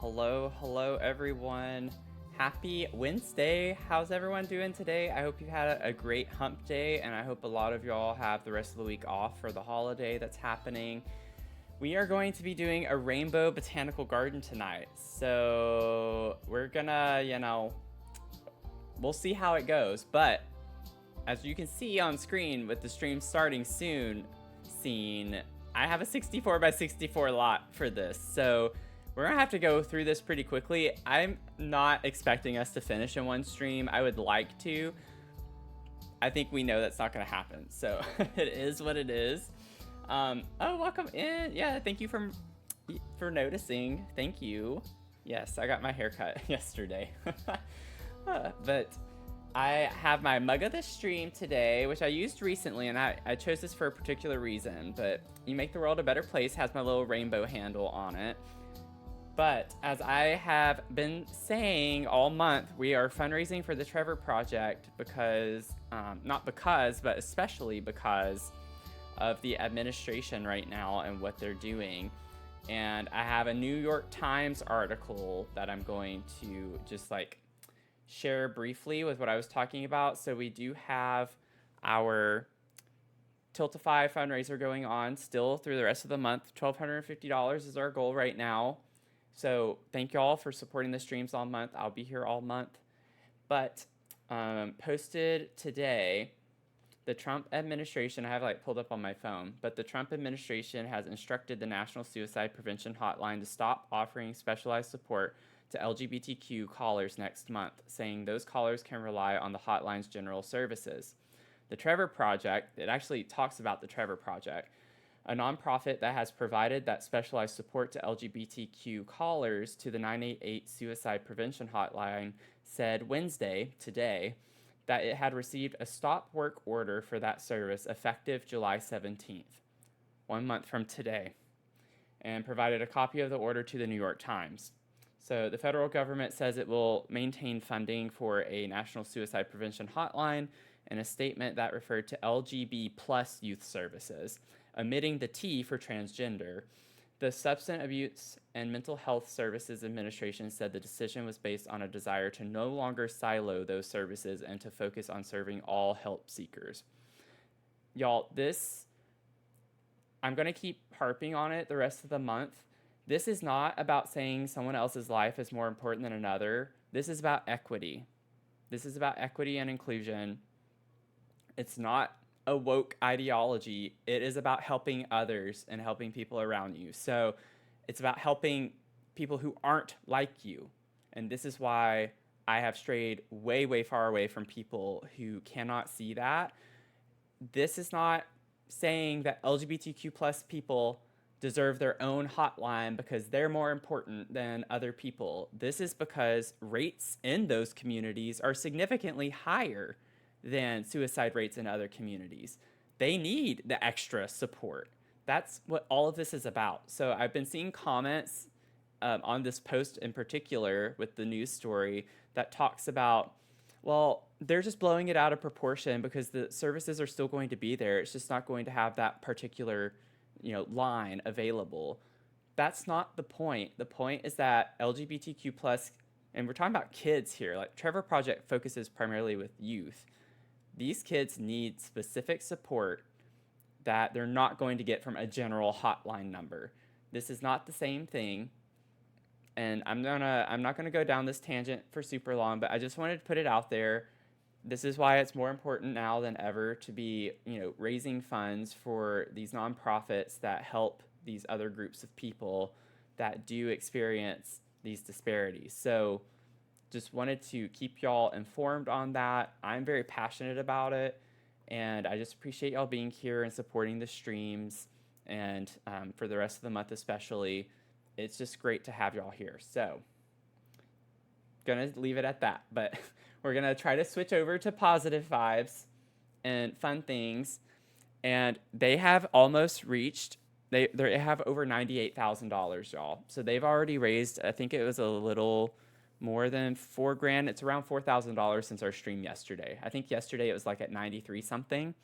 Hello, everyone. Happy Wednesday. How's everyone doing today? I hope you had a great hump day, and I hope a lot of y'all have the rest of the week off for the holiday that's happening. We are going to be doing a rainbow botanical garden tonight. So we're gonna, we'll see how it goes. But as you can see on screen with the stream starting soon, I have a 64 by 64 lot for this. So we're gonna have to go through this pretty quickly. I'm not expecting us to finish in one stream. I would like to. I think we know that's not gonna happen. So it is what it is. Oh, welcome in. Yeah, thank you for noticing. Thank you. Yes, I got my haircut yesterday. But I have my mug of the stream today, which I used recently, and I chose this for a particular reason. But You Make the World a Better Place has my little rainbow handle on it. But as I have been saying all month, we are fundraising for the Trevor Project because, but especially because of the administration right now and what they're doing. And I have a New York Times article that I'm going to just share briefly with what I was talking about. So we do have our Tiltify fundraiser going on still through the rest of the month. $1,250 is our goal right now. So thank you all for supporting the streams all month. I'll be here all month. But posted today, the Trump administration, I have pulled up on my phone, but the Trump administration has instructed the National Suicide Prevention Hotline to stop offering specialized support to LGBTQ callers next month, saying those callers can rely on the hotline's general services. The Trevor Project, it actually talks about the Trevor Project, a nonprofit that has provided that specialized support to LGBTQ callers to the 988 Suicide Prevention Hotline, said Wednesday, today, that it had received a stop work order for that service effective July 17th, 1 month from today, and provided a copy of the order to the New York Times. So the federal government says it will maintain funding for a national suicide prevention hotline in a statement that referred to LGB plus youth services, omitting the T for transgender. The Substance Abuse and Mental Health Services Administration said the decision was based on a desire to no longer silo those services and to focus on serving all help seekers. Y'all, I'm going to keep harping on it the rest of the month. This is not about saying someone else's life is more important than another. This is about equity. This is about equity and inclusion. It's not a woke ideology. It is about helping others and helping people around you. So it's about helping people who aren't like you. And this is why I have strayed way, way far away from people who cannot see that. This is not saying that LGBTQ plus people deserve their own hotline because they're more important than other people. This is because rates in those communities are significantly higher than suicide rates in other communities. They need the extra support. That's what all of this is about. So I've been seeing comments on this post in particular with the news story that talks about, well, they're just blowing it out of proportion because the services are still going to be there. It's just not going to have that particular line available. That's not the point. The point is that LGBTQ plus, and we're talking about kids here, Trevor Project focuses primarily with youth. These kids need specific support that they're not going to get from a general hotline number. This is not the same thing. And I'm not gonna go down this tangent for super long, but I just wanted to put it out there. This is why it's more important now than ever to be, raising funds for these nonprofits that help these other groups of people that do experience these disparities. So just wanted to keep y'all informed on that. I'm very passionate about it, and I just appreciate y'all being here and supporting the streams, and for the rest of the month especially. It's just great to have y'all here. So gonna leave it at that, but we're gonna try to switch over to positive vibes and fun things. And they have almost reached, they have over $98,000, y'all. So they've already raised, I think it was a little more than $4,000. It's around $4,000 since our stream yesterday. I think yesterday it was at 93 something.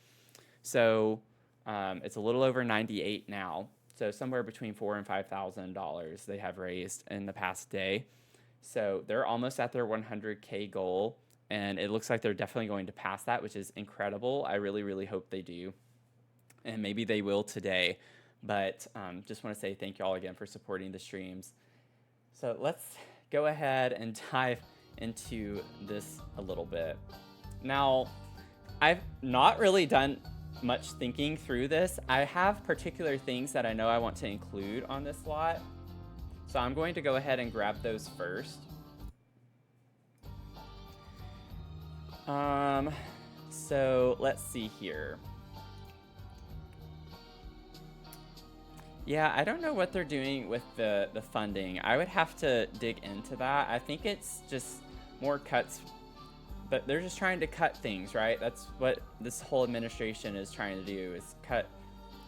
So it's a little over 98 now. So somewhere between $4,000 and $5,000 they have raised in the past day. So they're almost at their 100K goal, and it looks like they're definitely going to pass that, which is incredible. I really, really hope they do, and maybe they will today. But just want to say thank you all again for supporting the streams. So let's go ahead and dive into this a little bit. Now, I've not really done much thinking through this. I have particular things that I know I want to include on this lot. So I'm going to go ahead and grab those first. So let's see here. Yeah, I don't know what they're doing with the funding. I would have to dig into that. I think it's just more cuts, but they're just trying to cut things, right? That's what this whole administration is trying to do, is cut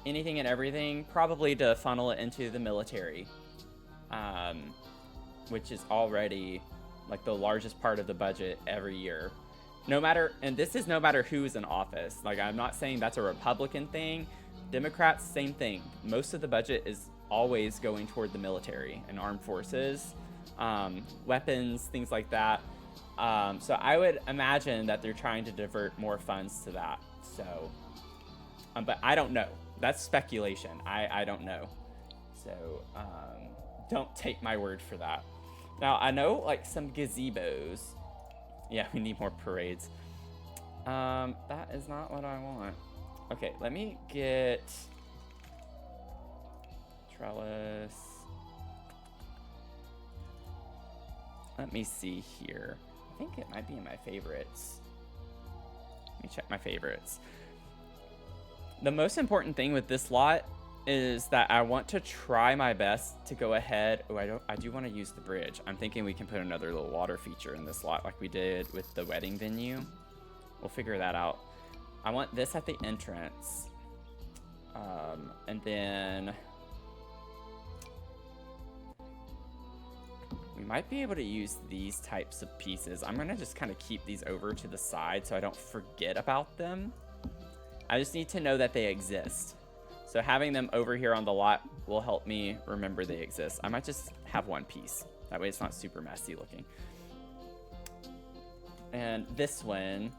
anything and everything, probably to funnel it into the military, which is already like the largest part of the budget every year. No matter, and this is no matter who's in office. Like, I'm not saying that's a Republican thing. Democrats, same thing. Most of the budget is always going toward the military and armed forces, weapons, things like that. So I would imagine that they're trying to divert more funds to that. So, but I don't know. That's speculation. I don't know. So don't take my word for that. Now, I know like some gazebos. Yeah, we need more parades. That is not what I want. Okay, let me get trellis. Let me see here. I think it might be in my favorites. Let me check my favorites. The most important thing with this lot is that I want to try my best to go ahead. Oh, I do want to use the bridge. I'm thinking we can put another little water feature in this lot like we did with the wedding venue. We'll figure that out. I want this at the entrance. And then we might be able to use these types of pieces. I'm gonna just kind of keep these over to the side so I don't forget about them. I just need to know that they exist. So having them over here on the lot will help me remember they exist. I might just have one piece. That way it's not super messy looking. And this one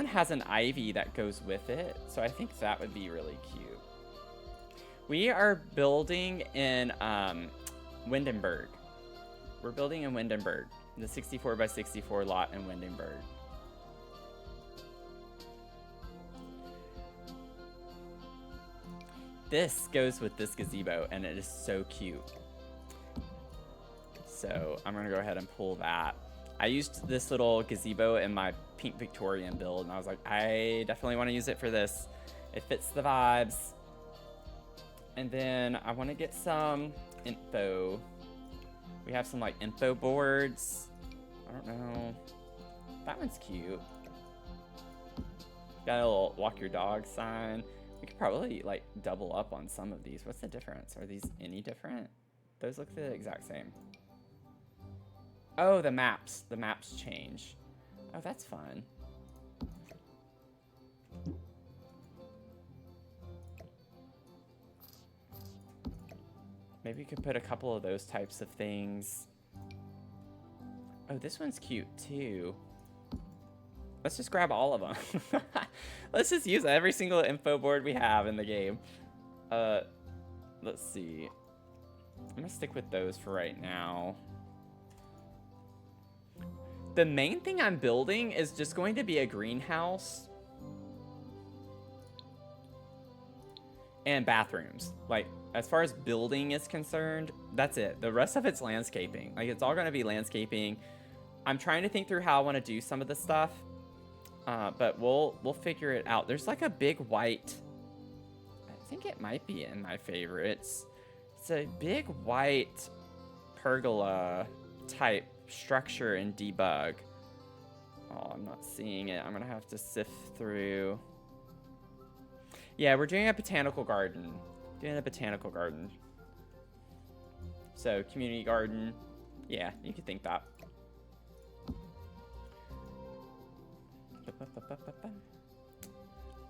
has an ivy that goes with it. So I think that would be really cute. We are building in Windenburg. We're building in Windenburg, the 64 by 64 lot in Windenburg. This goes with this gazebo, and it is so cute. So I'm gonna go ahead and pull that. I used this little gazebo in my pink Victorian build, and I was like, I definitely want to use it for this. It fits the vibes. And then I want to get some info. We have some like info boards. I don't know. That one's cute. Got a little walk your dog sign. We could probably like double up on some of these. What's the difference? Are these any different? Those look the exact same. Oh, the maps. The maps change. Oh, that's fun. Maybe we could put a couple of those types of things. Oh, this one's cute too. Let's just grab all of them. Let's just use every single info board we have in the game. Let's see. I'm gonna stick with those for right now. The main thing I'm building is just going to be a greenhouse and bathrooms. Like, as far as building is concerned, that's it. The rest of it's landscaping. Like, it's all going to be landscaping. I'm trying to think through how I want to do some of the stuff, but we'll figure it out. There's like a big white, I think it might be in my favorites. It's a big white pergola type structure in debug. Oh, I'm not seeing it. I'm gonna have to sift through. Yeah, we're doing a botanical garden. So community garden. Yeah, you could think that.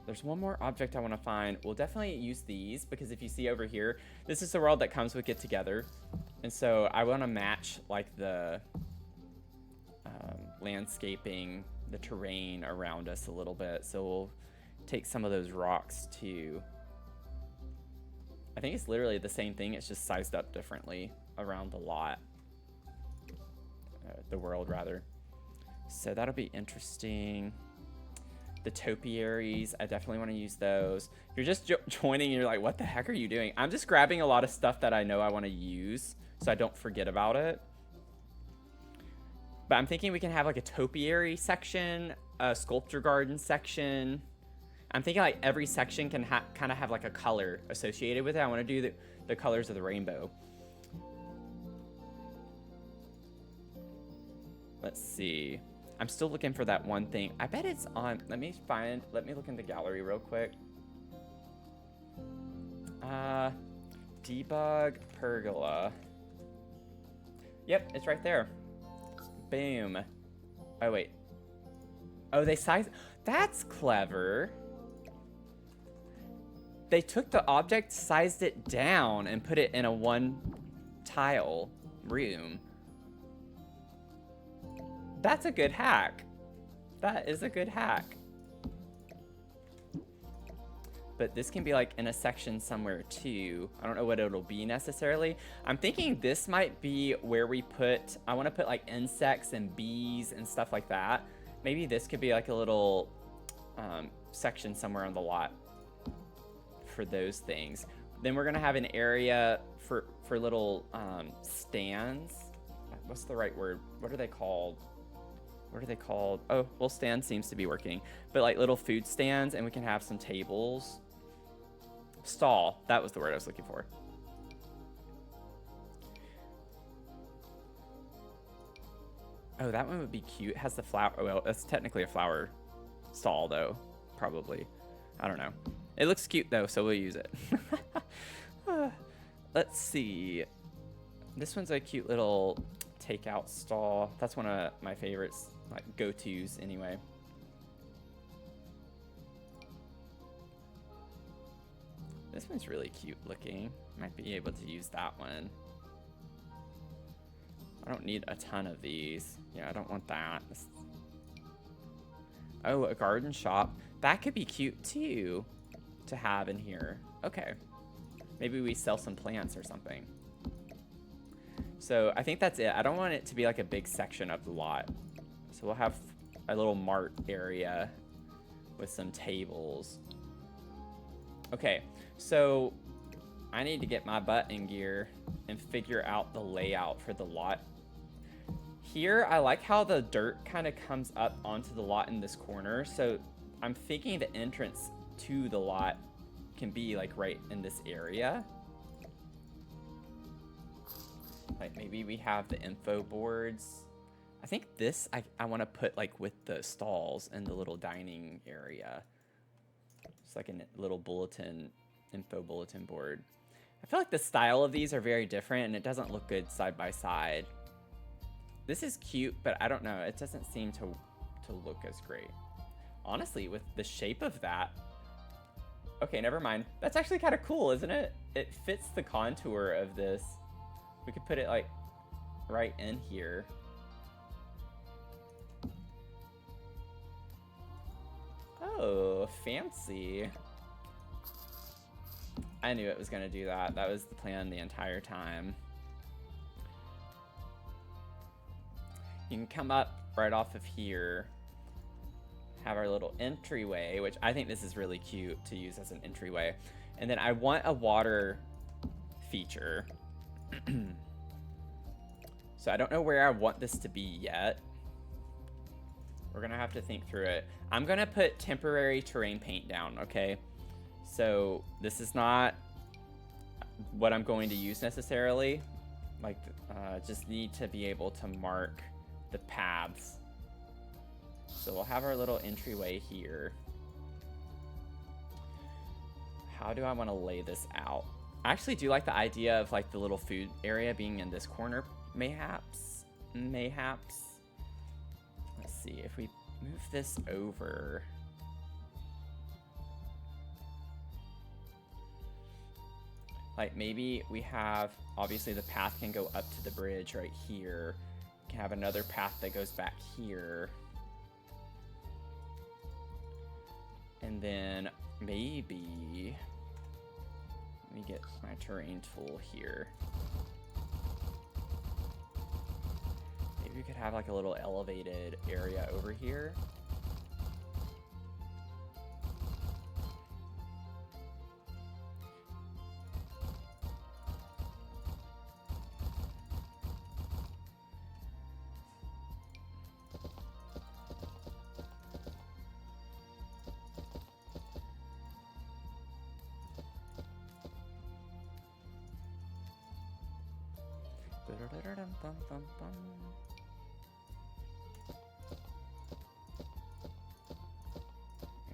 There's one more object I want to find. We'll definitely use these because if you see over here, this is the world that comes with Get Together. And so I want to match like the landscaping, the terrain around us a little bit. So we'll take some of those rocks too. I think it's literally the same thing. It's just sized up differently around the lot. The world, rather. So that'll be interesting. The topiaries, I definitely want to use those. If you're just joining and you're like, what the heck are you doing? I'm just grabbing a lot of stuff that I know I want to use so I don't forget about it. But I'm thinking we can have like a topiary section, a sculpture garden section. I'm thinking like every section can kind of have like a color associated with it. I want to do the colors of the rainbow. Let's see. I'm still looking for that one thing. I bet it's on. Let me look in the gallery real quick. Debug pergola. Yep, it's right there. Boom. Oh, wait. Oh, they sized. That's clever. They took the object, sized it down, and put it in a one tile room. That's a good hack. That is a good hack. But this can be like in a section somewhere too. I don't know what it'll be necessarily. I'm thinking this might be where we put, I want to put like insects and bees and stuff like that. Maybe this could be like a little section somewhere on the lot for those things. Then we're gonna have an area for little stands. What's the right word? What are they called? What are they called? Oh, well, stand seems to be working. But like little food stands, and we can have some tables. Stall, that was the word I was looking for. Oh, that one would be cute. It has the flower. Oh, well, that's technically a flower stall, though. Probably. I don't know. It looks cute, though, so we'll use it. Let's see. This one's a cute little takeout stall. That's one of my favorites, like go-tos anyway. This one's really cute looking. Might be able to use that one. I don't need a ton of these. Yeah, I don't want that. Oh, a garden shop. That could be cute too to have in here. Okay. Maybe we sell some plants or something. So I think that's it. I don't want it to be like a big section of the lot. So we'll have a little mart area with some tables. Okay, so I need to get my butt in gear and figure out the layout for the lot. Here, I like how the dirt kind of comes up onto the lot in this corner. So I'm thinking the entrance to the lot can be like right in this area. Like maybe we have the info boards. I think this I want to put like with the stalls and the little dining area. It's like a little bulletin, info bulletin board. I feel like the style of these are very different and it doesn't look good side by side. This is cute, but I don't know. It doesn't seem to look as great. Honestly, with the shape of that. Okay, never mind. That's actually kind of cool, isn't it? It fits the contour of this. We could put it like right in here. Oh, fancy. I knew it was gonna do that. That was the plan the entire time. You can come up right off of here. Have our little entryway, which I think this is really cute to use as an entryway. And then I want a water feature. So I don't know where I want this to be yet. We're gonna have to think through it. I'm gonna put temporary terrain paint down, okay? So this is not what I'm going to use necessarily. Like, just need to be able to mark the paths. So we'll have our little entryway here. How do I want to lay this out? I actually do like the idea of like the little food area being in this corner, mayhaps. Let's see if we move this over. Like maybe we have, obviously the path can go up to the bridge right here. We can have another path that goes back here. And then maybe, let me get my terrain tool here. Maybe we could have like a little elevated area over here.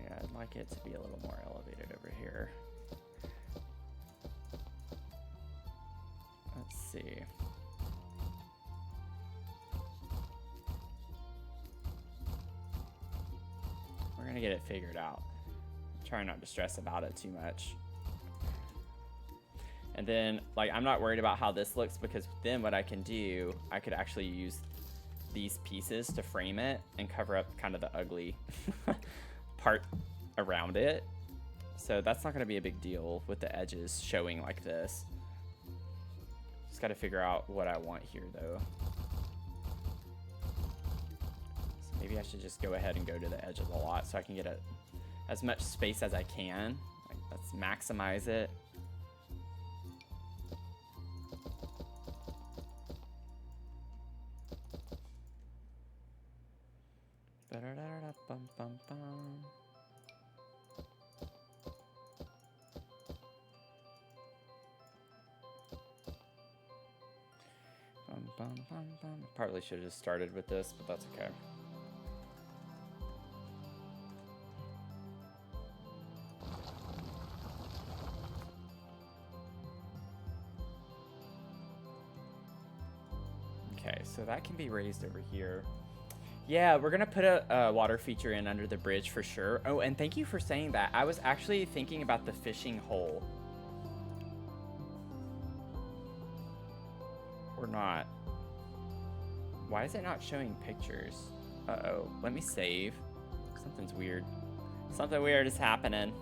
Yeah, I'd like it to be a little more elevated over here. Let's see. We're gonna get it figured out. Try not to stress about it too much. And then, like, I'm not worried about how this looks, because then what I can do, I could actually use these pieces to frame it and cover up kind of the ugly part around it. So that's not going to be a big deal with the edges showing like this. Just got to figure out what I want here, though. So maybe I should just go ahead and go to the edge of the lot so I can get as much space as I can. Like, let's maximize it. Partly should have just started with this, but that's okay. Okay, so that can be raised over here. Yeah, we're gonna put a water feature in under the bridge for sure. Oh, and thank you for saying that. I was actually thinking about the fishing hole. Or not. Why is it not showing pictures? Uh-oh, let me save. Something's weird. Something weird is happening.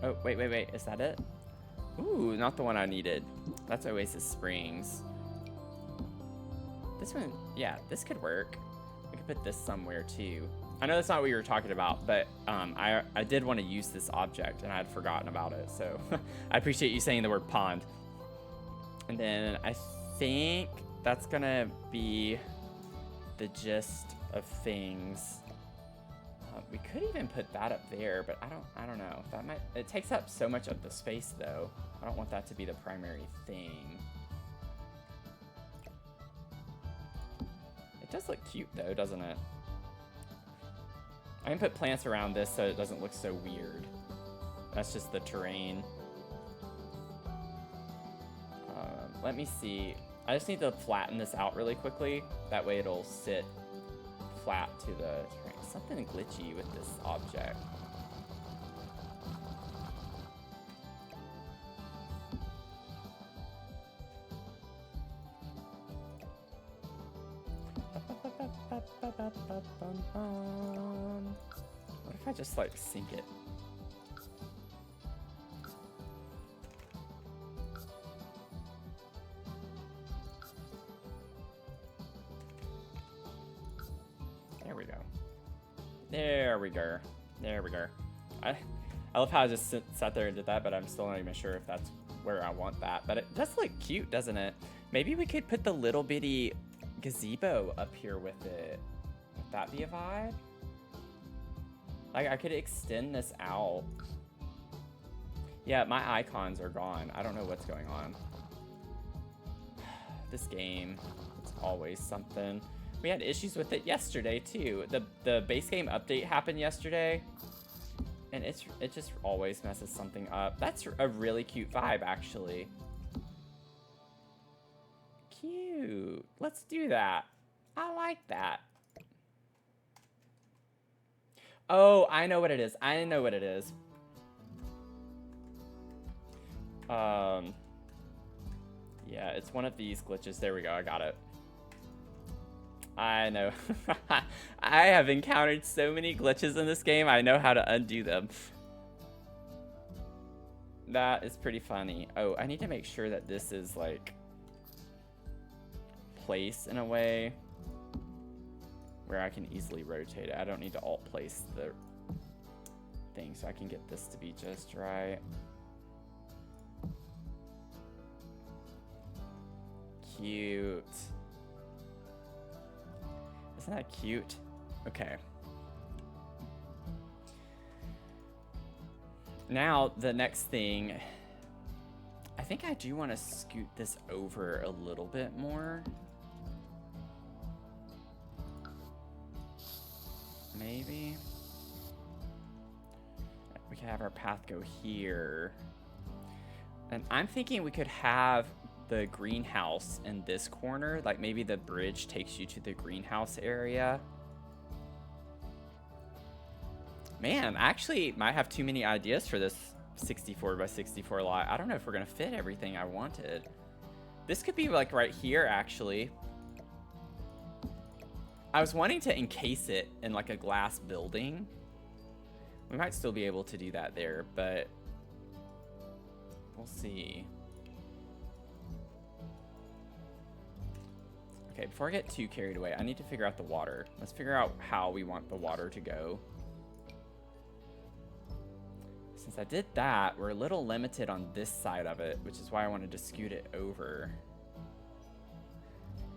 Oh, wait, is that it? Ooh, not the one I needed. That's Oasis Springs. This one, yeah, this could work. We could put this somewhere too. I know that's not what you were talking about, but I did want to use this object and I had forgotten about it. So I appreciate you saying the word pond. And then I think that's gonna be the gist of things. We could even put that up there, but I don't know. That might, it takes up so much of the space though. I don't want that to be the primary thing. It does look cute though, doesn't it? I can put plants around this so it doesn't look so weird. That's just the terrain. Let me see. I just need to flatten this out really quickly. That way it'll sit flat to the terrain. Something glitchy with this object. What if I just like sync it? There we go. There we go. There we go. I love how I just sat there and did that, but I'm still not even sure if that's where I want that. But it does look cute, doesn't it? Maybe we could put the little bitty gazebo up here with it. Would that be a vibe? Like, I could extend this out. Yeah, my icons are gone. I don't know what's going on. This game, it's always something. We had issues with it yesterday too. The base game update happened yesterday, and it just always messes something up. That's a really cute vibe, actually. Cute. Let's do that. I like that. Oh, I know what it is. I know what it is. Yeah, it's one of these glitches. There we go, I got it. I know. I have encountered so many glitches in this game, I know how to undo them. That is pretty funny. Oh, I need to make sure that this is like placed in a way where I can easily rotate it. I don't need to alt place the thing, so I can get this to be just right. Cute. Isn't that cute? Okay. Now, the next thing, I think I do want to scoot this over a little bit more. Maybe. We could have our path go here. And I'm thinking we could have the greenhouse in this corner. Like maybe the bridge takes you to the greenhouse area. Man, I actually might have too many ideas for this 64 by 64 lot. I don't know if we're gonna fit everything I wanted. This could be like right here, actually. I was wanting to encase it in like a glass building. We might still be able to do that there, but we'll see. Okay, before I get too carried away, I need to figure out the water. Let's figure out how we want the water to go. Since I did that, we're a little limited on this side of it, which is why I wanted to scoot it over.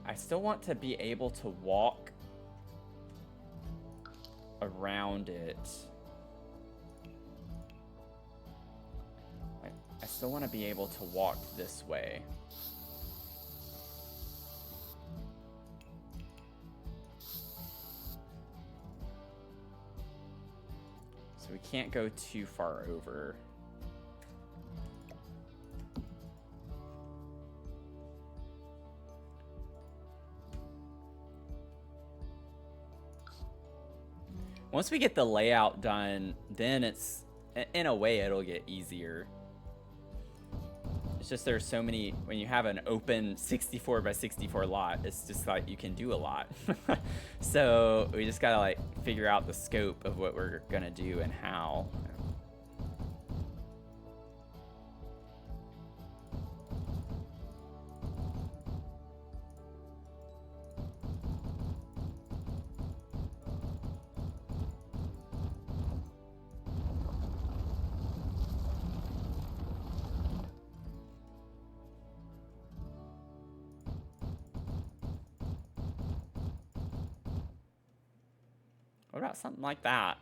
I still want to be able to walk around it. I still want to be able to walk this way. So we can't go too far over. Once we get the layout done, then it's, in a way, it'll get easier. It's just there's so many, when you have an open 64 by 64 lot, it's just like you can do a lot. So we just gotta like figure out the scope of what we're gonna do and how. What about something like that?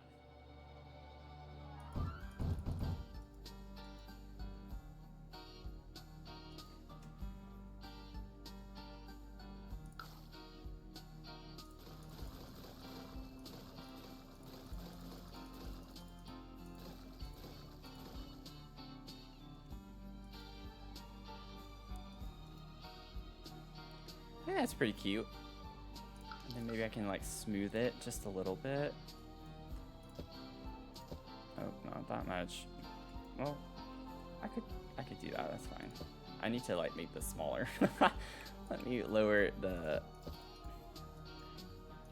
I think that's pretty cute. And then maybe I can like smooth it just a little bit. Oh, not that much. Well, I could do that, that's fine. I need to like make this smaller. Let me lower the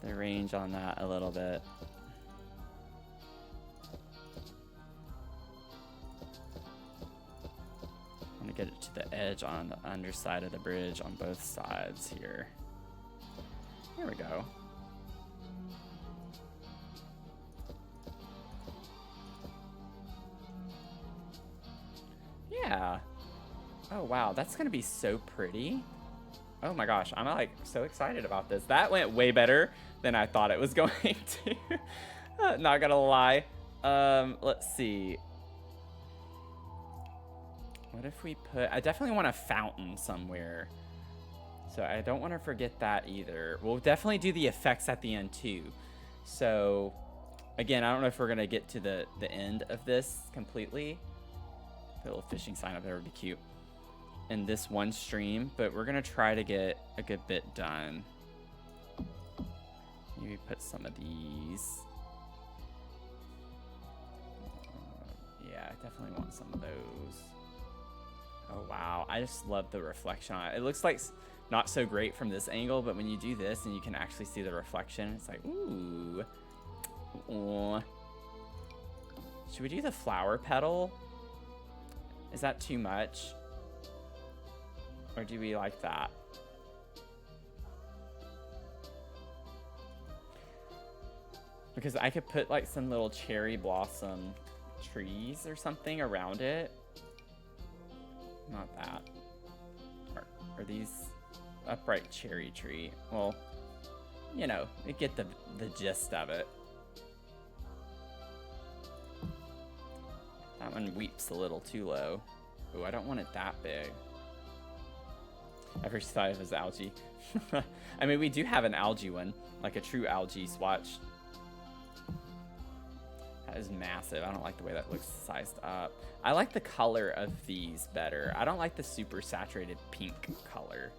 range on that a little bit. I want to get it to the edge on the underside of the bridge on both sides here. There we go. Yeah. Oh, wow. That's going to be so pretty. Oh, my gosh. I'm, like, so excited about this. That went way better than I thought it was going to. Not going to lie. Let's see. What if we put... I definitely want a fountain somewhere. So I don't want to forget that either. We'll definitely do the effects at the end too. So again, I don't know if we're going to get to the end of this completely. Put a little fishing sign up there would be cute. In this one stream, but we're going to try to get a good bit done. Maybe put some of these. Yeah, I definitely want some of those. Oh, wow. I just love the reflection on it. It looks like not so great from this angle, but when you do this and you can actually see the reflection, it's like, ooh. Ooh. Should we do the flower petal? Is that too much? Or do we like that? Because I could put like some little cherry blossom trees or something around it. Not that. Are these upright cherry tree? Well, you know, you get the gist of it. That one weeps a little too low. Ooh, I don't want it that big. I first thought it was algae. I mean, we do have an algae one, like a true algae swatch. That is massive. I don't like the way that looks sized up. I like the color of these better. I don't like the super saturated pink color.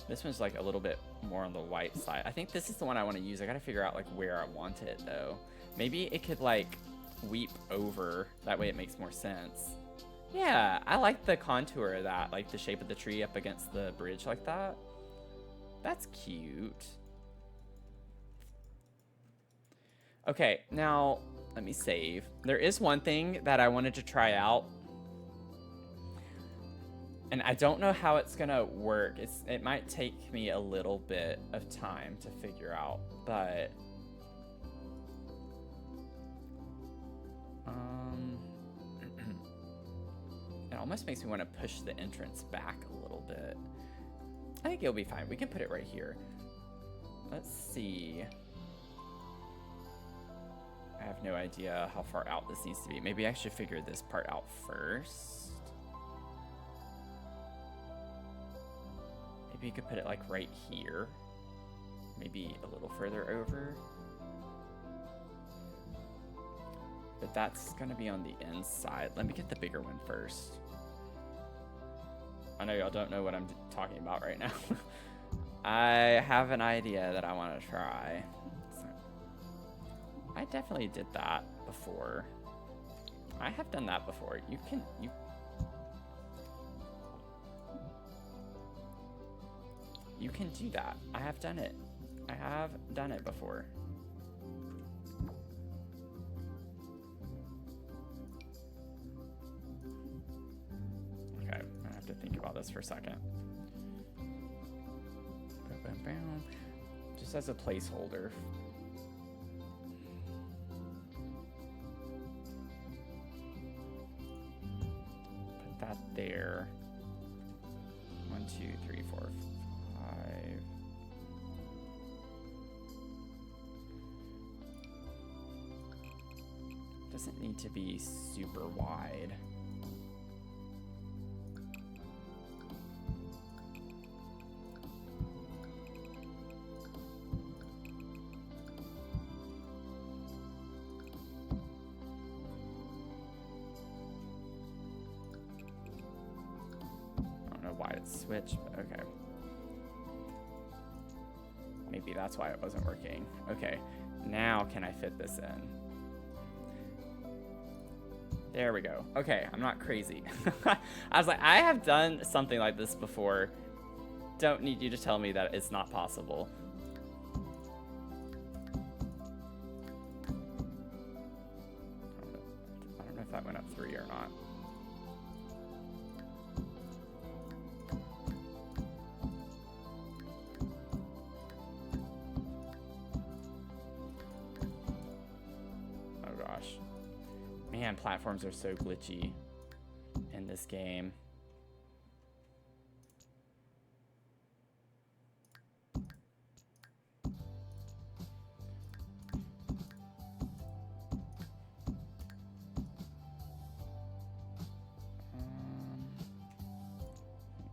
This one's like a little bit more on the white side. I think this is the one I want to use. I gotta figure out like where I want it though. Maybe it could like weep over. That way it makes more sense. Yeah, I like the contour of that, like the shape of the tree up against the bridge like that. That's cute. Okay, now let me save. There is one thing that I wanted to try out. And I don't know how it's gonna work. It might take me a little bit of time to figure out, but it almost makes me want to push the entrance back a little bit. I think it'll be fine. We can put it right here. Let's see. I have no idea how far out this needs to be. Maybe I should figure this part out first. Maybe you could put it like right here. Maybe a little further over. But that's gonna be on the inside. Let me get the bigger one first. I know y'all don't know what I'm talking about right now. I have an idea that I want to try. So, I definitely did that before. I have done that before. You can do that. I have done it. I have done it before. Okay, I have to think about this for a second. Just as a placeholder. Put that there. 1, 2, 3, 4, 5. Doesn't need to be super wide. Switch, but okay. Maybe that's why it wasn't working. Okay, now can I fit this in? There we go. Okay, I'm not crazy. I was like, I have done something like this before. Don't need you to tell me that it's not possible. I don't know if that went up 3 or not. Man, platforms are so glitchy in this game.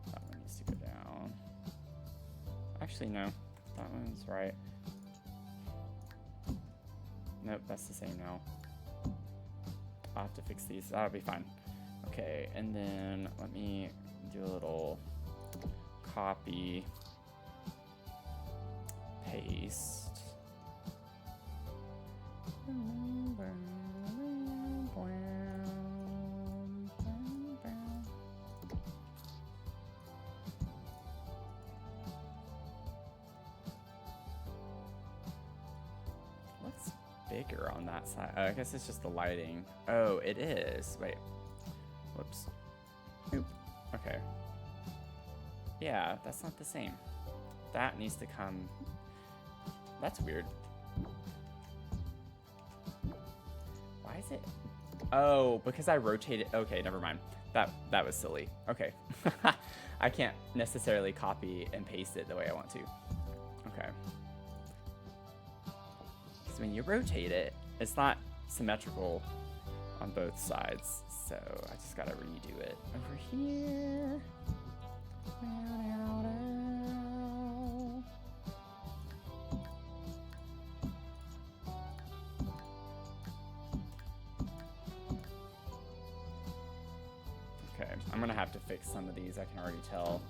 That one needs to go down. Actually, no. That one's right. Nope, that's the same now. I'll have to fix these. That'll be fine. Okay, and then let me do a little copy, paste. bigger on that side. I guess it's just the lighting. Oh, it is. Wait. Whoops. Oop. Okay. Yeah, that's not the same. That needs to come. That's weird. Why is it? Oh, because I rotated. Okay, never mind. That was silly. Okay. I can't necessarily copy and paste it the way I want to. Okay. Because when you rotate it, it's not symmetrical on both sides. So I just gotta redo it over here. Okay, I'm gonna have to fix some of these, I can already tell.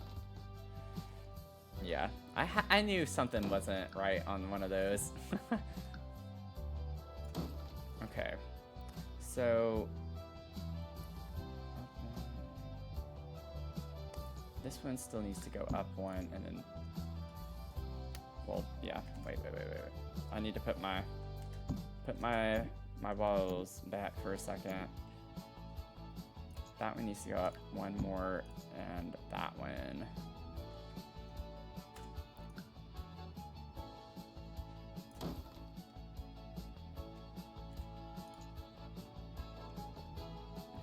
Yeah, I knew something wasn't right on one of those. Okay, so this one still needs to go up one, and then, well, yeah. Wait. I need to put my balls back for a second. That one needs to go up one more, and that one.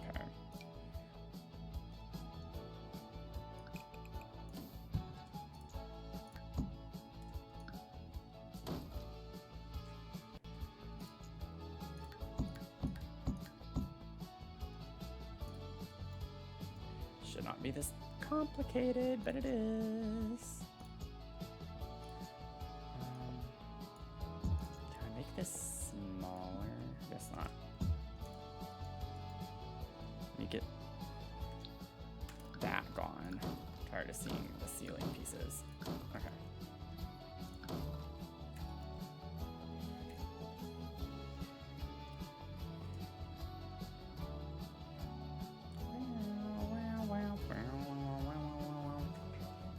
Okay. Should not be this complicated, but it is. Can I make this smaller? Guess not. Let me get that gone. Tired of seeing the ceiling pieces. Okay.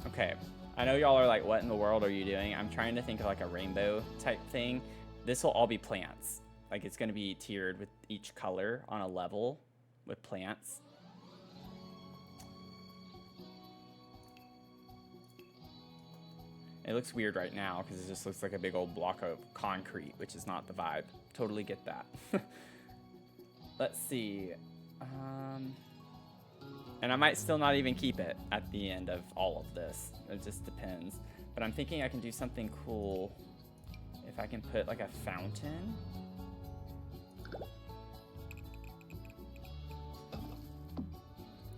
Okay, I know y'all are like, what in the world are you doing? I'm trying to think of like a rainbow type thing. This will all be plants. Like it's gonna be tiered with each color on a level with plants. It looks weird right now because it just looks like a big old block of concrete, which is not the vibe. Totally get that. Let's see. And I might still not even keep it at the end of all of this. It just depends. But I'm thinking I can do something cool if I can put like a fountain.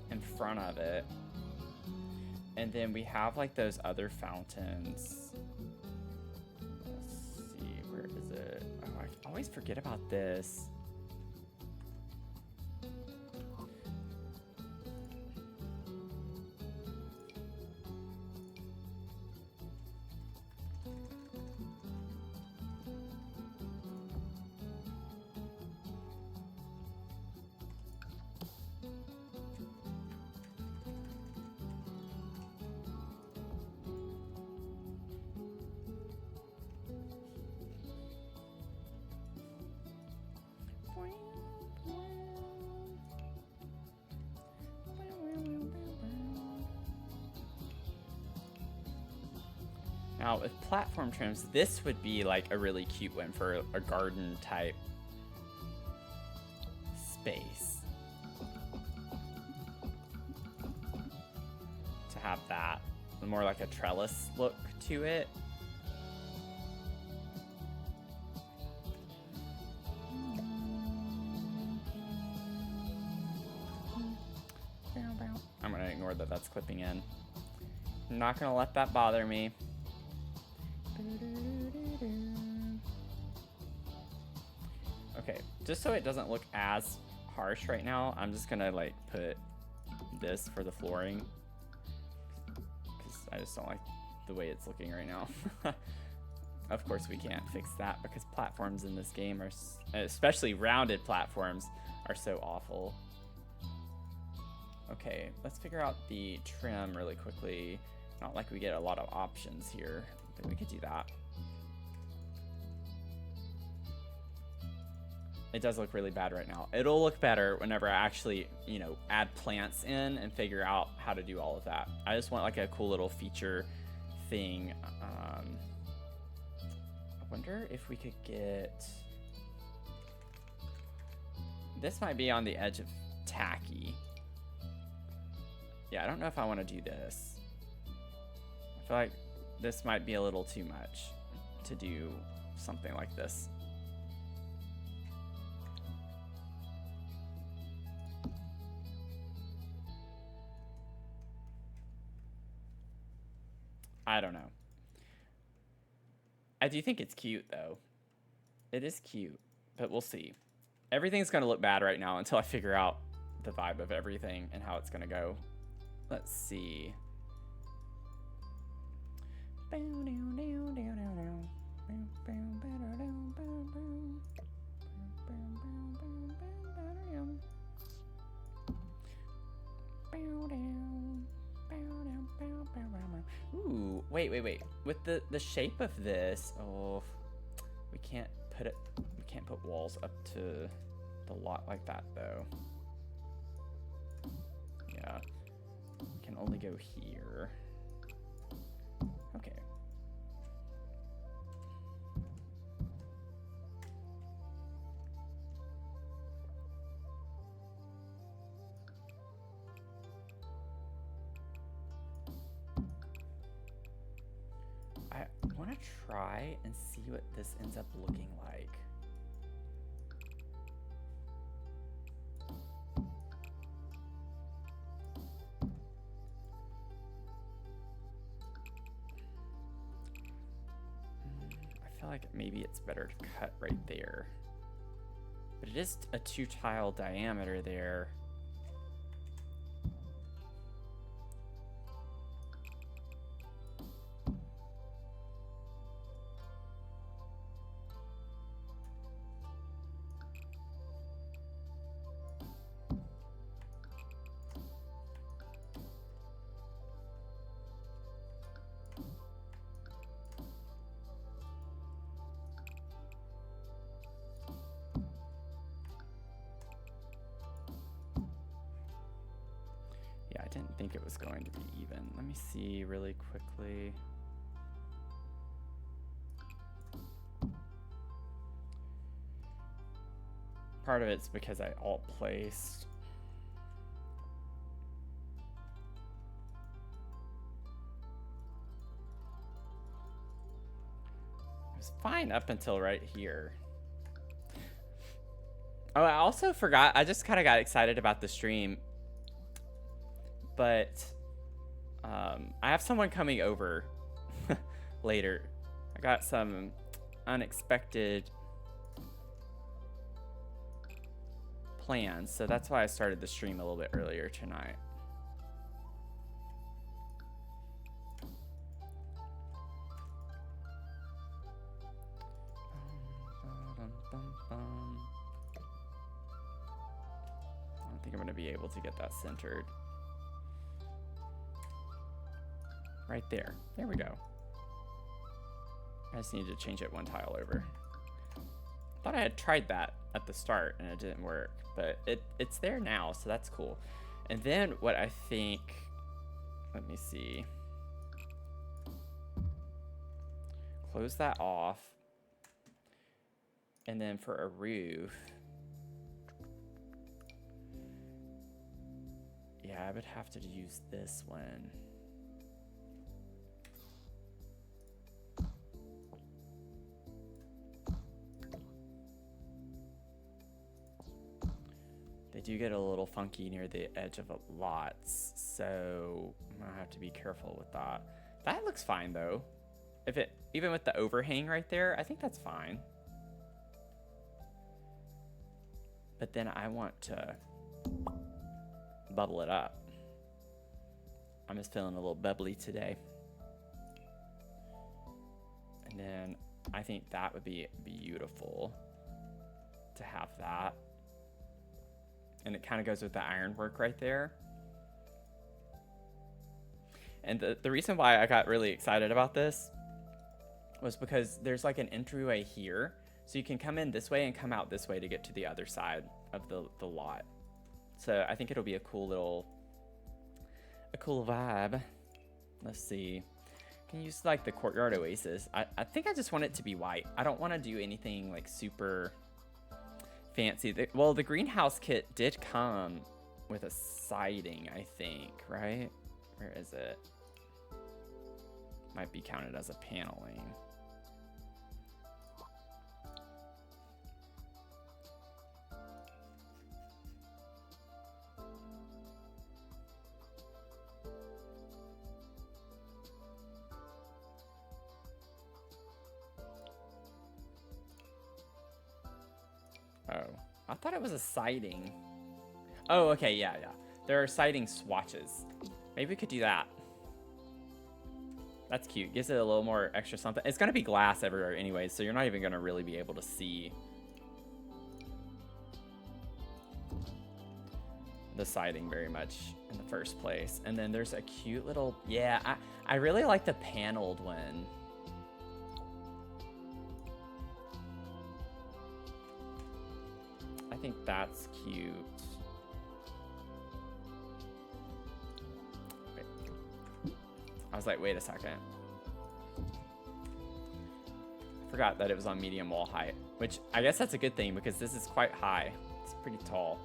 In front of it. And then we have like those other fountains. Let's see, where is it? Oh, I always forget about this. Now with platform trims, this would be like a really cute one for a garden type space. To have that, more like a trellis look to it. I'm gonna ignore that that's clipping in. I'm not gonna let that bother me. Okay, just so it doesn't look as harsh right now, I'm just gonna like put this for the flooring because I just don't like the way it's looking right now. Of course we can't fix that because platforms in this game are, especially rounded platforms, are so awful. Okay, let's figure out the trim really quickly. Not like we get a lot of options here, but we could do that. It does look really bad right now. It'll look better whenever I actually, you know, add plants in and figure out how to do all of that. I just want like a cool little feature thing. I wonder if we could get... This might be on the edge of tacky. Yeah, I don't know if I want to do this. I feel like this might be a little too much to do something like this. I don't know. I do think it's cute, though. It is cute, but we'll see. Everything's going to look bad right now until I figure out the vibe of everything and how it's going to go. Let's see. Ooh, wait. With the shape of this, oh, we can't put walls up to the lot like that though. Yeah, we can only go here. Okay. I want to try and see what this ends up looking like. I feel like maybe it's better to cut right there. But it is a 2-tile diameter there. Yeah, I didn't think it was going to be even. Let me see really quickly. Part of it's because I alt placed. It was fine up until right here. Oh, I also forgot. I just kind of got excited about the stream. But I have someone coming over later. I got some unexpected plans, so that's why I started the stream a little bit earlier tonight. I don't think I'm going to be able to get that centered. Right there. There we go. I just need to change it 1 tile over. I thought I had tried that at the start and it didn't work, but it's there now, so that's cool. And then what I think, let me see. Close that off. And then for a roof, yeah, I would have to use this one. They do get a little funky near the edge of lots, so I'm gonna have to be careful with that. That looks fine though. Even with the overhang right there, I think that's fine. But then I want to bubble it up. I'm just feeling a little bubbly today. And then I think that would be beautiful to have that. And it kind of goes with the ironwork right there. And the reason why I got really excited about this was because there's like an entryway here. So you can come in this way and come out this way to get to the other side of the lot. So I think it'll be a cool vibe. Let's see. Can use like the courtyard oasis. I think I just want it to be white. I don't want to do anything like super fancy. Well, the greenhouse kit did come with a siding, I think, right? Where is it? Might be counted as a paneling. Oh, I thought it was a siding. Oh, okay, yeah. There are siding swatches. Maybe we could do that. That's cute. Gives it a little more extra something. It's gonna be glass everywhere anyway, so you're not even gonna really be able to see the siding very much in the first place. And then there's a cute little, yeah, I really like the paneled one. I think that's cute. Wait. I was like, wait a second. I forgot that it was on medium wall height, which I guess that's a good thing because this is quite high. It's pretty tall.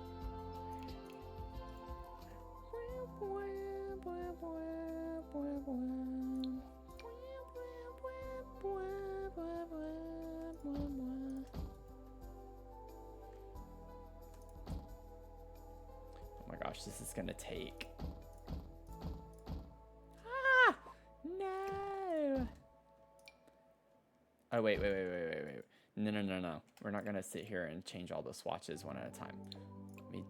Oh my gosh, this is gonna take. Ah! No! Oh, wait. No. We're not gonna sit here and change all the swatches one at a time. Let me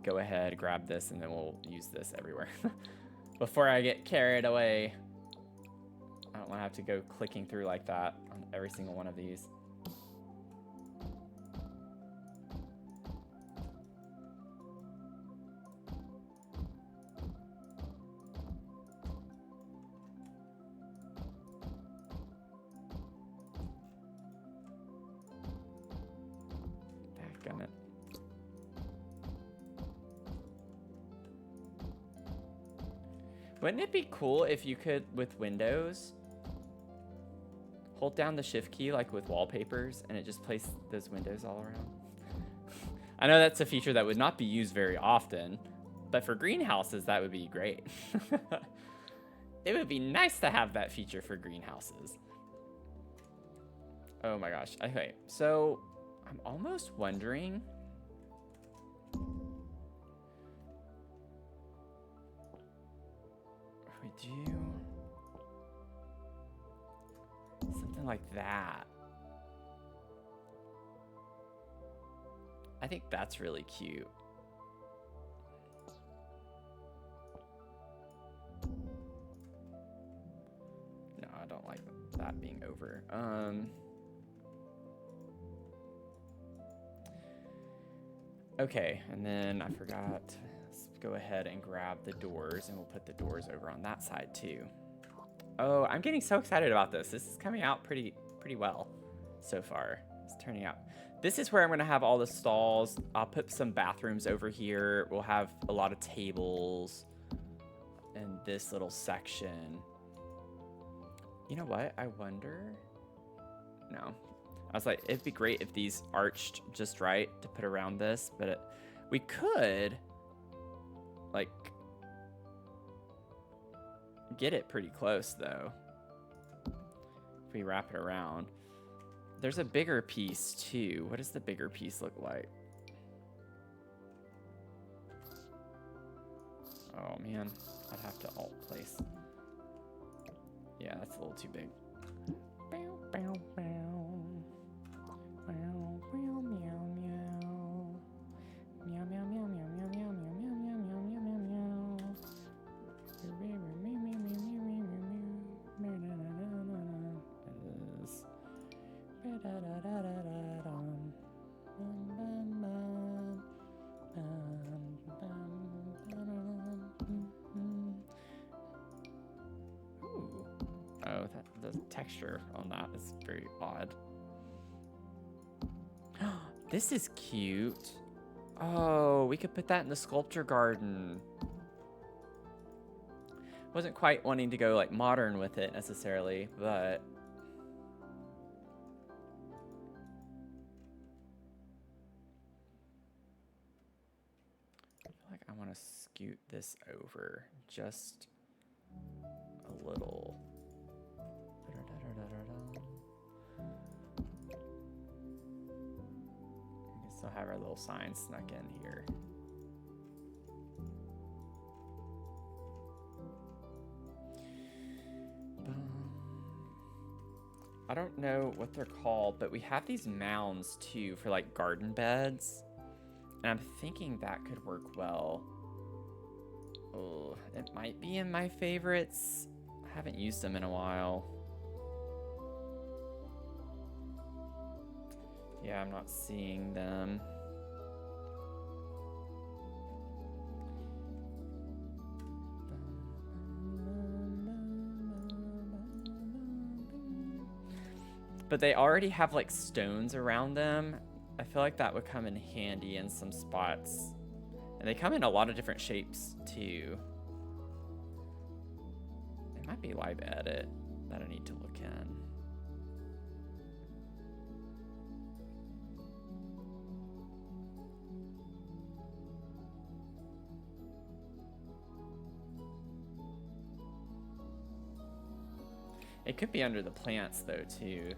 go ahead, grab this, and then we'll use this everywhere. Before I get carried away. I don't want to have to go clicking through like that on every single one of these. Backgammon. Wouldn't it be cool if you could, with Windows, hold down the shift key like with wallpapers and it just placed those windows all around? I know that's a feature that would not be used very often, but for greenhouses, that would be great. It would be nice to have that feature for greenhouses. Oh my gosh. Okay, so I'm almost wondering. We do something like that. I think that's really cute. No, I don't like that being over. Okay, and then I forgot. Let's go ahead and grab the doors, and we'll put the doors over on that side too. Oh, I'm getting so excited about this. This is coming out pretty well so far. It's turning out. This is where I'm gonna have all the stalls. I'll put some bathrooms over here. We'll have a lot of tables in this little section. You know what? I wonder. No. I was like, it'd be great if these arched just right to put around this, but we could, like, get it pretty close, though, if we wrap it around. There's a bigger piece, too. What does the bigger piece look like? Oh, man. I'd have to alt place. Yeah, that's a little too big. Bow, bow, bow. Meow, meow, meow, meow. Meow, meow, meow, meow, meow, meow, meow, meow, meow, meow, meow, Ooh. Oh, the texture on that is very odd. This is cute. Oh, we could put that in the sculpture garden. Wasn't quite wanting to go like modern with it necessarily, but I feel like I want to scoot this over just a little. We can still have our little sign snuck in here. I don't know what they're called, but we have these mounds too for like garden beds. And I'm thinking that could work well. Oh, it might be in my favorites. I haven't used them in a while. Yeah, I'm not seeing them. But they already have like stones around them. I feel like that would come in handy in some spots. And they come in a lot of different shapes too. It might be live edit that I need to look in. It could be under the plants though too.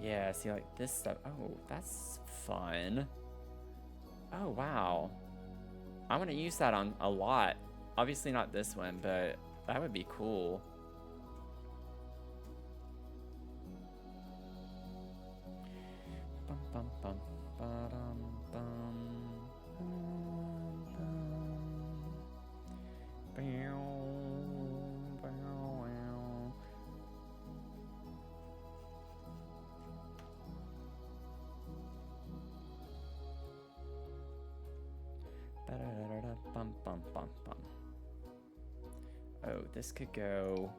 Yeah, see like this stuff. Oh, that's fun. Oh, wow. I want to use that on a lot. Obviously not this one, but that would be cool. Bum, bum, bum, ba-dum, bum, bum, bum, bum, bum. Oh, this could go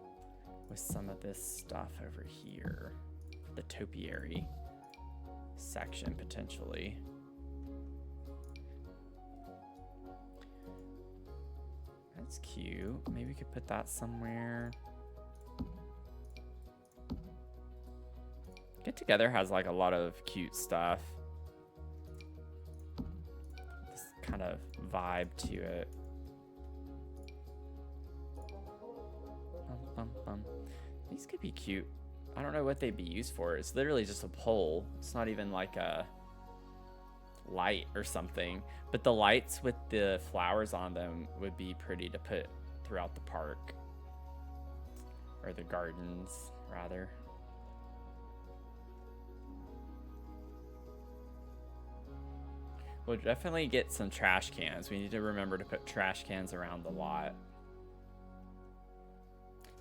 with some of this stuff over here. The topiary section, potentially. That's cute. Maybe we could put that somewhere. Get Together has like a lot of cute stuff. This kind of vibe to it. Bum, bum, bum. These could be cute. I don't know what they'd be used for. It's literally just a pole. It's not even like a light or something. But the lights with the flowers on them would be pretty to put throughout the park. Or the gardens, rather. We'll definitely get some trash cans. We need to remember to put trash cans around the lot.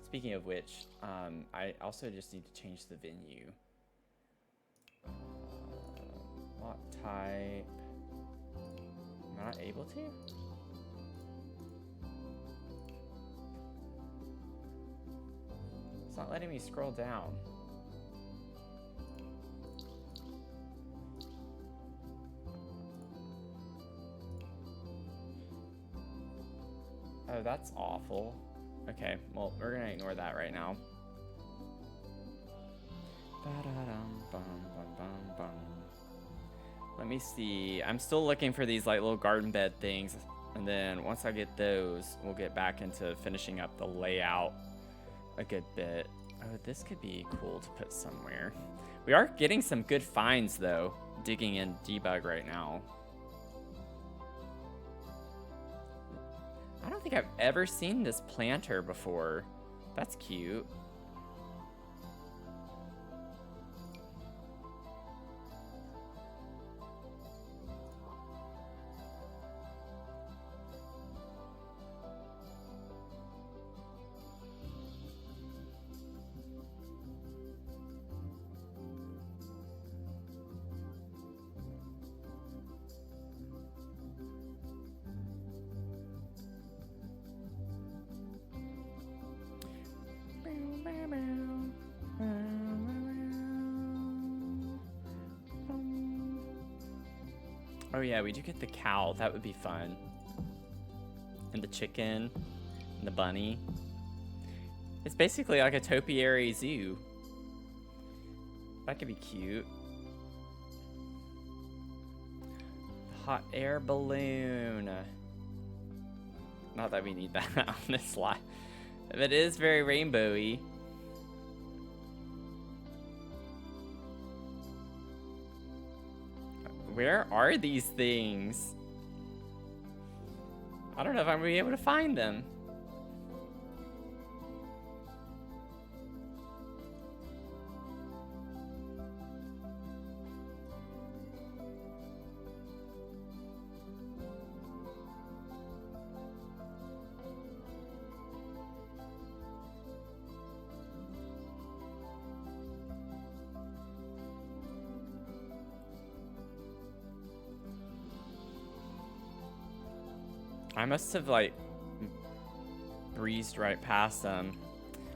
Speaking of which, I also just need to change the venue. Lot type. Am I not able to? It's not letting me scroll down. Oh, that's awful. Okay, well, we're gonna ignore that right now. Let me see. I'm still looking for these like little garden bed things. And then once I get those, we'll get back into finishing up the layout a good bit. Oh, this could be cool to put somewhere. We are getting some good finds though, digging in debug right now. I don't think I've ever seen this planter before. That's cute. Oh yeah, we do get the cow. That would be fun. And the chicken. And the bunny. It's basically like a topiary zoo. That could be cute. Hot air balloon. Not that we need that on this slide. But it is very rainbowy. Where are these things? I don't know if I'm gonna be able to find them. I must have like breezed right past them.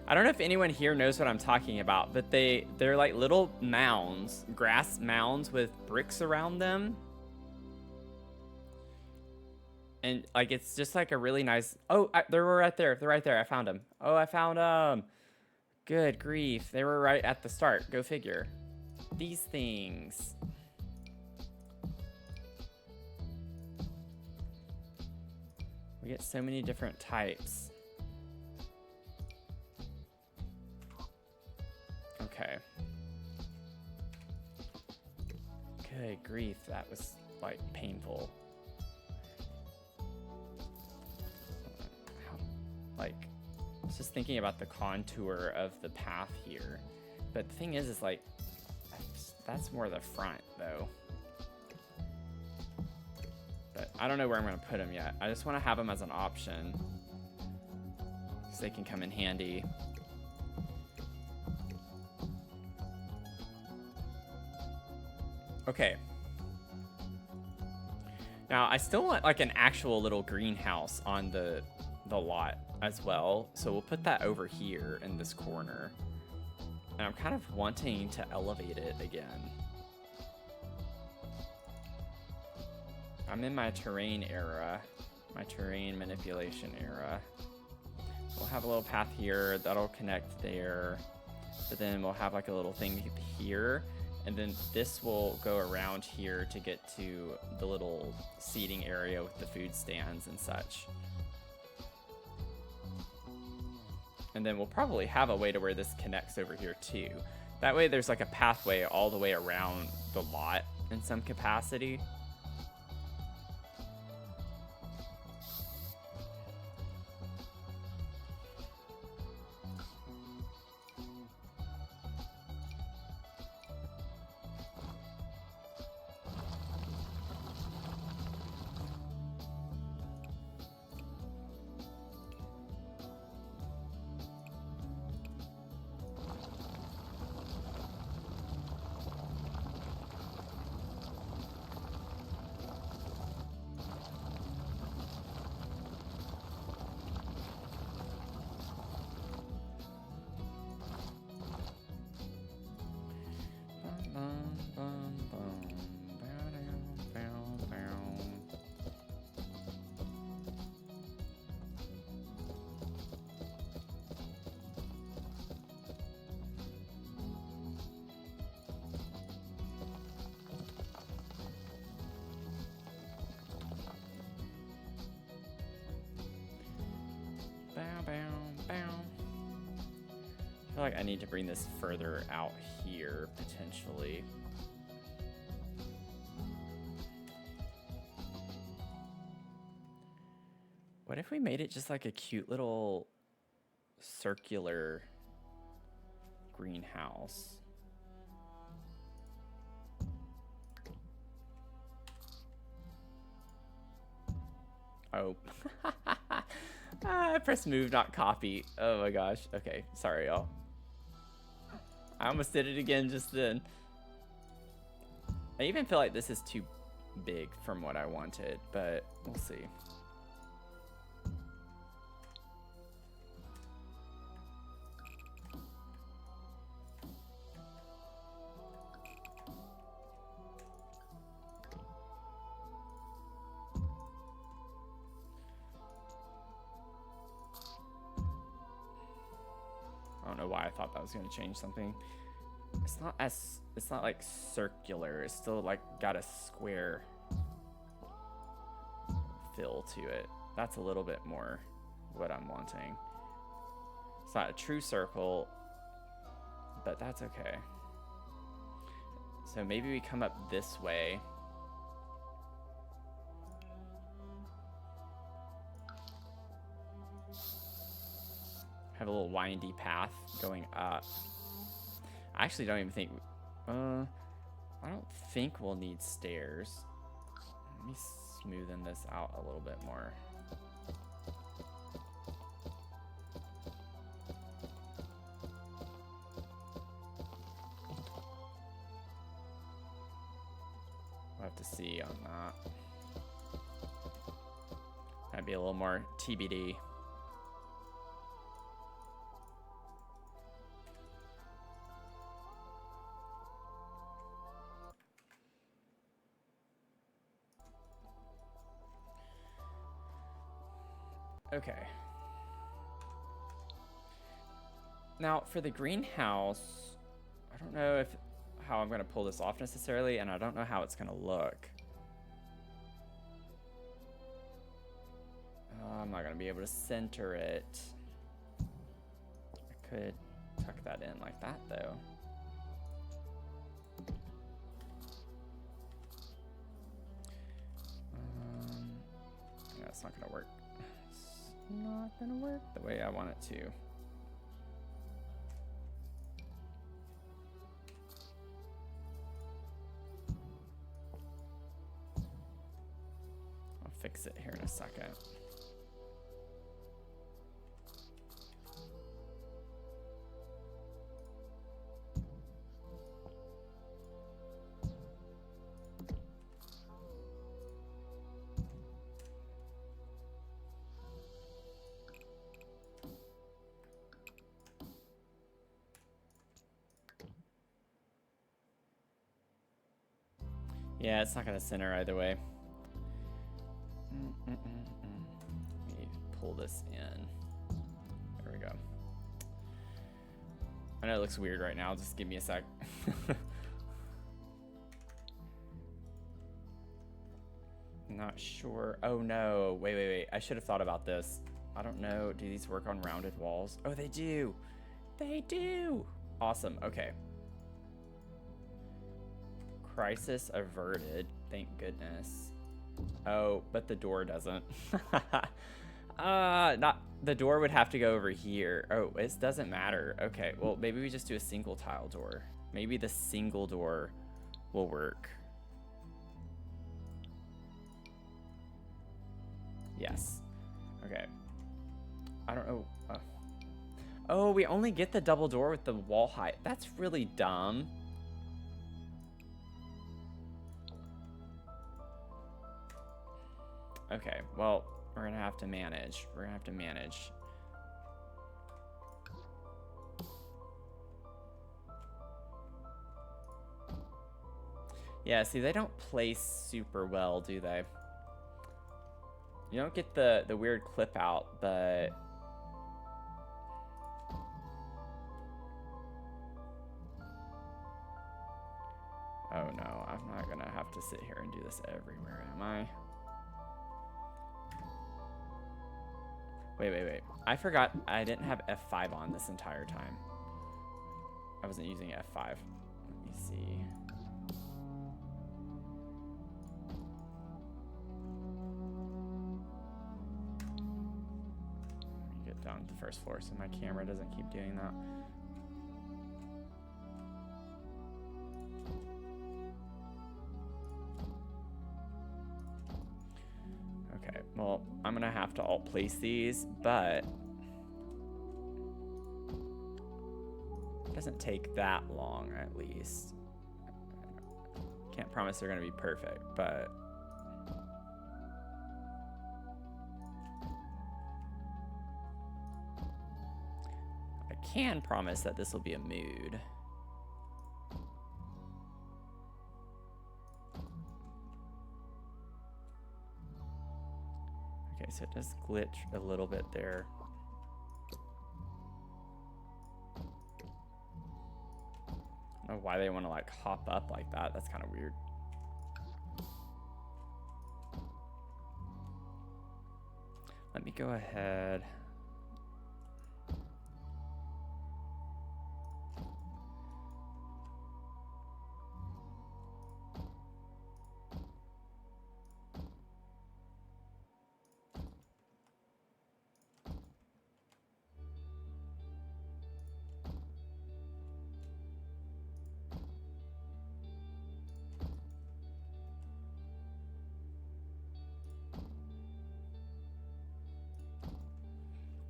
I don't know if anyone here knows what I'm talking about, but they're like little mounds, grass mounds with bricks around them. And like it's just like a really nice. Oh, they were right there. They're right there. I found them. Oh, I found them. Good grief. They were right at the start. Go figure. These things. We get so many different types. Okay. Good grief, that was like painful. Like, I was just thinking about the contour of the path here. But the thing is like, that's more the front though. But I don't know where I'm gonna put them yet. I just wanna have them as an option. So they can come in handy. Okay. Now I still want like an actual little greenhouse on the lot as well. So we'll put that over here in this corner. And I'm kind of wanting to elevate it again. I'm in my terrain era, my terrain manipulation era. We'll have a little path here that'll connect there, but then we'll have like a little thing here, and then this will go around here to get to the little seating area with the food stands and such. And then we'll probably have a way to where this connects over here too. That way there's like a pathway all the way around the lot in some capacity. I feel like I need to bring this further out here, potentially. What if we made it just like a cute little circular greenhouse? Oh. I pressed move, not copy. Oh my gosh. Okay, sorry, y'all. I almost did it again just then. I even feel like this is too big from what I wanted, but we'll see. know why I thought that was going to change something. It's not like circular. It's still like got a square feel to it. That's a little bit more what I'm wanting. It's not a true circle, but that's okay. So maybe we come up this way. Have a little windy path going up. I actually don't even think, I don't think we'll need stairs. Let me smoothen this out a little bit more. We'll have to see on that. That'd be a little more TBD. Okay. Now for the greenhouse, I don't know how I'm gonna pull this off necessarily, and I don't know how it's gonna look. I'm not gonna be able to center it. I could tuck that in like that though. Yeah, it's not gonna work. Not gonna work the way I want it to. I'll fix it here in a second. Yeah, it's not gonna center either way. Let me pull this in. There we go. I know it looks weird right now. Just give me a sec. Not sure. Oh no. Wait. I should have thought about this. I don't know. Do these work on rounded walls? Oh, they do. They do. Awesome. Okay. Crisis averted. Thank goodness. Oh, but the door doesn't. Not the door would have to go over here. Oh, it doesn't matter. Okay, well, maybe we just do a single tile door. Maybe the single door will work. Yes. Okay. I don't know. Oh, we only get the double door with the wall height. That's really dumb. Okay, well, we're gonna have to manage. We're gonna have to manage. Yeah, see, they don't place super well, do they? You don't get the weird clip out, but... Oh no, I'm not gonna have to sit here and do this everywhere, am I? Wait. I forgot I didn't have F5 on this entire time. I wasn't using F5. Let me see. Let me get down to the first floor so my camera doesn't keep doing that. Okay, well, I'm gonna have to alt place these, but it doesn't take that long, at least. Can't promise they're gonna be perfect, but I can promise that this will be a mood. Okay, so it does glitch a little bit there. I don't know why they want to like hop up like that. That's kind of weird. Let me go ahead.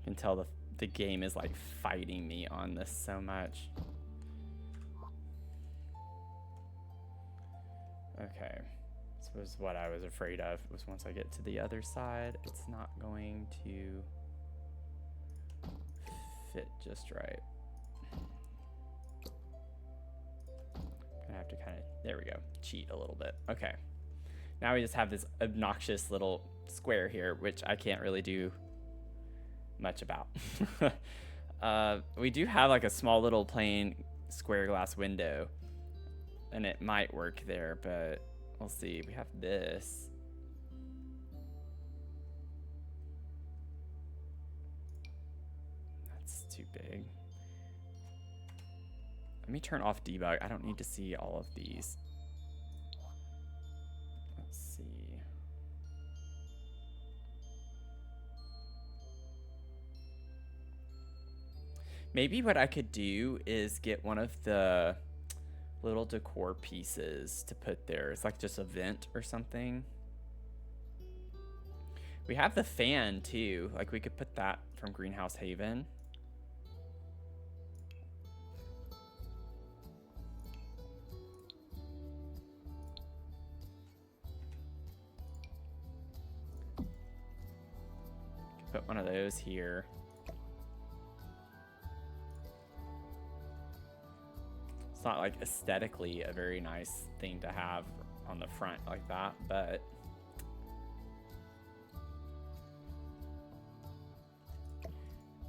Can tell the game is like fighting me on this so much. Okay, this was what I was afraid of, was once I get to the other side, it's not going to fit just right. Gonna have to kind of, there we go, cheat a little bit. Okay, now we just have this obnoxious little square here, which I can't really do much about. We do have like a small little plain square glass window, and it might work there, but we'll see. We have this. That's too big. Let me turn off debug. I don't need to see all of these. Let's see. Maybe what I could do is get one of the little decor pieces to put there. It's like just a vent or something. We have the fan too. Like we could put that from Greenhouse Haven. Put one of those here. It's not like aesthetically a very nice thing to have on the front like that, but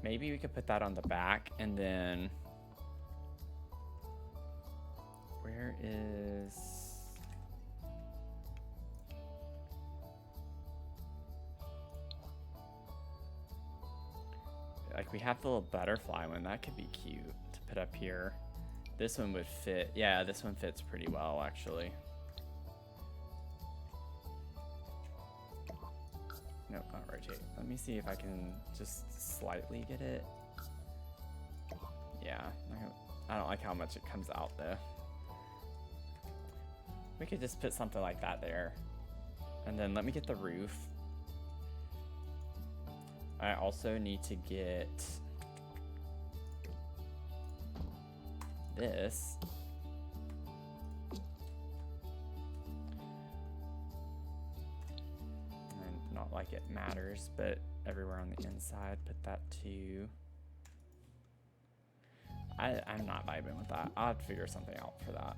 maybe we could put that on the back, and then where is, like we have the little butterfly one, that could be cute to put up here. This one would fit. Yeah, this one fits pretty well, actually. Nope, not rotate. Let me see if I can just slightly get it. Yeah, I don't like how much it comes out, though. We could just put something like that there. And then let me get the roof. I also need to get this. And not like it matters, but everywhere on the inside, put that too. I'm not vibing with that. I'll have to figure something out for that.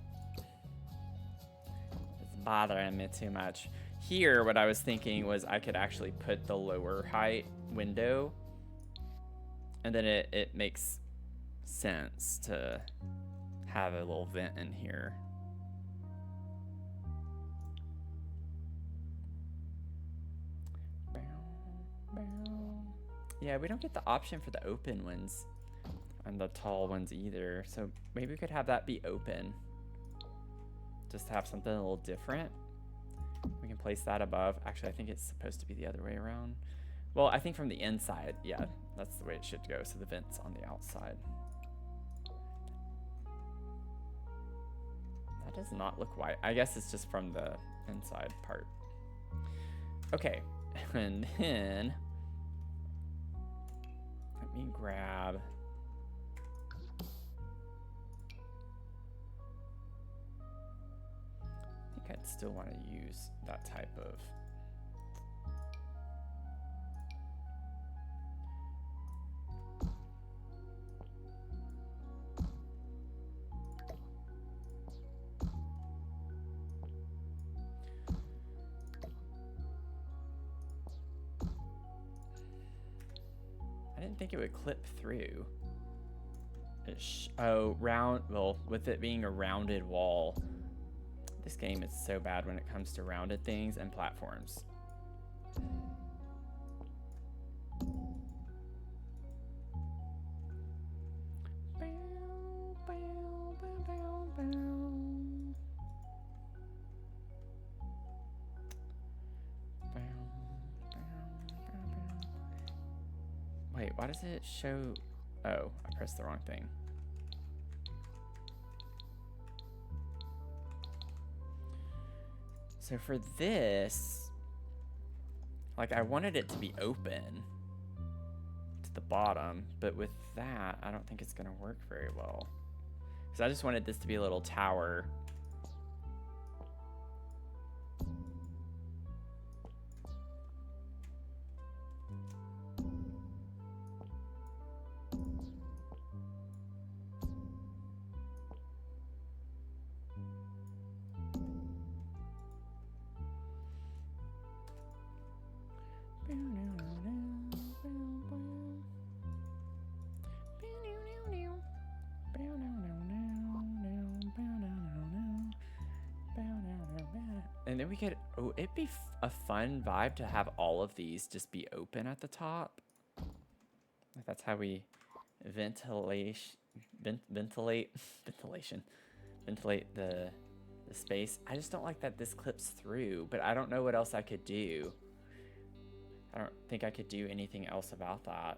It's bothering me too much. Here, what I was thinking was I could actually put the lower height window, and then it makes sense to have a little vent in here. Yeah, we don't get the option for the open ones and the tall ones either, so maybe we could have that be open, just to have something a little different. We can place that above. Actually, I think it's supposed to be the other way around. Well, I think from the inside, yeah, that's the way it should go, so the vent's on the outside. That does not look white. I guess it's just from the inside part. Okay, and then let me grab, I think I'd still want to use that type of, I didn't think it would clip through. Oh, round. Well, with it being a rounded wall, this game is so bad when it comes to rounded things and platforms. Wait, why does it show? Oh, I pressed the wrong thing. So for this, like, I wanted it to be open to the bottom, but with that, I don't think it's gonna work very well. Because I just wanted this to be a little tower. And then we could, oh, it'd be a fun vibe to have all of these just be open at the top. Like that's how we ventilate the space. I just don't like that this clips through, but I don't know what else I could do. I don't think I could do anything else about that.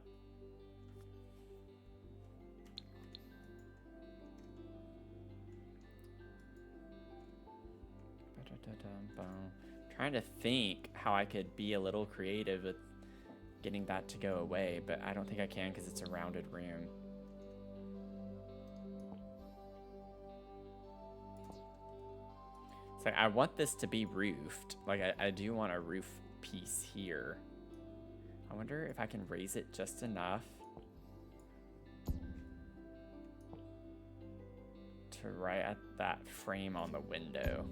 Trying to think how I could be a little creative with getting that to go away, but I don't think I can because it's a rounded room. So I want this to be roofed. Like I do want a roof piece here. I wonder if I can raise it just enough to right at that frame on the window.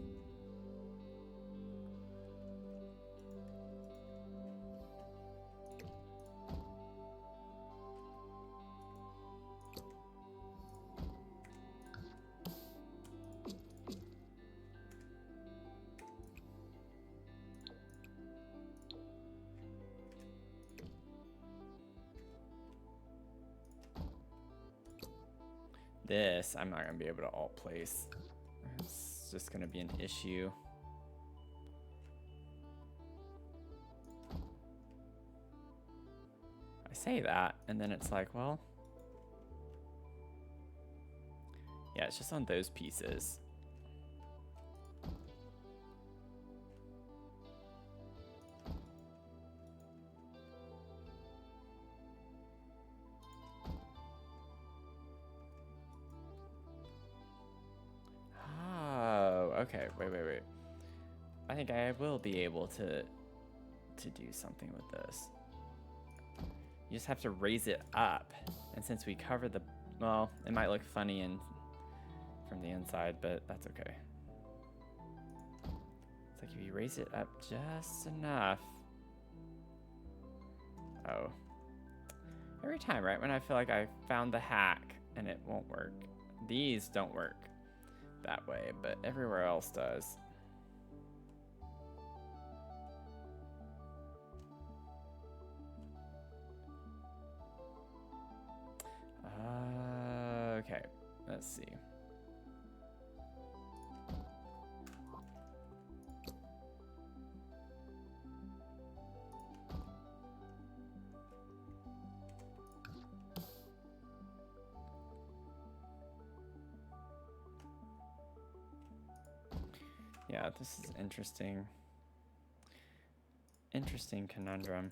This, I'm not going to be able to alt place. It's just going to be an issue. I say that, and then it's like, well, yeah, it's just on those pieces. Okay, wait. I think I will be able to do something with this. You just have to raise it up. And since we cover the, well, it might look funny from the inside, but that's okay. It's like if you raise it up just enough. Oh. Every time, right? When I feel like I found the hack and it won't work. These don't work that way, but everywhere else does. Okay, let's see. Yeah, this is interesting. Interesting conundrum.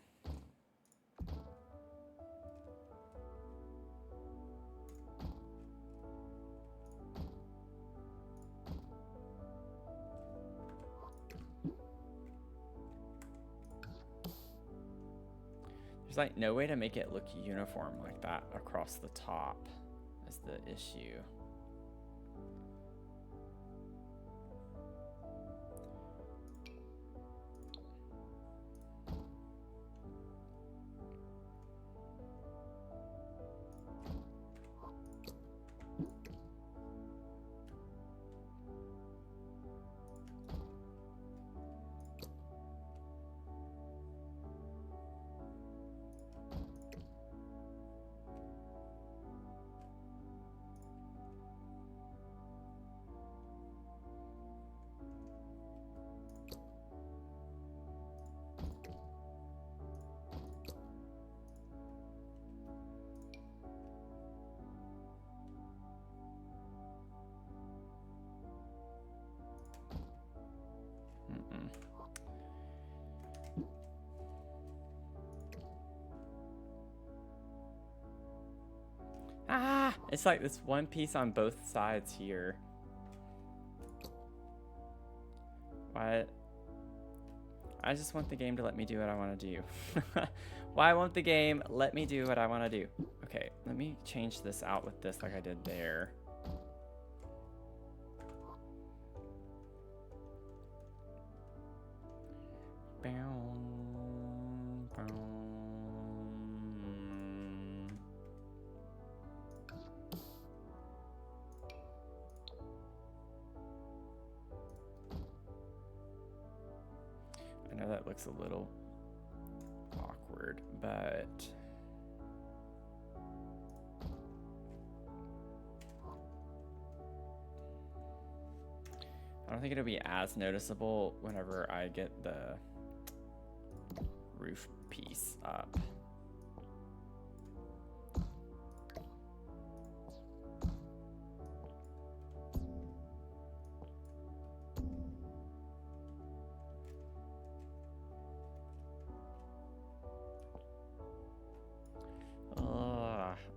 There's like no way to make it look uniform like that across the top is the issue. Ah! It's like this one piece on both sides here. What? I just want the game to let me do what I want to do. Why won't the game let me do what I want to do? Okay, let me change this out with this like I did there. I know that looks a little awkward, but I don't think it'll be as noticeable whenever I get the roof piece up.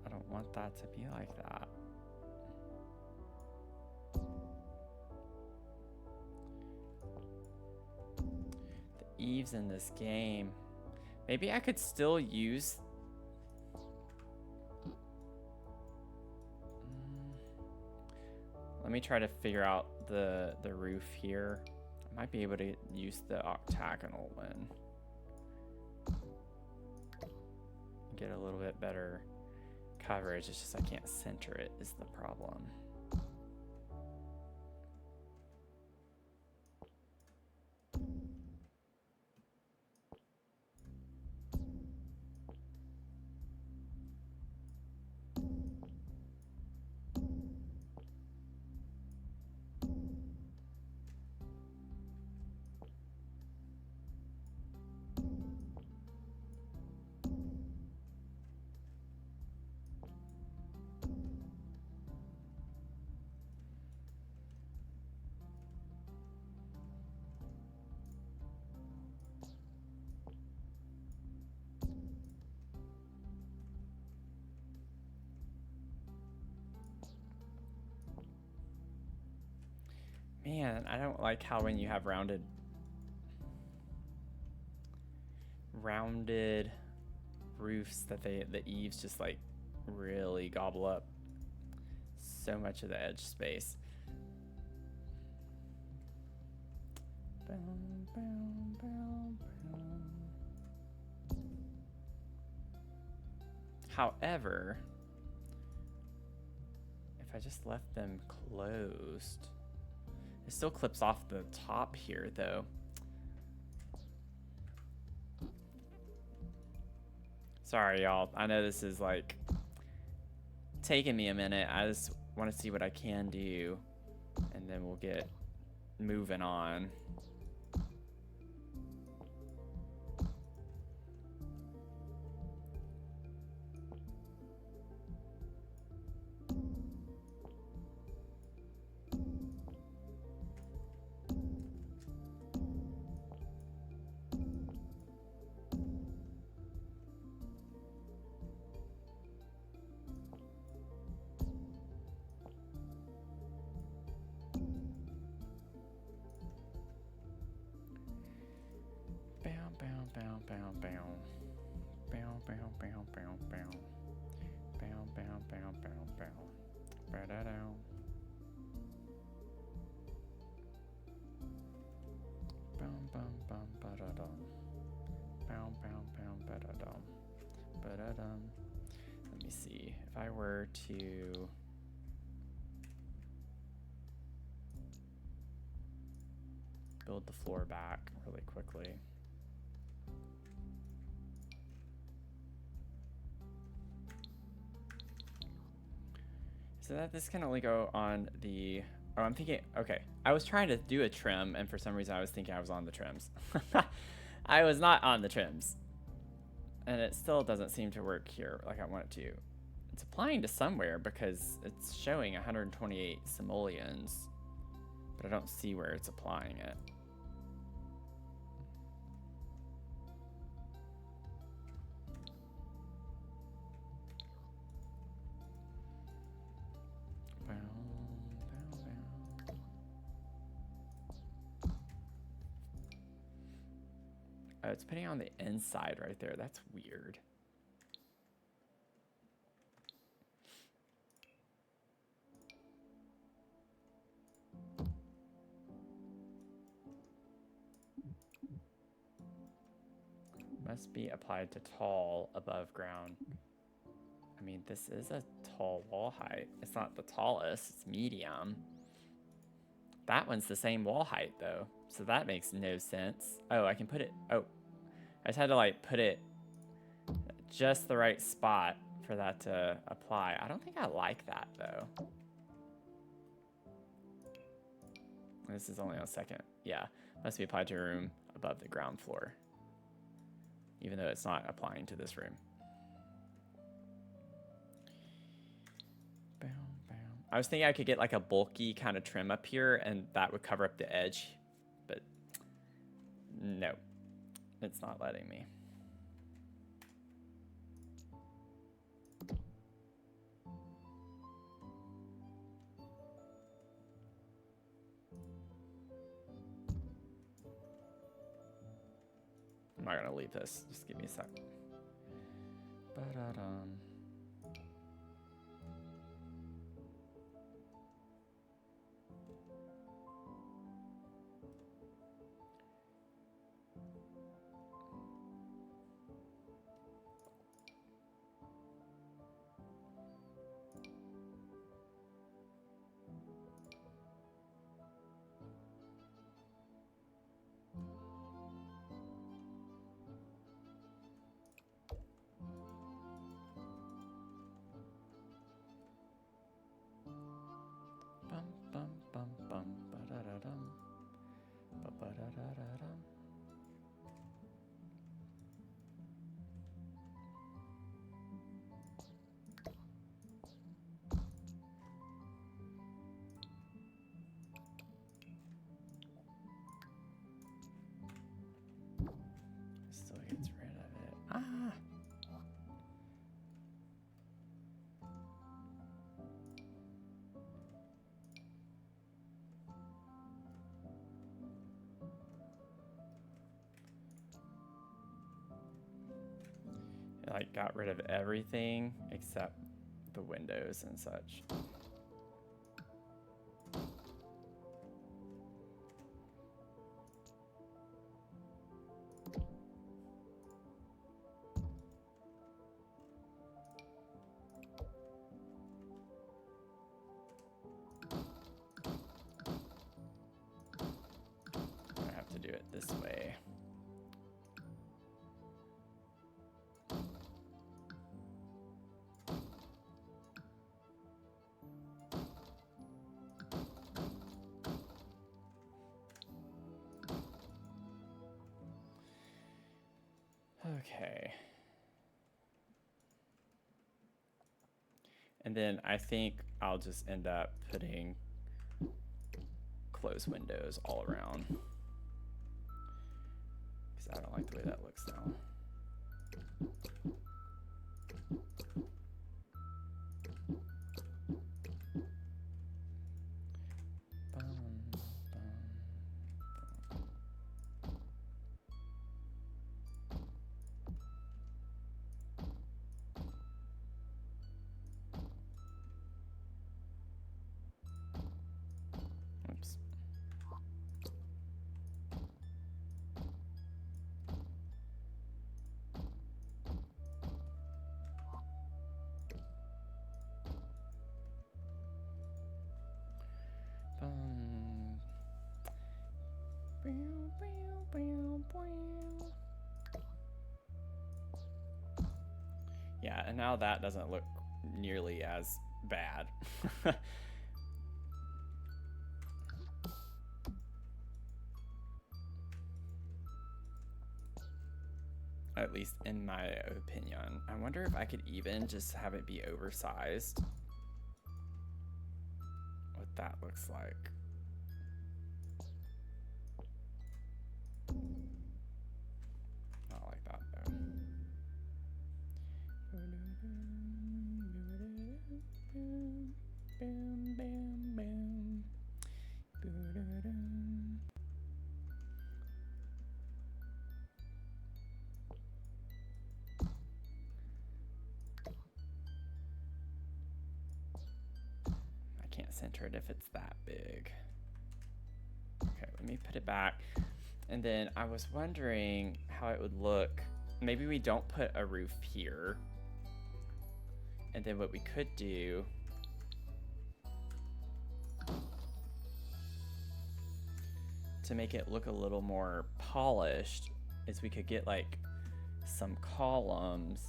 I don't want that to be like that. The eaves in this game. Maybe I could still use... Let me try to figure out the roof here. I might be able to use the octagonal one. Get a little bit better coverage. It's just I can't center it is the problem. Man, I don't like how when you have rounded roofs that the eaves just like really gobble up so much of the edge space. However, if I just left them closed, it still clips off the top here though. Sorry, y'all. I know this is like taking me a minute. I just want to see what I can do, and then we'll get moving on. Let me see if I were to build the floor back really quickly. So that this can only go on the... Oh, I'm thinking... Okay, I was trying to do a trim, and for some reason I was thinking I was on the trims. I was not on the trims. And it still doesn't seem to work here like I want it to. It's applying to somewhere because it's showing 128 simoleons, but I don't see where it's applying it. it's putting it on the inside right there. That's weird. Must be applied to tall above ground. I mean, this is a tall wall height. It's not the tallest, it's medium. That one's the same wall height though, so that makes no sense. Oh, I can put it, oh, I just had to like put it just the right spot for that to apply. I don't think I like that though. This is only on second. Yeah, must be applied to a room above the ground floor, even though it's not applying to this room. I was thinking I could get like a bulky kind of trim up here and that would cover up the edge, but no, it's not letting me. I'm not gonna leave this, just give me a sec. Ba-da-dum. Bum, bum, bum, bum, ba-da-da-dum. Ba-ba-da-da-da-dum. Still gets rid of it. Ah! It like got rid of everything except the windows and such. I have to do it this way. Okay. And then I think I'll just end up putting closed windows all around, because I don't like the way that looks now. Oops. Yeah, and now that doesn't look nearly as bad. At least in my opinion. I wonder if I could even just have it be oversized. What that looks like. Not like that though. centered if it's that big. Okay, let me put it back. And then I was wondering how it would look. Maybe we don't put a roof here. And then what we could do to make it look a little more polished is we could get like some columns.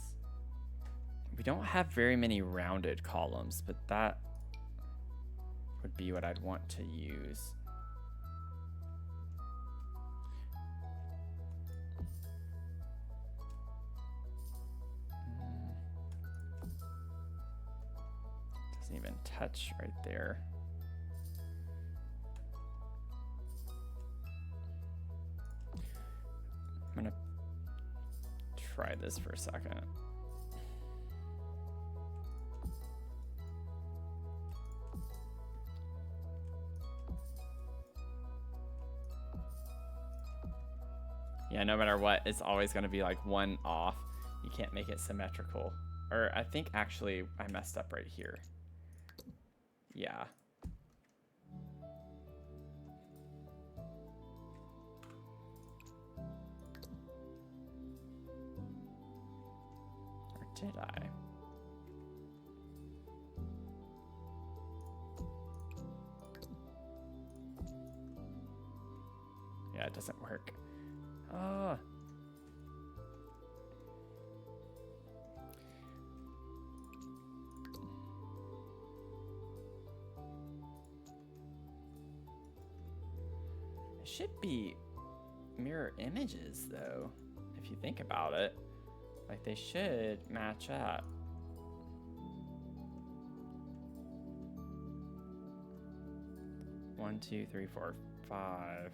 We don't have very many rounded columns, but that would be what I'd want to use. Doesn't even touch right there. I'm gonna try this for a second. Yeah, no matter what, it's always gonna be like one off. You can't make it symmetrical. Or I think actually I messed up right here. Yeah. Or did I? Yeah, it doesn't work. Oh. It should be mirror images though, if you think about it. Like they should match up. One, two, three, four, five.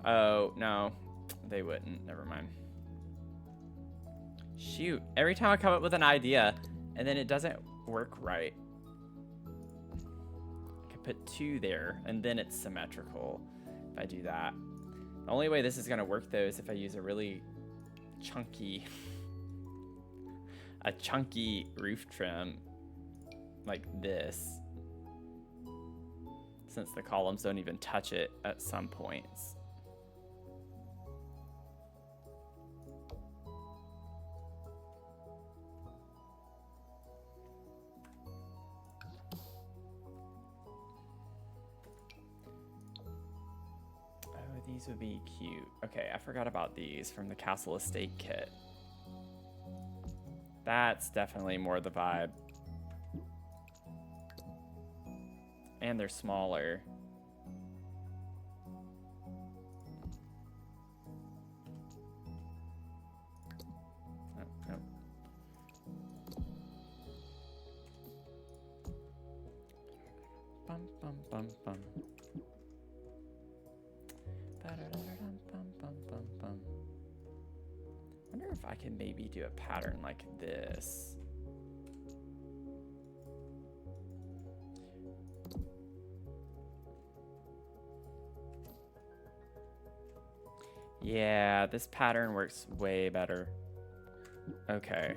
Oh, no. They wouldn't. Never mind. Shoot. Every time I come up with an idea and then it doesn't work right. I could put 2 there and then it's symmetrical if I do that. The only way this is going to work though is if I use a really chunky roof trim like this, since the columns don't even touch it at some points. These would be cute. Okay, I forgot about these from the Castle Estate kit. That's definitely more the vibe. And they're smaller. Oh, no. Bum, bum, bum, bum. I wonder if I can maybe do a pattern like this. Yeah, this pattern works way better. Okay.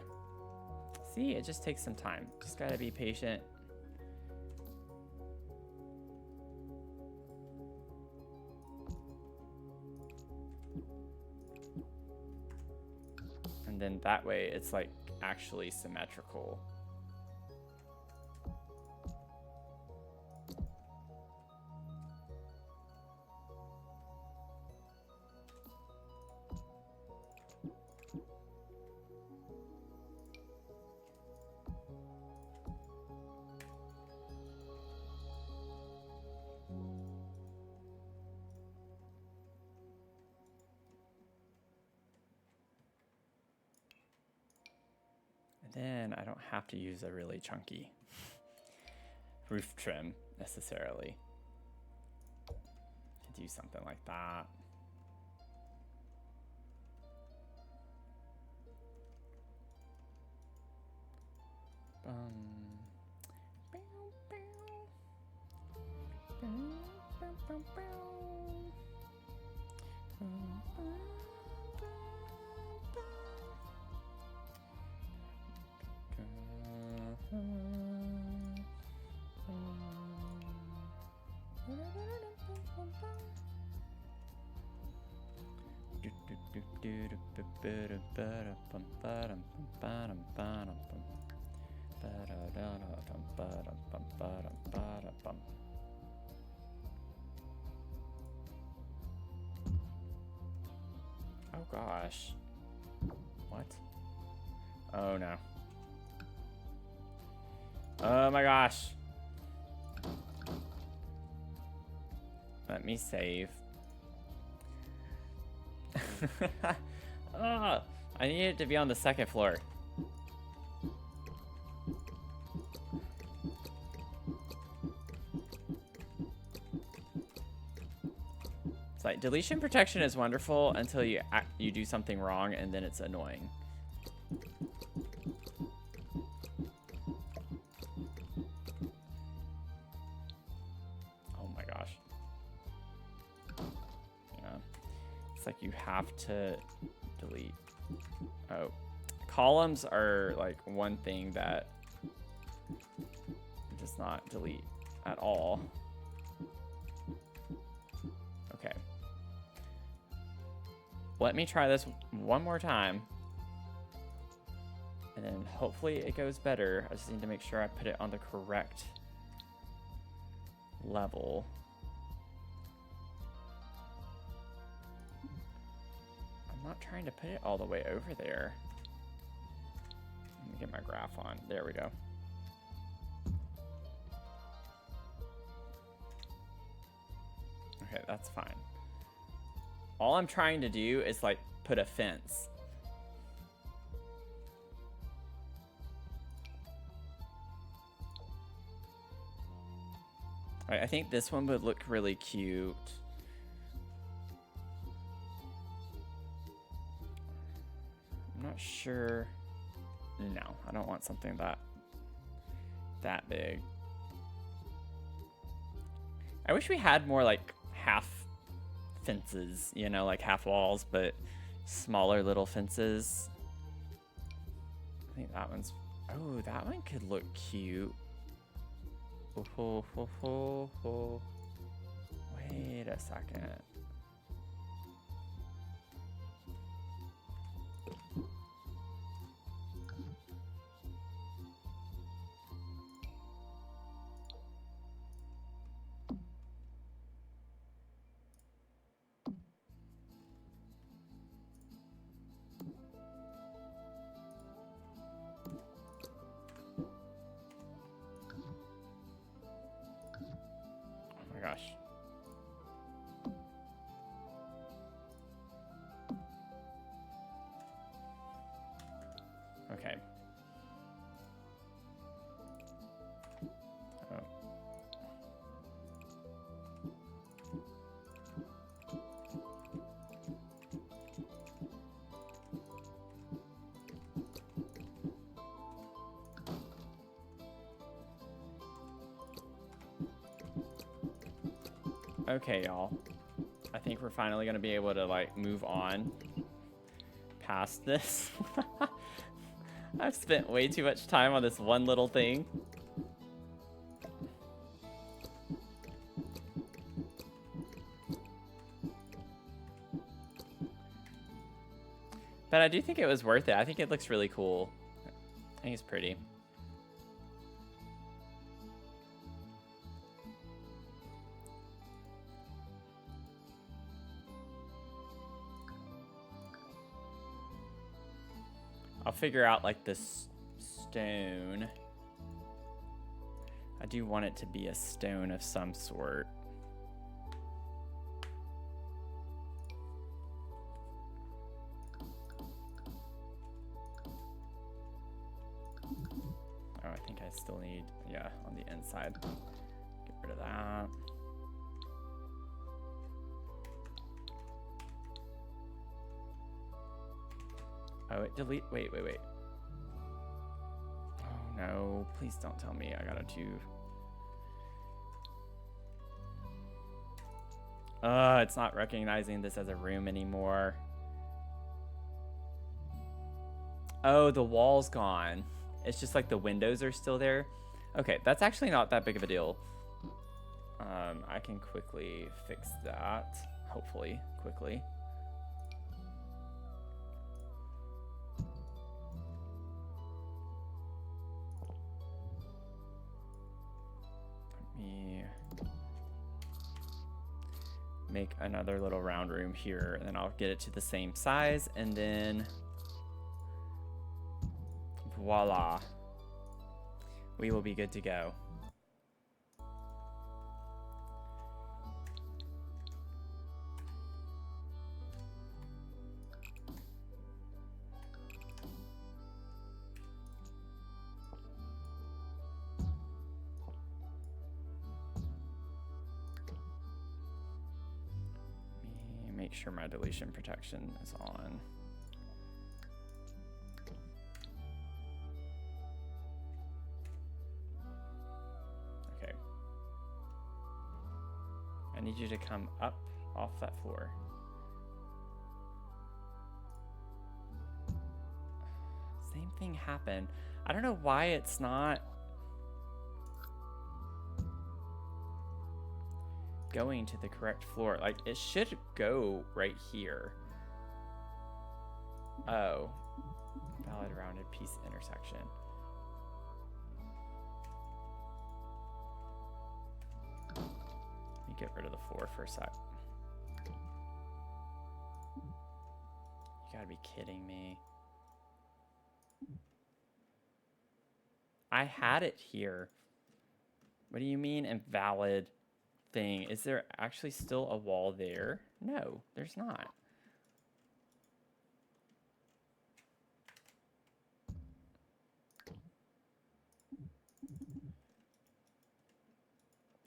See, it just takes some time. Just gotta be patient. And then that way it's like actually symmetrical. Then I don't have to use a really chunky roof trim necessarily. Could do something like that. Oh gosh. What? Oh no. Oh my gosh. Let me save. I need it to be on the second floor. It's like deletion protection is wonderful until you do something wrong, and then it's annoying. Oh my gosh. Yeah. It's like you have to delete. Oh. Columns are like one thing that does not delete at all. Okay. Let me try this one more time. And then hopefully it goes better. I just need to make sure I put it on the correct level. I'm not trying to put it all the way over there. Let me get my graph on. There we go. Okay, that's fine. All I'm trying to do is like put a fence. All right, I think this one would look really cute. I'm not sure. No, I don't want something that big. I wish we had more like half fences, you know, like half walls, but smaller little fences. I think that one's, oh, that one could look cute. Oh, ho, ho, ho. Wait a second. Gosh. Okay. Oh. Okay, y'all. I think we're finally gonna be able to like move on past this. I've spent way too much time on this one little thing. But I do think it was worth it. I think it looks really cool. I think it's pretty. I'll figure out like this stone. I do want it to be a stone of some sort. Oh, I think I still need, yeah, on the inside. Get rid of that. Oh, it delete. Wait. Oh no! Please don't tell me I gotta do. It's not recognizing this as a room anymore. Oh, the wall's gone. It's just like the windows are still there. Okay, that's actually not that big of a deal. I can quickly fix that. Hopefully, quickly. me make another little round room here, and then I'll get it to the same size, and then voila, we will be good to go. Make sure my deletion protection is on. Okay. I need you to come up off that floor. Same thing happened. I don't know why it's not going to the correct floor. Like, it should go right here. Oh, valid rounded piece intersection. Let me get rid of the floor for a sec. You gotta be kidding me. I had it here. What do you mean invalid thing? Is there actually still a wall there? No, there's not.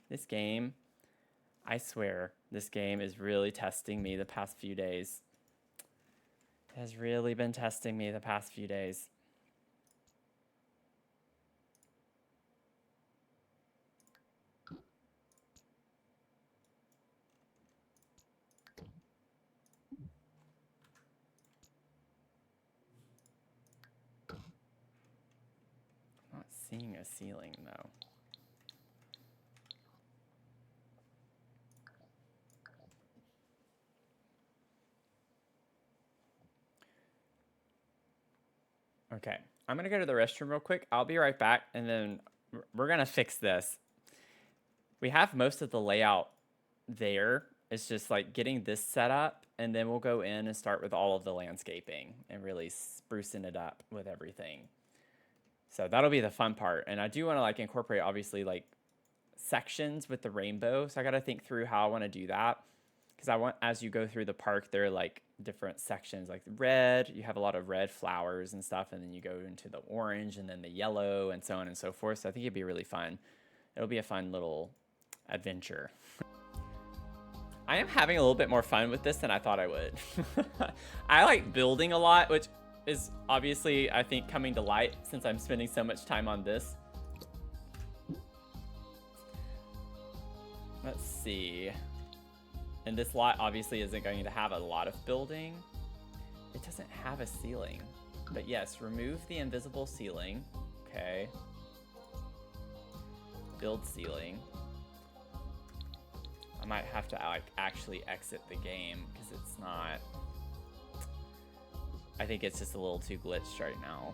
This game, I swear, this game is really testing me the past few days. It has really been testing me the past few days. I'm not seeing a ceiling though. Okay, I'm gonna go to the restroom real quick. I'll be right back, and then we're gonna fix this. We have most of the layout there. It's just like getting this set up, and then we'll go in and start with all of the landscaping and really sprucing it up with everything. So that'll be the fun part. And I do want to like incorporate obviously like sections with the rainbow. So I got to think through how I want to do that. Because I want, as you go through the park, there are like different sections, like red, you have a lot of red flowers and stuff, and then you go into the orange and then the yellow and so on and so forth. So I think it'd be really fun. It'll be a fun little adventure. I am having a little bit more fun with this than I thought I would. I like building a lot, which is obviously, I think, coming to light since I'm spending so much time on this. Let's see. And this lot obviously isn't going to have a lot of building. It doesn't have a ceiling. But yes, remove the invisible ceiling. Okay. Build ceiling. I might have to like actually exit the game because it's not... I think it's just a little too glitched right now.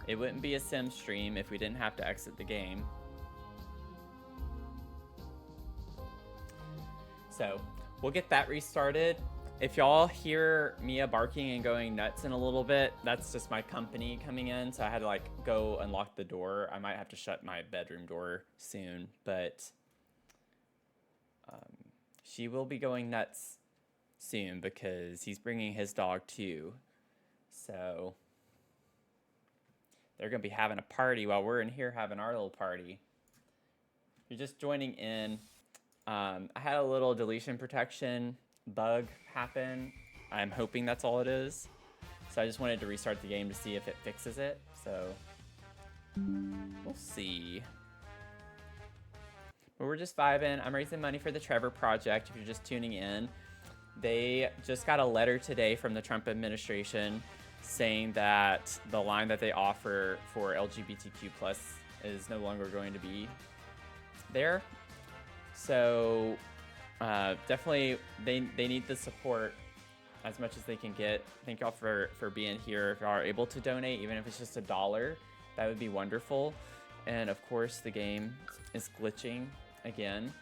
It wouldn't be a sim stream if we didn't have to exit the game. So we'll get that restarted. If y'all hear Mia barking and going nuts in a little bit, that's just my company coming in. So I had to like go unlock the door. I might have to shut my bedroom door soon, but she will be going nuts soon because he's bringing his dog too. So they're gonna be having a party while we're in here having our little party. If you're just joining in, I had a little deletion protection bug happen. I'm hoping that's all it is. So I just wanted to restart the game to see if it fixes it. So we'll see. But we're just vibing. I'm raising money for the Trevor Project. If you're just tuning in, they just got a letter today from the Trump administration saying that the line that they offer for LGBTQ plus is no longer going to be there. So definitely they need the support as much as they can get. Thank y'all for being here. If y'all are able to donate, even if it's just $1, that would be wonderful. And of course, the game is glitching again.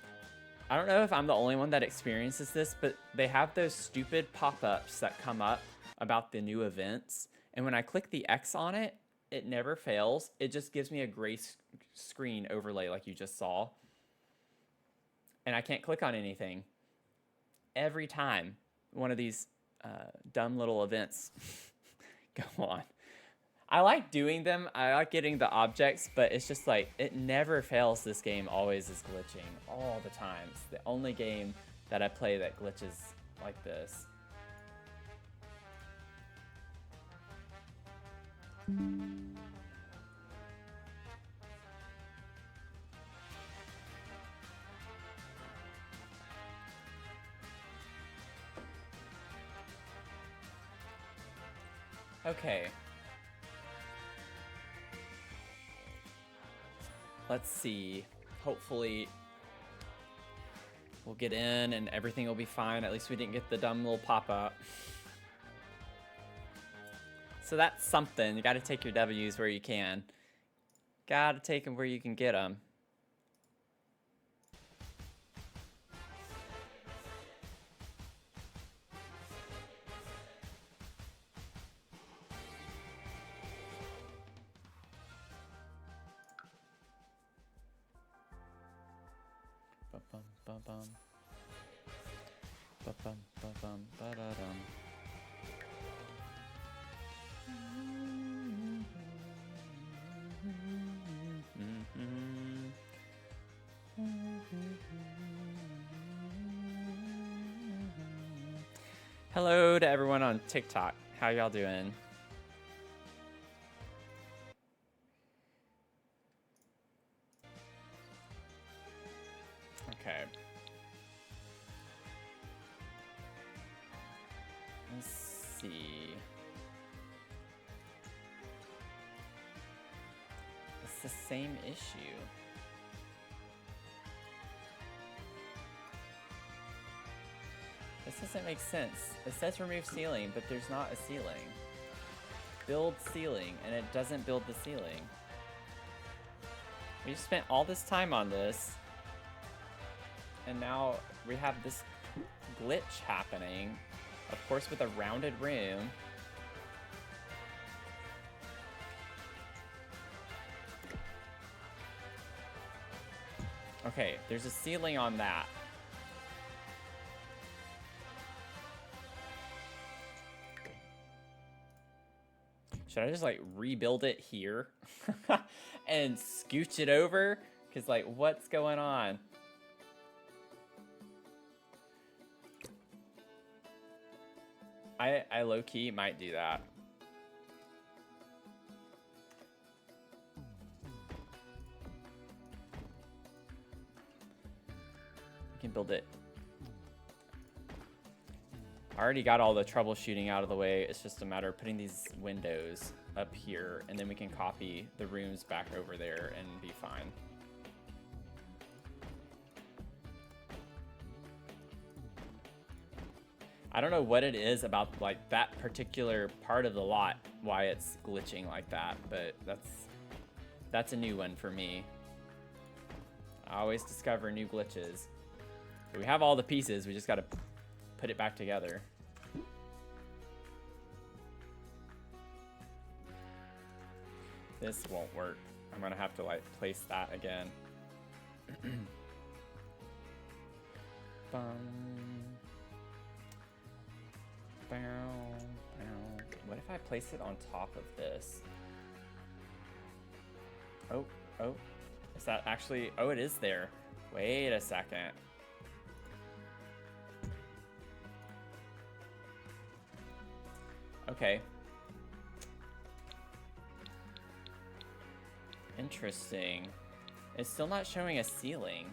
I don't know if I'm the only one that experiences this, but they have those stupid pop-ups that come up about the new events. And when I click the X on it, it never fails. It just gives me a gray screen overlay like you just saw. And I can't click on anything. Every time one of these dumb little events go on. I like doing them. I like getting the objects, but it's just like, it never fails. This game always is glitching all the time. It's the only game that I play that glitches like this. Okay. Let's see. Hopefully we'll get in and everything will be fine. At least we didn't get the dumb little pop-up. So that's something. You gotta take your W's where you can. Gotta take them where you can get them. Hello to everyone on TikTok. How y'all doing? Okay. Let's see. It's the same issue. This doesn't make sense. It says remove ceiling, but there's not a ceiling. Build ceiling, and it doesn't build the ceiling. We just spent all this time on this, and now we have this glitch happening, of course with a rounded room. Okay, there's a ceiling on that. Should I just like rebuild it here and scooch it over? Cause like, what's going on? I low-key might do that. We can build it. I already got all the troubleshooting out of the way. It's just a matter of putting these windows up here, and then we can copy the rooms back over there and be fine. I don't know what it is about like that particular part of the lot, why it's glitching like that, but that's a new one for me. I always discover new glitches. But we have all the pieces, we just gotta put it back together. This won't work. I'm gonna have to like place that again. What if I place it on top of this? Oh, is that actually, oh, it is there. Wait a second. Okay. Interesting. It's still not showing a ceiling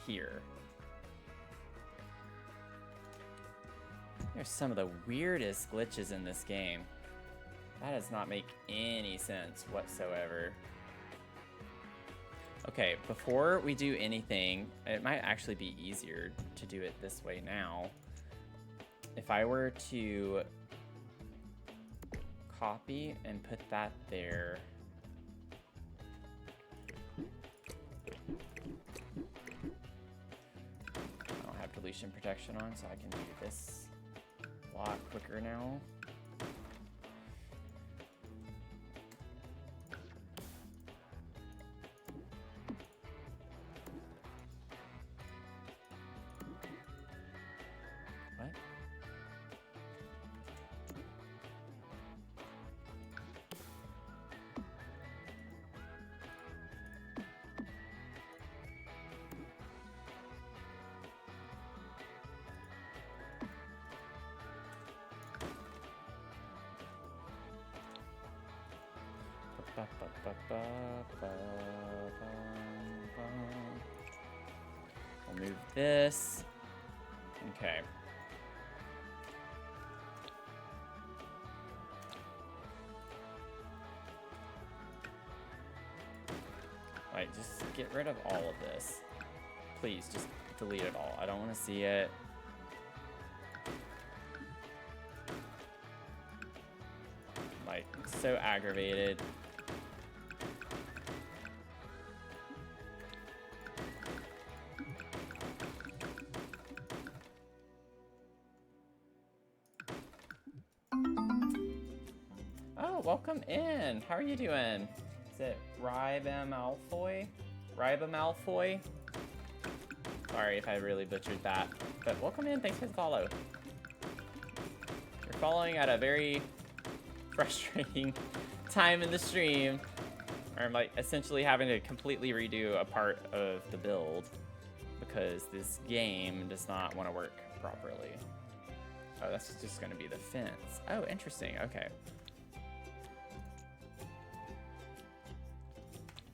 here. There's some of the weirdest glitches in this game. That does not make any sense whatsoever. Okay, before we do anything, it might actually be easier to do it this way now. if I were to copy and put that there, I don't have deletion protection on, so I can do this a lot quicker now. What? We'll move this. Okay. Right, just get rid of all of this. Please, just delete it all. I don't want to see it. Like, so aggravated. Oh, welcome in. How are you doing? Is it Ribamalfoy? Ribamalfoy? Sorry if I really butchered that. But welcome in. Thanks for the follow. You're following at a very frustrating time in the stream. Or I'm like essentially having to completely redo a part of the build because this game does not want to work properly. Oh, that's just going to be the fence. Oh, interesting. Okay.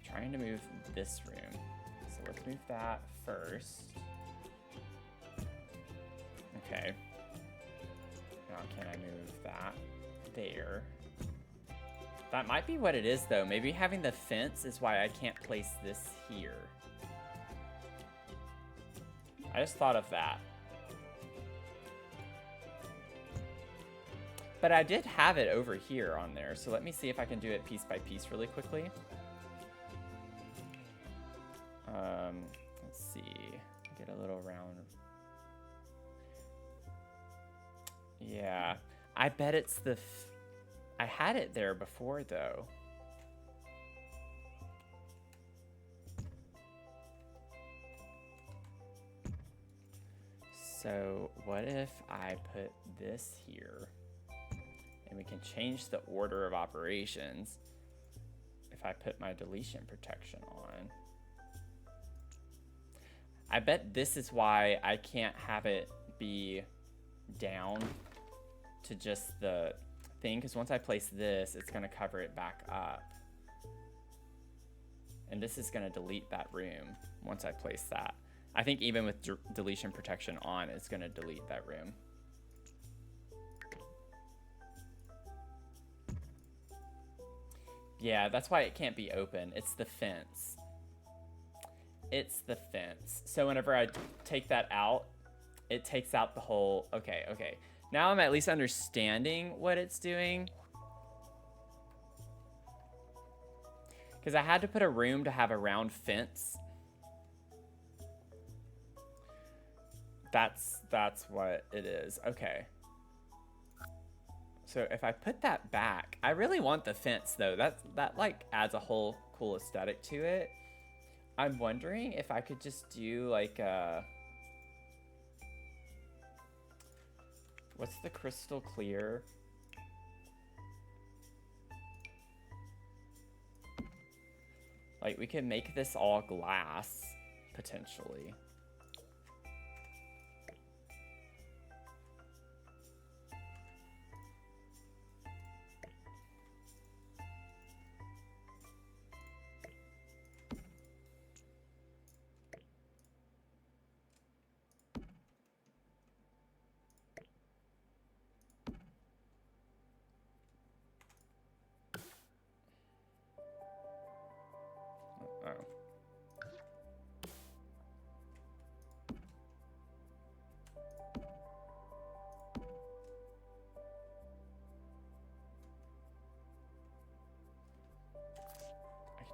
Trying to move this room. So let's move that first. Okay. Now can I move that there? That might be what it is though. Maybe having the fence is why I can't place this here. I just thought of that. But I did have it over here on there, so let me see if I can do it piece by piece really quickly. Let's see, get a little round. Yeah, I bet it's the, I had it there before though. So what if I put this here and we can change the order of operations if I put my deletion protection on. I bet this is why I can't have it be down to just the thing, because once I place this, it's going to cover it back up. And this is going to delete that room once I place that. I think even with deletion protection on, it's going to delete that room. Yeah, that's why it can't be open. It's the fence. It's the fence. So whenever I take that out, it takes out the whole... Okay, okay. Now I'm at least understanding what it's doing. Because I had to put a room to have a round fence. That's what it is. Okay. So if I put that back, I really want the fence though. That like adds a whole cool aesthetic to it. I'm wondering if I could just do like a... What's the crystal clear? Like we could make this all glass, potentially.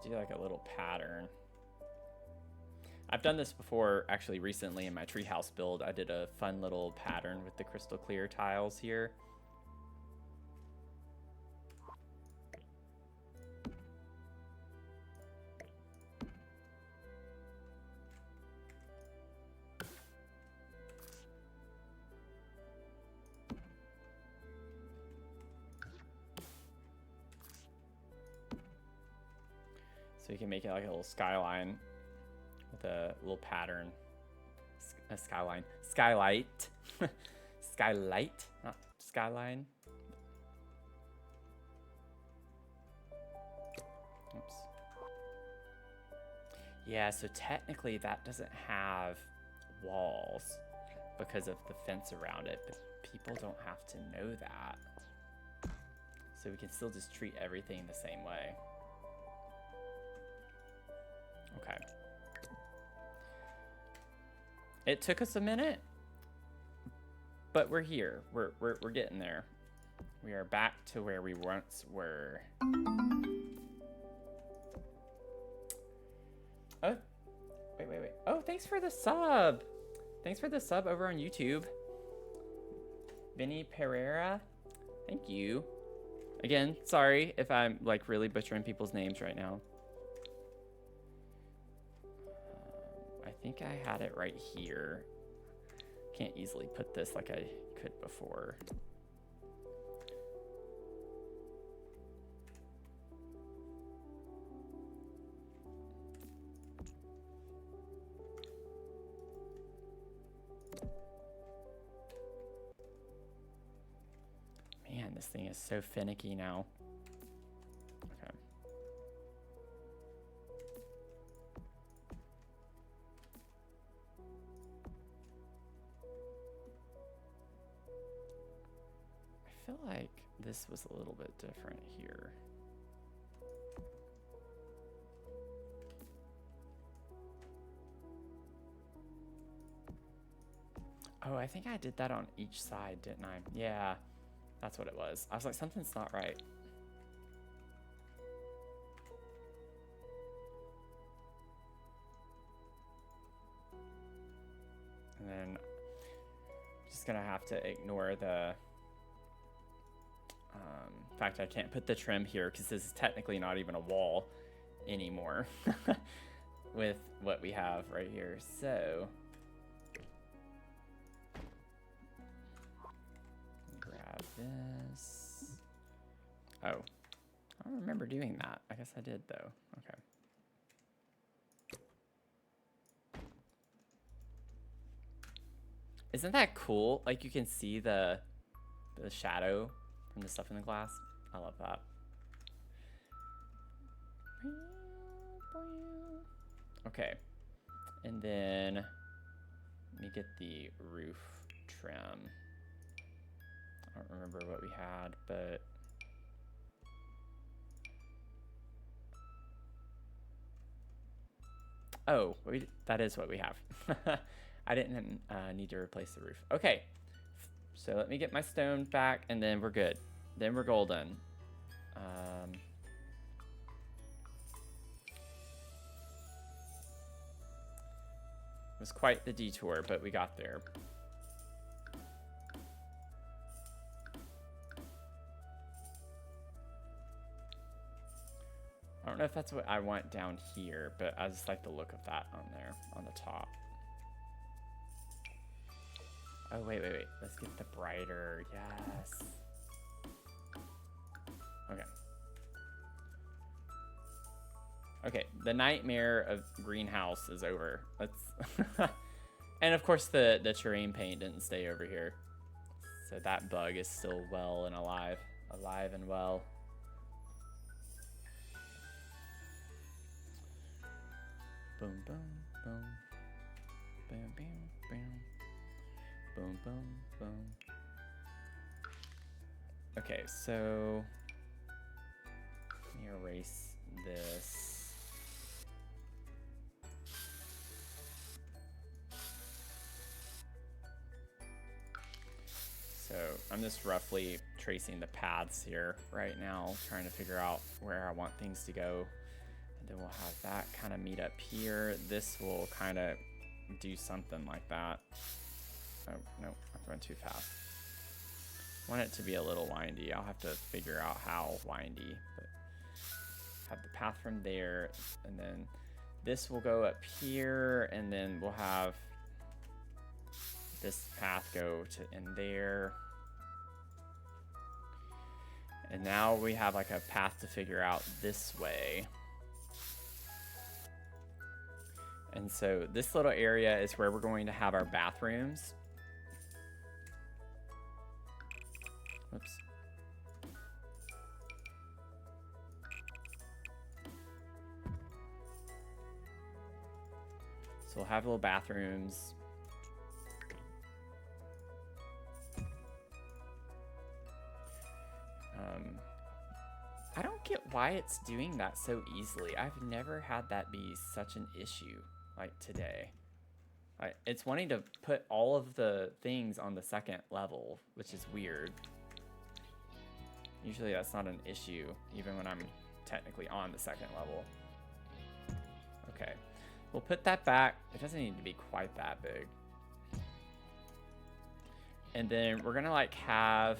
do like a little pattern. I've done this before, actually recently in my treehouse build. I did a fun little pattern with the crystal clear tiles here. So you can make it like a little skyline with a little pattern. A skyline. Skylight. Skylight, not skyline. Oops. Yeah, so technically that doesn't have walls because of the fence around it, but people don't have to know that. So we can still just treat everything the same way. Okay. It took us a minute, but we're here. We're getting there. We are back to where we once were. Oh, wait. Oh, thanks for the sub. Thanks for the sub over on YouTube. Vinny Pereira, thank you. Again, sorry if I'm like really butchering people's names right now. I think I had it right here. Can't easily put this like I could before. Man, this thing is so finicky now. Okay. I feel like this was a little bit different here. Oh, I think I did that on each side, didn't I? Yeah, that's what it was. I was like, something's not right. And then just gonna have to ignore the fact I can't put the trim here because this is technically not even a wall anymore with what we have right here. So grab this. Oh, I don't remember doing that. I guess I did though. Okay. Isn't that cool? Like you can see the shadow from the stuff in the glass. I love that. Okay. And then let me get the roof trim. I don't remember what we had, but oh, that is what we have. I didn't need to replace the roof. Okay, so let me get my stone back, and then we're good. Then we're golden. It was quite the detour, but we got there. I don't know if that's what I want down here, but I just like the look of that on there, on the top. Oh, wait. Let's get the brighter. Yes. Okay. Okay, the nightmare of greenhouse is over. Let's... And of course the terrain paint didn't stay over here. So that bug is still well and alive. Alive and well. Boom, boom, boom. Boom, boom, boom. Boom, boom, boom. Okay, so let me erase this. So I'm just roughly tracing the paths here right now, trying to figure out where I want things to go. And then we'll have that kind of meet up here. This will kind of do something like that. Oh, no, I'm going too fast. I want it to be a little windy. I'll have to figure out how windy. But have the path from there, and then this will go up here, and then we'll have this path go to in there. And now we have like a path to figure out this way. And so this little area is where we're going to have our bathrooms. Oops. So we'll have little bathrooms. I don't get why it's doing that so easily. I've never had that be such an issue like today. It's wanting to put all of the things on the second level, which is weird. Usually that's not an issue, even when I'm technically on the second level. Okay, we'll put that back. It doesn't need to be quite that big. And then we're gonna like have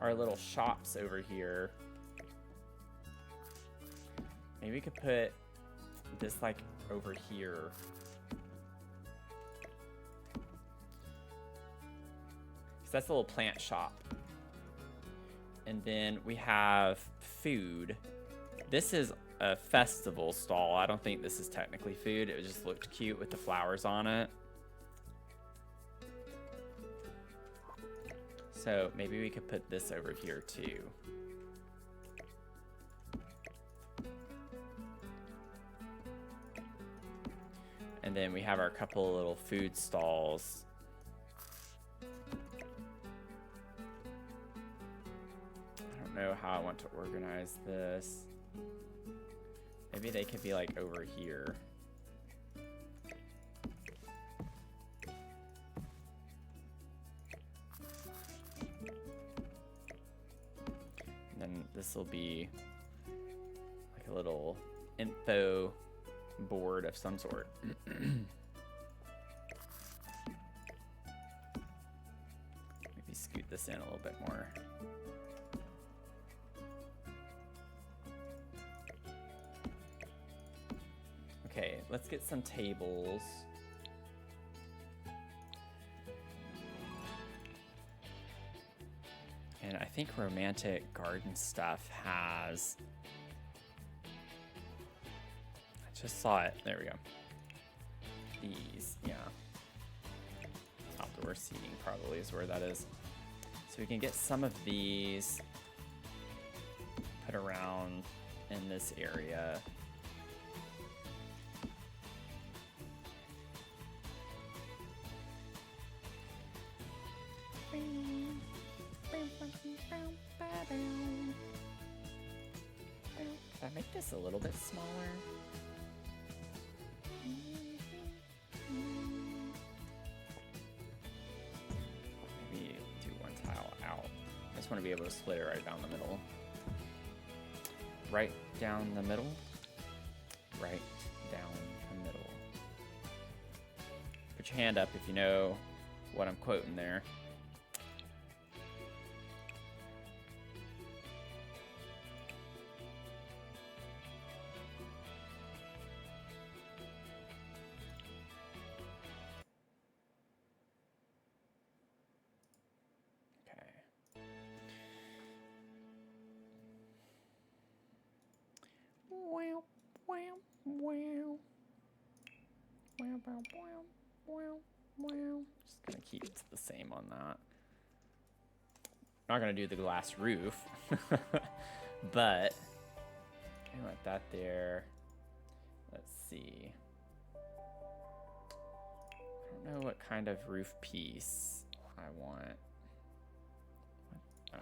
our little shops over here. Maybe we could put this like over here. Because that's a little plant shop. And then we have food. This is a festival stall. I don't think this is technically food. It just looked cute with the flowers on it. So maybe we could put this over here too. And then we have our couple of little food stalls. I don't know how I want to organize this. Maybe they could be like over here. And then this will be like a little info board of some sort. Maybe scoot this in a little bit more. Okay, let's get some tables. And I think romantic garden stuff has... I just saw it. There we go. These, yeah. Outdoor seating probably is where that is. So we can get some of these put around in this area. Can I make this a little bit smaller? Maybe do one tile out. I just want to be able to split it right down the middle. Right down the middle. Right down the middle. Put your hand up if you know what I'm quoting there. Just gonna keep it the same on that. Not gonna do the glass roof, but I want that there. Let's see. I don't know what kind of roof piece I want. Oh.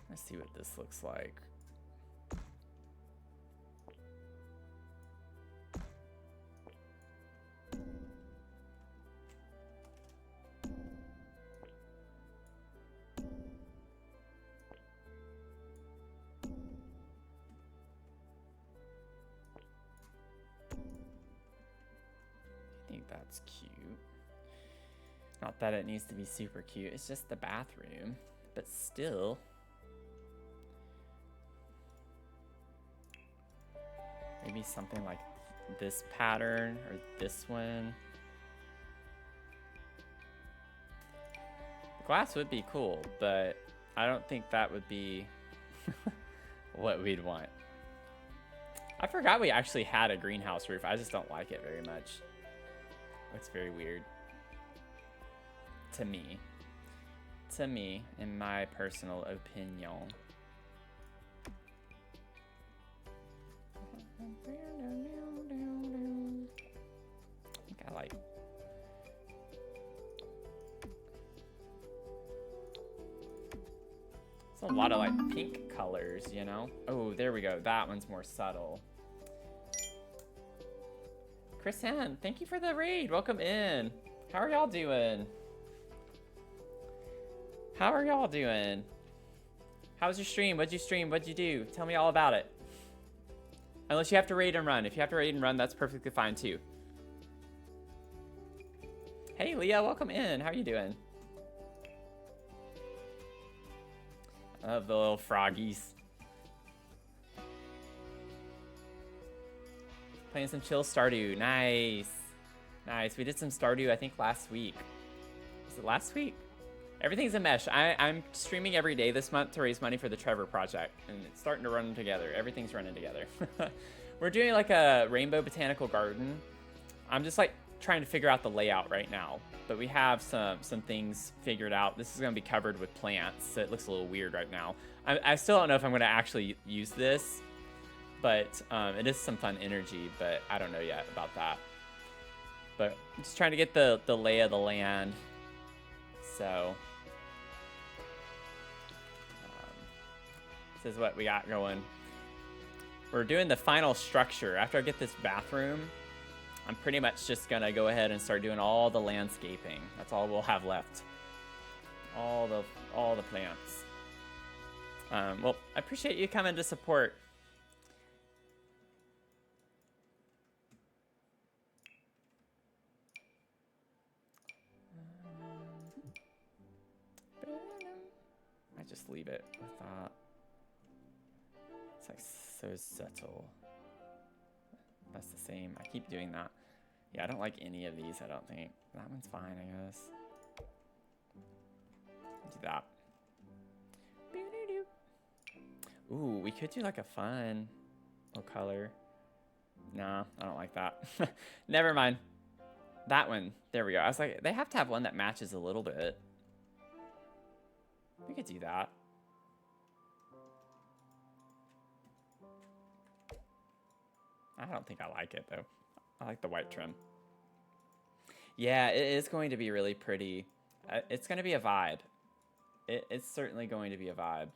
Let's see what this looks like. think that's cute. Not that it needs to be super cute. It's just the bathroom. But still. Maybe something like this pattern or this one. The glass would be cool, but I don't think that would be what we'd want. I forgot we actually had a greenhouse roof. I just don't like it very much. Looks very weird. To me. To me, in my personal opinion. I think I like... It's a lot of like pink colors, you know? Oh, there we go. That one's more subtle. Chris Hen, thank you for the raid. Welcome in. How are y'all doing? How are y'all doing? How was your stream? What'd you stream? What'd you do? Tell me all about it. Unless you have to raid and run. If you have to raid and run, that's perfectly fine too. Hey, Leah, welcome in. How are you doing? I love the little froggies. Playing some chill Stardew. Nice. Nice. We did some Stardew, I think, last week. Was it last week? Everything's a mesh. I'm streaming every day this month to raise money for the Trevor Project. And it's starting to run together. Everything's running together. We're doing like a rainbow botanical garden. I'm just like trying to figure out the layout right now. But we have some things figured out. This is going to be covered with plants, so it looks a little weird right now. I still don't know if I'm going to actually use this, but it is some fun energy, but I don't know yet about that. But I'm just trying to get the lay of the land. So this is what we got going. We're doing the final structure. After I get this bathroom, I'm pretty much just gonna go ahead and start doing all the landscaping. That's all we'll have left. All the plants. Well, I appreciate you coming to support. I just leave it with that. It's like so subtle. That's the same. I keep doing that. Yeah, I don't like any of these, I don't think. That one's fine, I guess. Do that. Ooh, we could do like a fun little color. Nah, I don't like that. Never mind. That one. There we go. I was like, they have to have one that matches a little bit. We could do that. I don't think I like it, though. I like the white trim. Yeah, it is going to be really pretty. It's going to be a vibe. It's certainly going to be a vibe.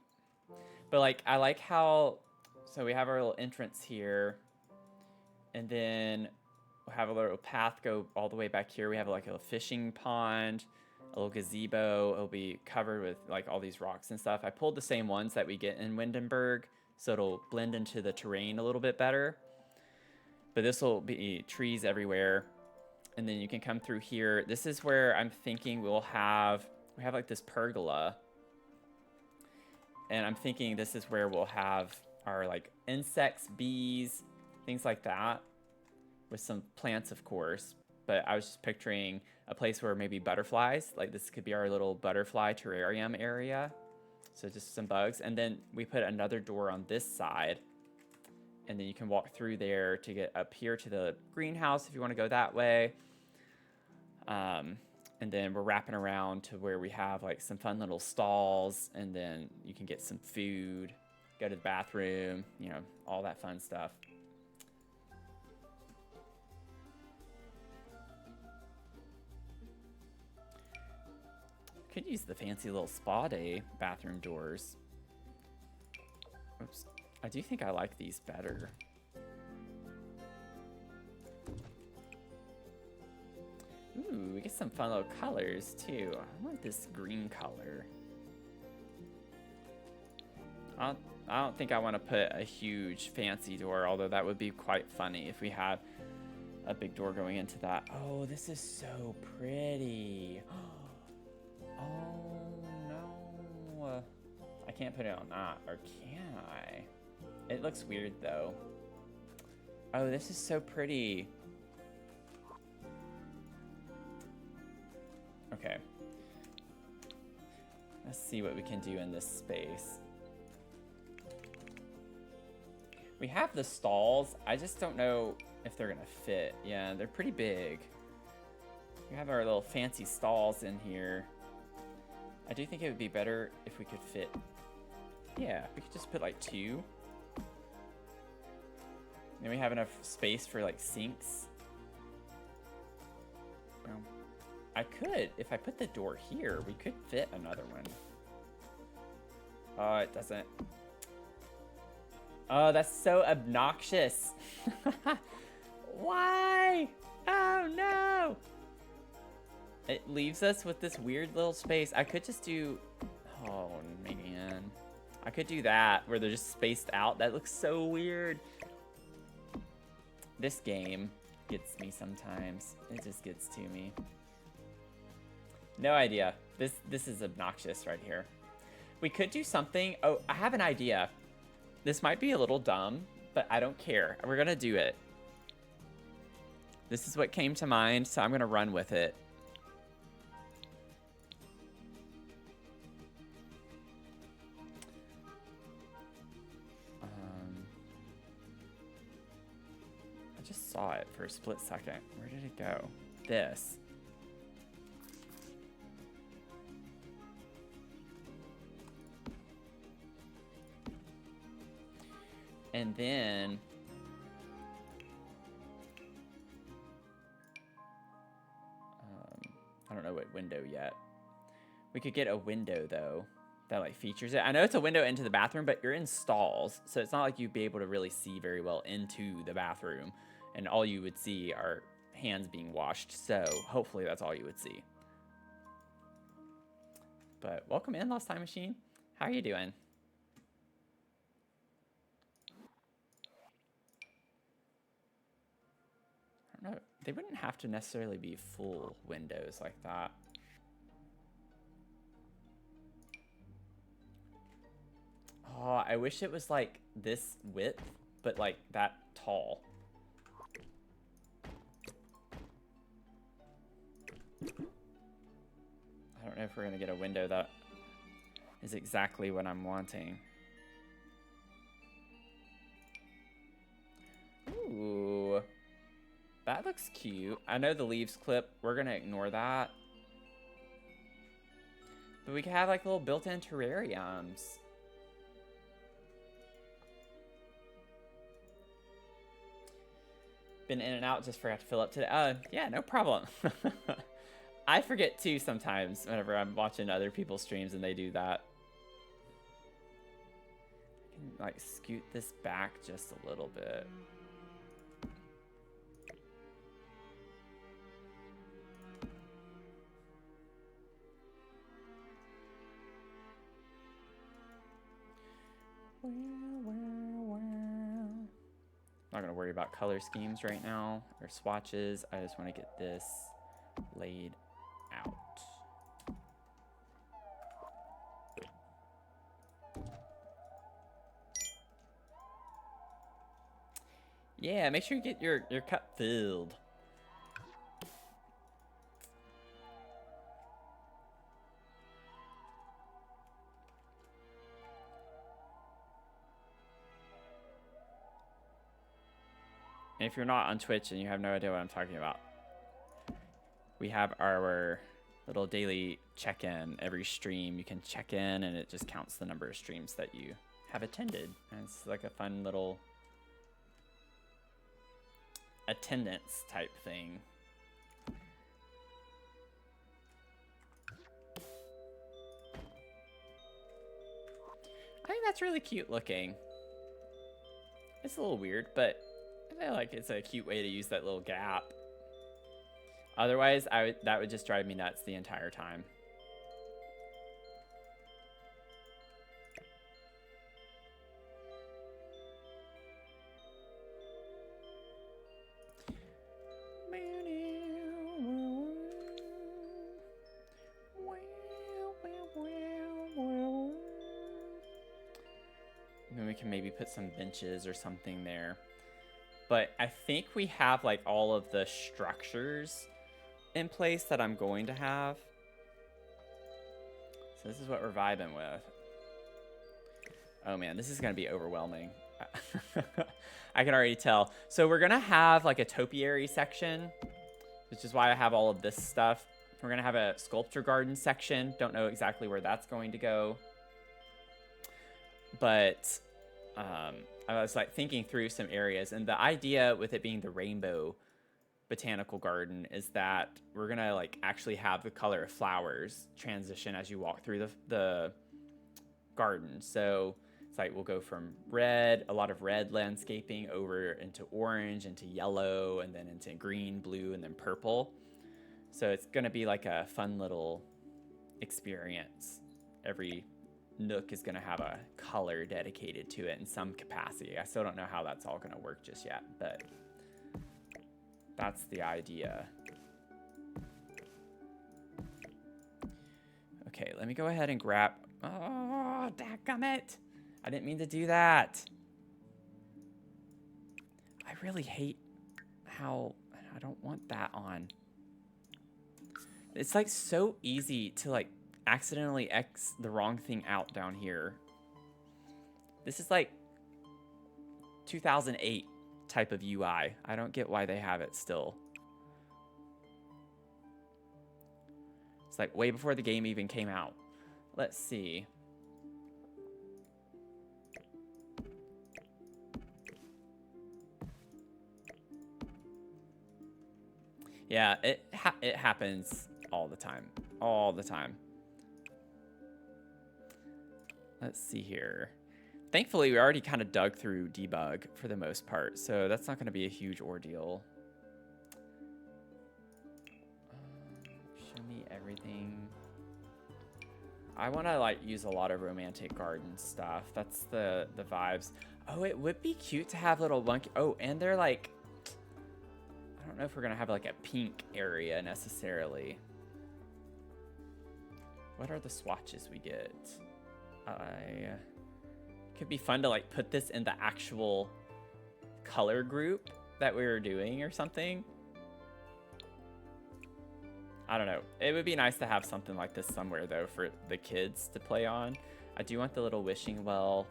But, like, I like how... So we have our little entrance here. And then we'll have a little path go all the way back here. We have, like, a fishing pond, a little gazebo. It'll be covered with, like, all these rocks and stuff. I pulled the same ones that we get in Windenburg, so it'll blend into the terrain a little bit better. But this will be trees everywhere. And then you can come through here. This is where I'm thinking we have like this pergola. And I'm thinking this is where we'll have our like insects, bees, things like that. With some plants, of course. But I was just picturing a place where maybe butterflies, like this could be our little butterfly terrarium area. So just some bugs. And then we put another door on this side. And then you can walk through there to get up here to the greenhouse if you want to go that way. And then we're wrapping around to where we have like some fun little stalls. And then you can get some food, go to the bathroom, you know, all that fun stuff. Could use the fancy little spa day bathroom doors. Oops. I do think I like these better. Ooh, we get some fun little colors too. I want this green color. I don't think I want to put a huge fancy door, although that would be quite funny if we had a big door going into that. Oh, this is so pretty. Oh no. I can't put it on that, or can I? It looks weird though. Oh, this is so pretty. Okay. Let's see what we can do in this space. We have the stalls. I just don't know if they're gonna fit. Yeah, they're pretty big. We have our little fancy stalls in here. I do think it would be better if we could fit. Yeah, we could just put like 2. Then we have enough space for like sinks. I could, if I put the door here, we could fit another one. Oh, it doesn't. Oh, that's so obnoxious. Why? Oh no! It leaves us with this weird little space. I could just do, oh man. I could do that, where they're just spaced out. That looks so weird. This game gets me sometimes. It just gets to me. No idea. This is obnoxious right here. We could do something. Oh, I have an idea. This might be a little dumb, but I don't care. We're gonna do it. This is what came to mind, so I'm gonna run with it. I just saw it for a split second. Where did it go? This. And then I don't know what window yet. We could get a window though that like features it. I know it's a window into the bathroom, but you're in stalls, so it's not like you'd be able to really see very well into the bathroom, and all you would see are hands being washed. So hopefully that's all you would see. But welcome in, Lost Time Machine. How are you doing? I don't know. They wouldn't have to necessarily be full windows like that. Oh, I wish it was like this width, but like that tall. I don't know if we're gonna get a window that is exactly what I'm wanting. Ooh, that looks cute. I know the leaves clip. We're gonna ignore that. But we could have like little built-in terrariums. Been in and out, just forgot to fill up today. Yeah, no problem. I forget too sometimes whenever I'm watching other people's streams and they do that. I can like scoot this back just a little bit. I'm not gonna worry about color schemes right now or swatches. I just want to get this laid out. Yeah, make sure you get your cup filled. And if you're not on Twitch and you have no idea what I'm talking about, we have our little daily check-in every stream. You can check in and it just counts the number of streams that you have attended. And it's like a fun little attendance type thing. I think that's really cute looking. It's a little weird, but I feel like it's a cute way to use that little gap. Otherwise, that would just drive me nuts the entire time. can maybe put some benches or something there. But I think we have like all of the structures in place that I'm going to have. So this is what we're vibing with. Oh man, this is going to be overwhelming. I can already tell. So we're going to have like a topiary section, which is why I have all of this stuff. We're going to have a sculpture garden section. Don't know exactly where that's going to go. But I was like thinking through some areas, and the idea with it being the rainbow botanical garden is that we're going to like actually have the color of flowers transition as you walk through the garden. So it's like we'll go from red, a lot of red landscaping, over into orange, into yellow, and then into green, blue, and then purple. So it's going to be like a fun little experience. Every nook is going to have a color dedicated to it in some capacity. I still don't know how that's all going to work just yet, but that's the idea. Okay, let me go ahead and grab... Oh, dadgummit! I didn't mean to do that. I really hate how... I don't want that on. It's like so easy to like accidentally X the wrong thing out down here. This is like 2008 type of UI. I don't get why they have it still. It's like way before the game even came out. Let's see. Yeah, it happens all the time. All the time. Let's see here. Thankfully, we already kind of dug through debug for the most part, so that's not going to be a huge ordeal. Show me everything. I want to like use a lot of romantic garden stuff. That's the vibes. Oh, it would be cute to have little monkey. Oh, and they're like, I don't know if we're going to have like a pink area necessarily. What are the swatches we get? Could be fun to like put this in the actual color group that we were doing or something. I don't know. It would be nice to have something like this somewhere though for the kids to play on. I do want the little wishing well.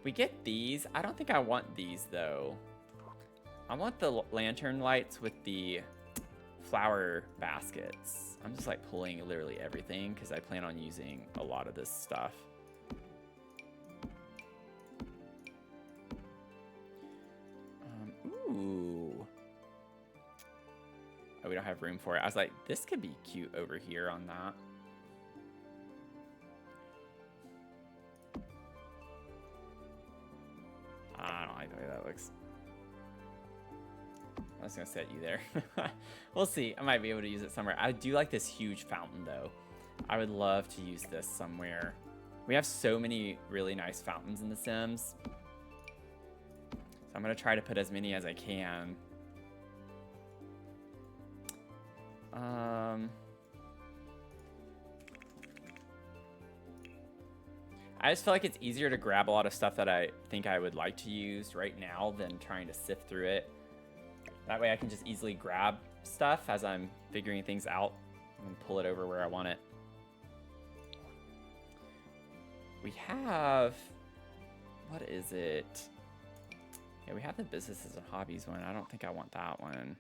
We get these. I don't think I want these though. I want the lantern lights with the flower baskets. I'm just like pulling literally everything because I plan on using a lot of this stuff. Ooh. Oh, we don't have room for it. I was like, this could be cute over here on that. I don't like the way that looks. I'm just gonna set you there. We'll see. I might be able to use it somewhere. I do like this huge fountain though. I would love to use this somewhere. We have so many really nice fountains in The Sims. So I'm gonna try to put as many as I can. I just feel like it's easier to grab a lot of stuff that I think I would like to use right now than trying to sift through it. That way I can just easily grab stuff as I'm figuring things out and pull it over where I want it. We have, what is it? Yeah, we have the businesses and hobbies one. I don't think I want that one.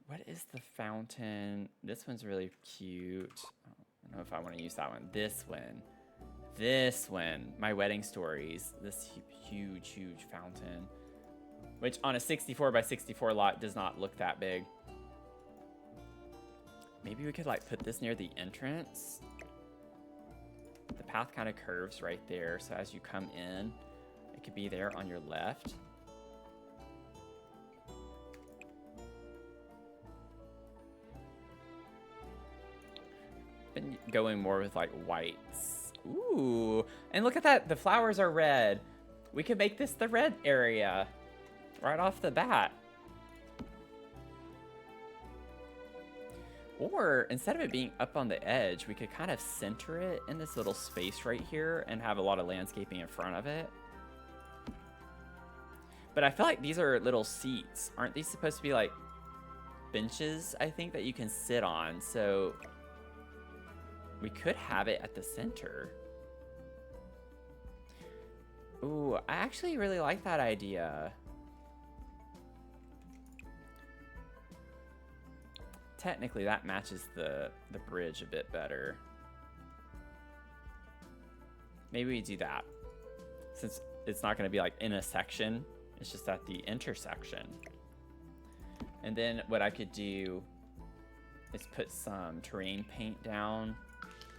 What is the fountain? This one's really cute. I don't know if I want to use that one. This one. This one. My wedding stories. This huge, huge fountain. Which on a 64 by 64 lot does not look that big. Maybe we could like put this near the entrance. The path kind of curves right there. So as you come in, it could be there on your left. Been going more with like whites. Ooh, and look at that. The flowers are red. We could make this the red area. Right off the bat. Or instead of it being up on the edge, we could kind of center it in this little space right here and have a lot of landscaping in front of it. But I feel like these are little seats. Aren't these supposed to be like benches, I think, that you can sit on? So we could have it at the center. Ooh, I actually really like that idea. Technically, that matches the bridge a bit better. Maybe we do that. Since it's not going to be like in a section, it's just at the intersection. And then what I could do is put some terrain paint down.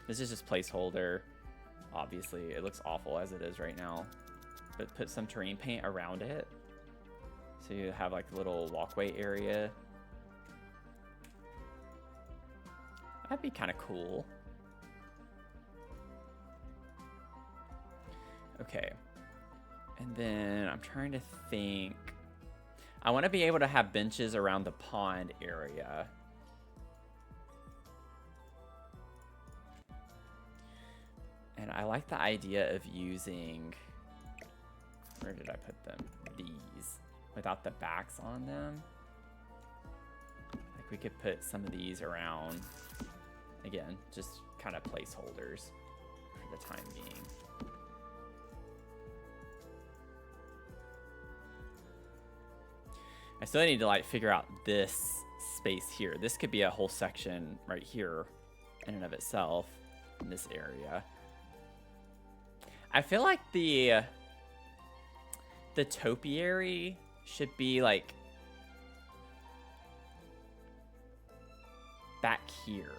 This is just placeholder. Obviously, it looks awful as it is right now. But put some terrain paint around it. So you have like a little walkway area. That'd be kind of cool. Okay. And then I'm trying to think. I want to be able to have benches around the pond area. And I like the idea of using... Where did I put them? These. Without the backs on them. Like we could put some of these around... Again, just kind of placeholders for the time being. I still need to like figure out this space here. This could be a whole section right here in and of itself in this area. I feel like the topiary should be like back here.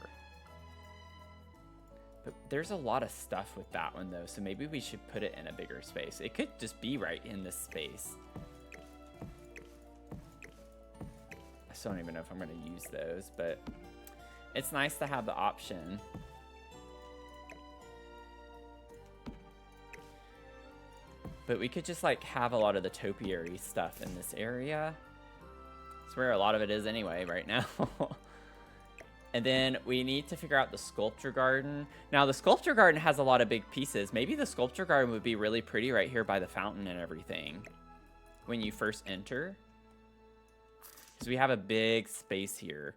But there's a lot of stuff with that one, though, so maybe we should put it in a bigger space. It could just be right in this space. I still don't even know if I'm going to use those, but it's nice to have the option. But we could just, like, have a lot of the topiary stuff in this area. It's where a lot of it is anyway right now. And then we need to figure out the sculpture garden. Now, the sculpture garden has a lot of big pieces. Maybe the sculpture garden would be really pretty right here by the fountain and everything when you first enter. Because we have a big space here.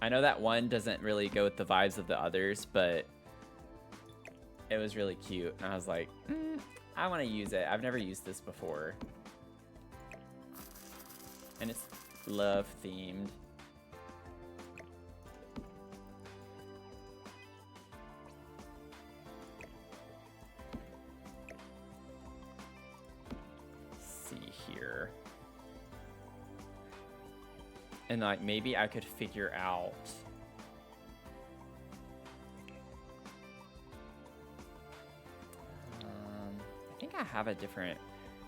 I know that one doesn't really go with the vibes of the others, but it was really cute. And I was like, I want to use it. I've never used this before. And it's love themed. Let's see here. And like maybe I could figure out I think I have a different,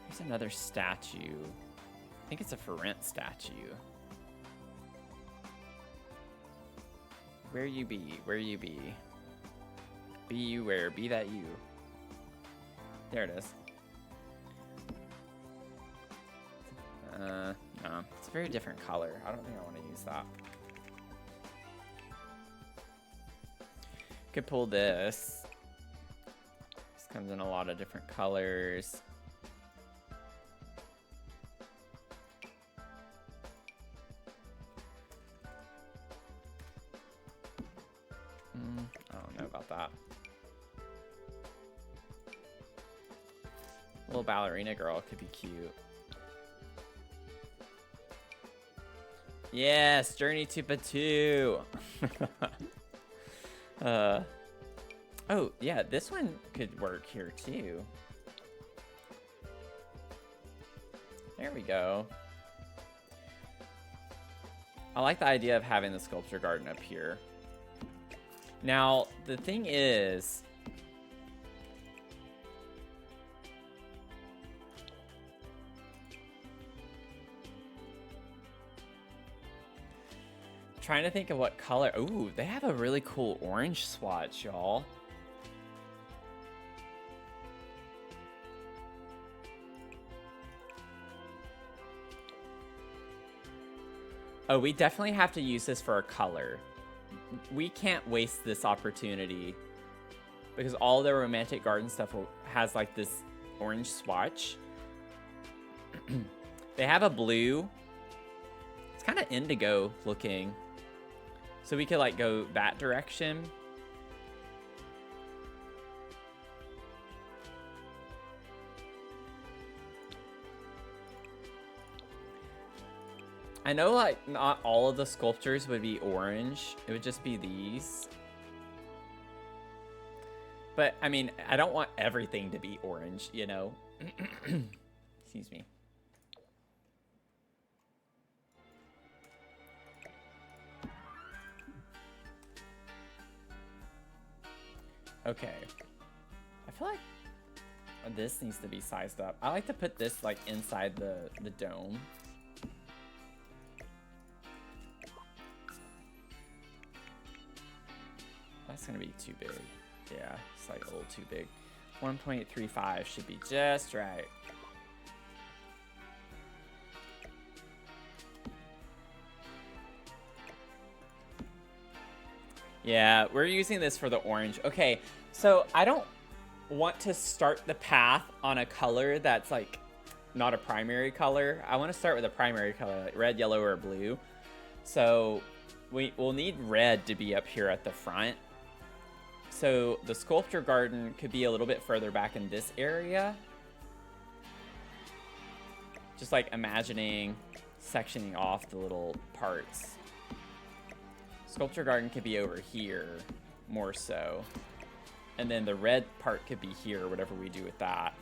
there's another statue. I think it's a for rent statue. Where you be? Where you be? Be you where? Be that you. There it is. No. It's a very different color. I don't think I want to use that. Could pull this. This comes in a lot of different colors. I don't know about that. Little ballerina girl could be cute. Yes, Journey to Batu. Oh, yeah, this one could work here too. There we go. I like the idea of having the sculpture garden up here. Now, the thing is, trying to think of what color. Ooh, they have a really cool orange swatch, y'all. Oh, we definitely have to use this for a color. We can't waste this opportunity because all the romantic garden stuff has like this orange swatch. They have a blue. It's kind of indigo looking. So we could like go that direction. I know like not all of the sculptures would be orange. It would just be these. But I mean, I don't want everything to be orange, you know? Excuse me. Okay. I feel like this needs to be sized up. I like to put this like inside the dome. That's gonna be too big. Yeah, it's like a little too big. 1.35 should be just right. Yeah, we're using this for the orange. Okay, so I don't want to start the path on a color that's like not a primary color. I want to start with a primary color, like red, yellow, or blue. So we'll need red to be up here at the front. So the sculpture garden could be a little bit further back in this area. Just like imagining sectioning off the little parts. Sculpture garden could be over here, more so. And then the red part could be here, whatever we do with that.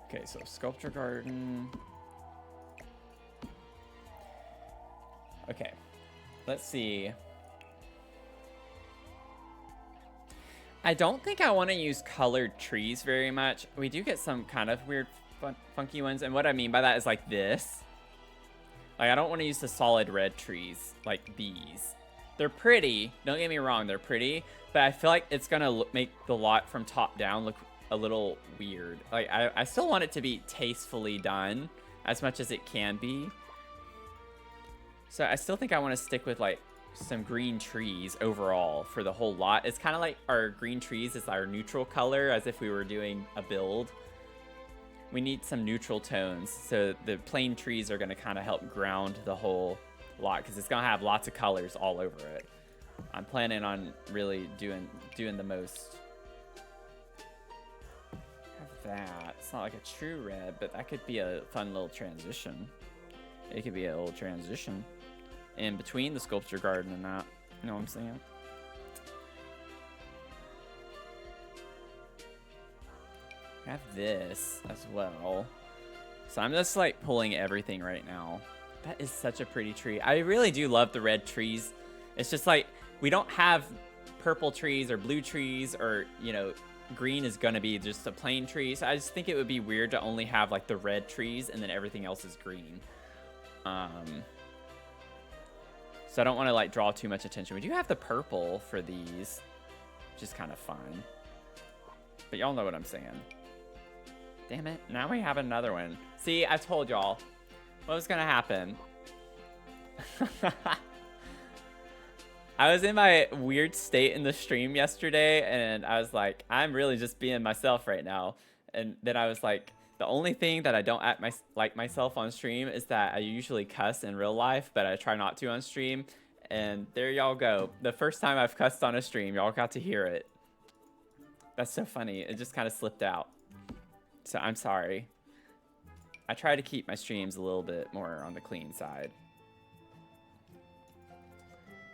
Okay, so sculpture garden. Okay, let's see. I don't think I want to use colored trees very much. We do get some kind of weird, funky ones. And what I mean by that is like this. Like, I don't want to use the solid red trees like these. They're pretty. Don't get me wrong, they're pretty. But I feel like it's going to make the lot from top down look a little weird. Like, I still want it to be tastefully done as much as it can be. So I still think I want to stick with like some green trees overall for the whole lot. It's kind of like our green trees is our neutral color, as if we were doing a build. We need some neutral tones, so the plain trees are going to kind of help ground the whole lot, because it's going to have lots of colors all over it. I'm planning on really doing the most. Have that. It's not like a true red, but that could be a fun little transition. It could be a little transition in between the sculpture garden and that. You know what I'm saying? I have this as well. So I'm just like pulling everything right now. That is such a pretty tree. I really do love the red trees. It's just like we don't have purple trees or blue trees, or, you know, green is gonna be just a plain tree. So I just think it would be weird to only have like the red trees and then everything else is green. So I don't want to like draw too much attention. We do have the purple for these, which is kind of fun. But y'all know what I'm saying. Damn it, now we have another one. See, I told y'all what was gonna happen. I was in my weird state in the stream yesterday, and I was like, I'm really just being myself right now. And then I was like, the only thing that I don't act like myself on stream is that I usually cuss in real life, but I try not to on stream. And there y'all go. The first time I've cussed on a stream, y'all got to hear it. That's so funny. It just kind of slipped out. So I'm sorry. I try to keep my streams a little bit more on the clean side.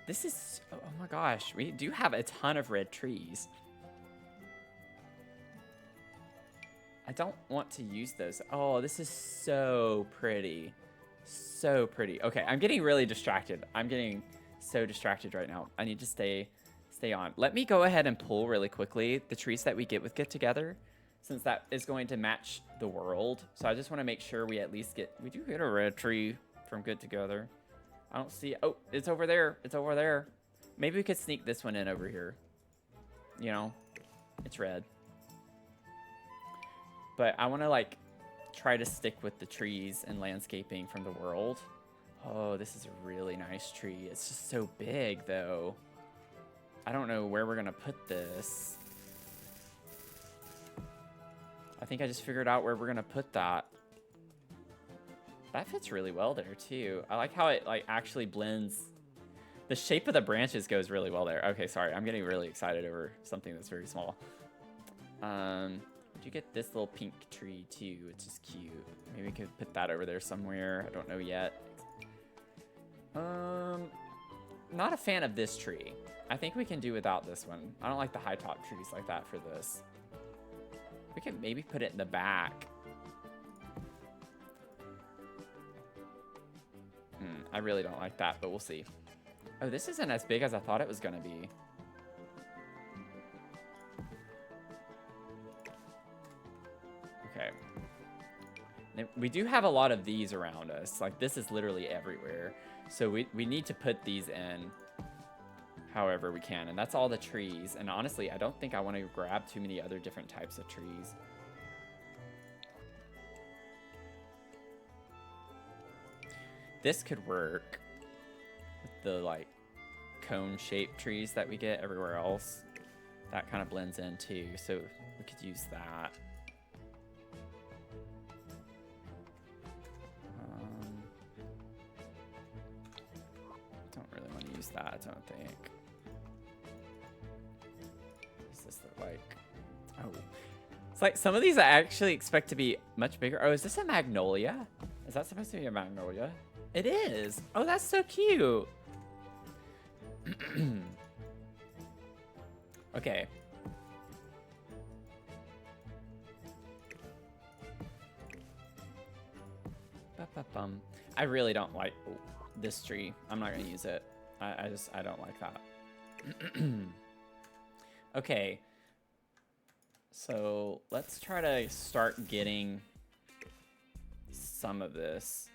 This is, oh my gosh, we do have a ton of red trees. I don't want to use those. Oh, this is so pretty. So pretty. Okay, I'm getting really distracted. I'm getting so distracted right now. I need to stay on. Let me go ahead and pull really quickly the trees that we get with Get Together, since that is going to match the world. So I just want to make sure we at least we do get a red tree from Get Together. I don't see, oh, it's over there. It's over there. Maybe we could sneak this one in over here. You know, it's red. But I want to like try to stick with the trees and landscaping from the world. Oh, this is a really nice tree. It's just so big though. I don't know where we're gonna put this. I think I just figured out where we're gonna put that. That fits really well there too. I like how it like actually blends. The shape of the branches goes really well there. Okay, sorry, I'm getting really excited over something that's very small. You get this little pink tree too, which is cute. Maybe we could put that over there somewhere. I don't know yet. Not a fan of this tree. I think we can do without this one. I don't like the high top trees like that for this. We can maybe put it in the back. I really don't like that, but we'll see. Oh, this isn't as big as I thought it was gonna be. Okay. We do have a lot of these around us. Like, this is literally everywhere. So we need to put these in however we can. And that's all the trees. And honestly, I don't think I want to grab too many other different types of trees. This could work with the, like, cone-shaped trees that we get everywhere else. That kind of blends in, too. So we could use that. Don't really want to use that, I don't think. Does this look like? Oh. It's like some of these I actually expect to be much bigger. Oh, is this a magnolia? Is that supposed to be a magnolia? It is. Oh, that's so cute. Okay. Ba-ba-bum. I really don't like this tree. I'm not gonna use it. I don't like that. Okay. So let's try to start getting some of this.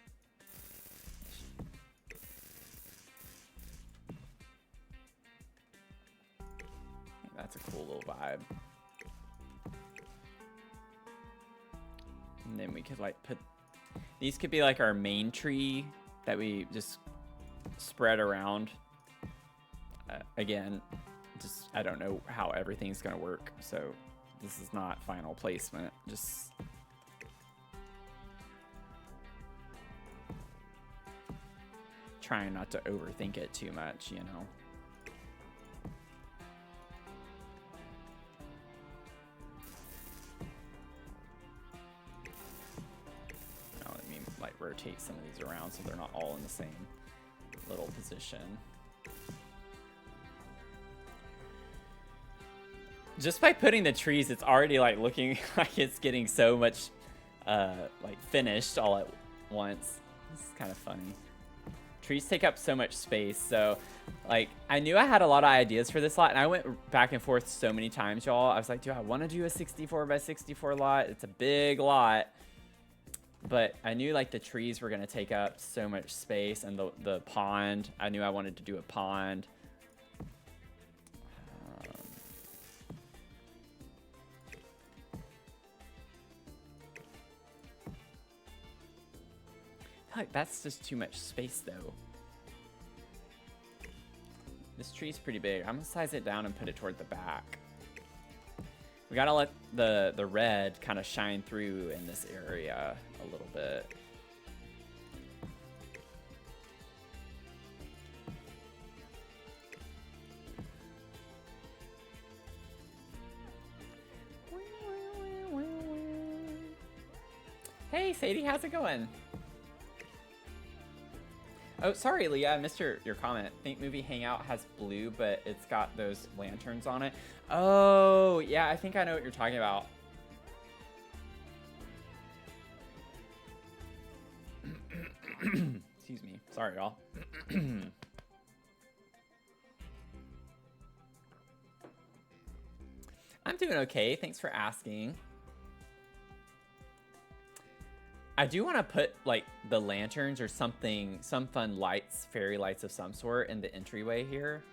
That's a cool little vibe. And then we could like put, these could be like our main tree that we just spread around. Again, just, I don't know how everything's gonna work, so this is not final placement, just trying not to overthink it too much, you know. Rotate some of these around so they're not all in the same little position. Just by putting the trees, it's already like looking like it's getting so much like finished all at once. This is kind of funny. Trees take up so much space, so like I knew I had a lot of ideas for this lot, and I went back and forth so many times, y'all. I was like, do I want to do a 64 by 64 lot? It's a big lot. But I knew like the trees were going to take up so much space, and the pond, I knew I wanted to do a pond. I feel like that's just too much space though. This tree's pretty big. I'm going to size it down and put it toward the back. We gotta let the red kind of shine through in this area a little bit. Hey Sadie, how's it going? Oh, sorry, Leah, I missed your comment. Think Movie Hangout has blue, but it's got those lanterns on it. Oh, yeah, I think I know what you're talking about. Excuse me. Sorry, y'all. I'm doing okay. Thanks for asking. I do want to put like the lanterns or something, some fun lights, fairy lights of some sort in the entryway here.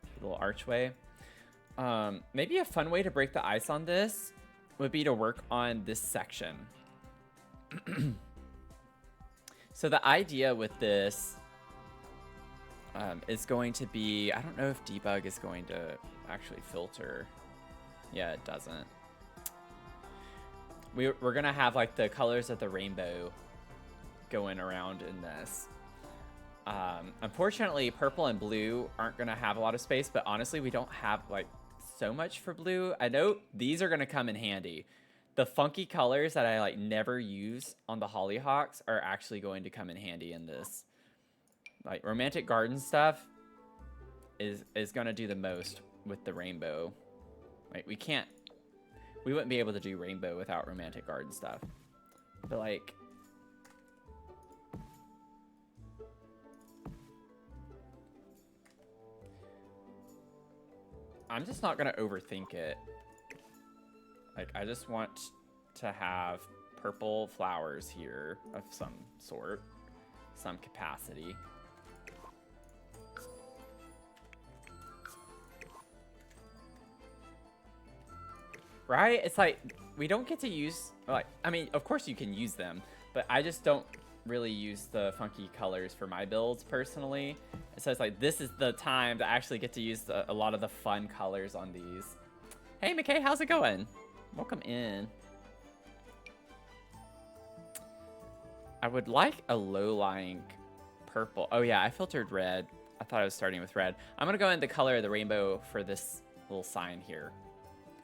A little archway. Maybe a fun way to break the ice on this would be to work on this section. So the idea with this is going to be, I don't know if debug is going to actually filter. Yeah, it doesn't. We're going to have like the colors of the rainbow going around in this. Unfortunately, purple and blue aren't going to have a lot of space, but honestly, we don't have like so much for blue. I know these are going to come in handy. The funky colors that I like never use on the hollyhocks are actually going to come in handy in this. Like romantic garden stuff is going to do the most with the rainbow. Like we wouldn't be able to do rainbow without romantic garden stuff. But like, I'm just not gonna overthink it. Like, I just want to have purple flowers here of some sort, some capacity. Right? It's like, we don't get to use, like, I mean, of course you can use them, but I just don't really use the funky colors for my builds personally. So it's like, this is the time to actually get to use a lot of the fun colors on these. Hey, McKay, how's it going? Welcome in. I would like a low-lying purple. Oh yeah, I filtered red. I thought I was starting with red. I'm gonna go in the color of the rainbow for this little sign here.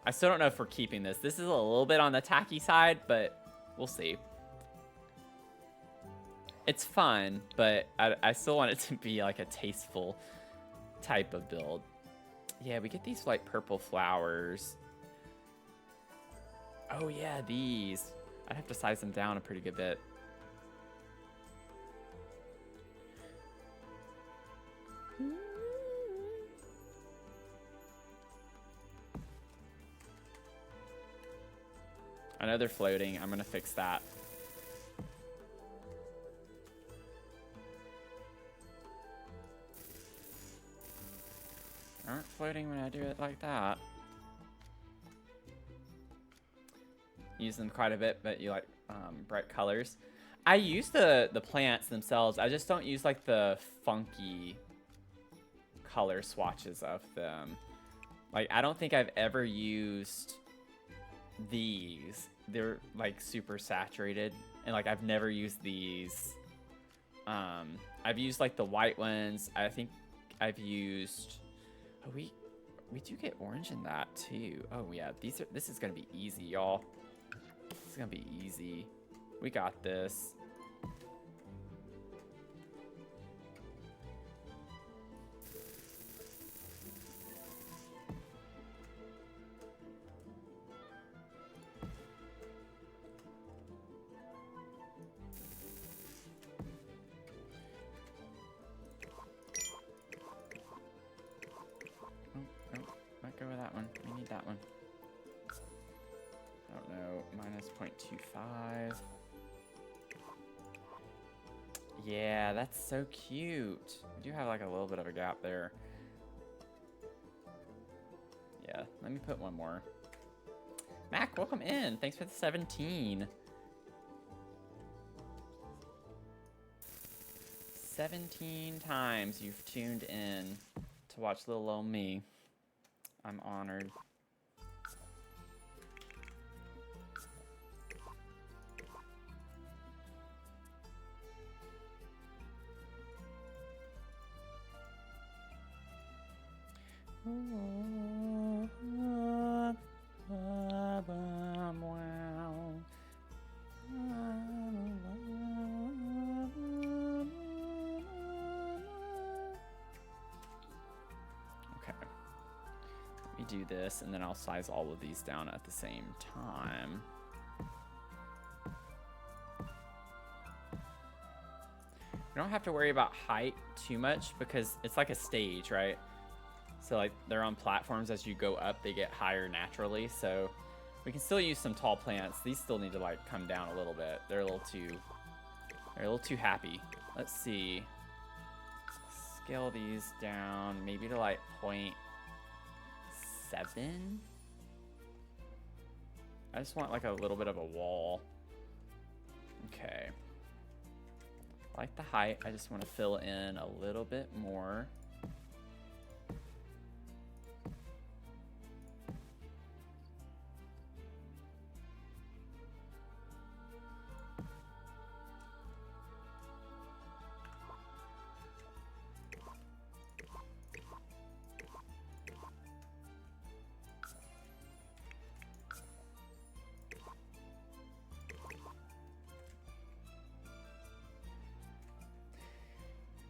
I still don't know if we're keeping this. This is a little bit on the tacky side, but we'll see. It's fun, but I still want it to be like a tasteful type of build. Yeah, we get these like purple flowers. Oh yeah, these. I'd have to size them down a pretty good bit. I know they're floating. I'm gonna fix that. Aren't floating when I do it like that. Use them quite a bit, but you like bright colors. I use the plants themselves. I just don't use like the funky color swatches of them. Like, I don't think I've ever used these. They're like super saturated, and like I've never used these. I've used like the white ones. I think I've used, oh, we do get orange in that too. Oh yeah, this is gonna be easy, y'all. This is gonna be easy. We got this. Go with that one. We need that one. I don't know. Minus 0.25. Yeah, that's so cute. We do have like a little bit of a gap there. Yeah, let me put one more. Mac, welcome in. Thanks for the 17. 17 times you've tuned in to watch little old me. I'm honored. Do this, and then I'll size all of these down at the same time. We don't have to worry about height too much because it's like a stage, right? So like they're on platforms. As you go up, they get higher naturally, so we can still use some tall plants. These still need to like come down a little bit. They're a little too happy. Let's see, scale these down maybe to like 0.7. I just want like a little bit of a wall. Okay. I like the height. I just want to fill in a little bit more.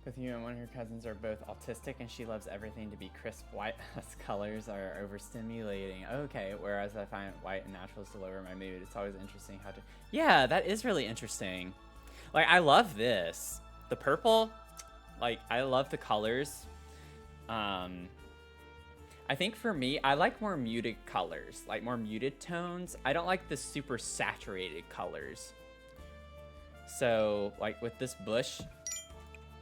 Both you and one of your cousins are both autistic, and she loves everything to be crisp white. As colors are overstimulating. Okay, whereas I find white and naturals to lower my mood. It's always interesting how to... Yeah, that is really interesting. Like, I love this. The purple, like, I love the colors. I think for me, I like more muted colors, like more muted tones. I don't like the super saturated colors. So, like, with this bush...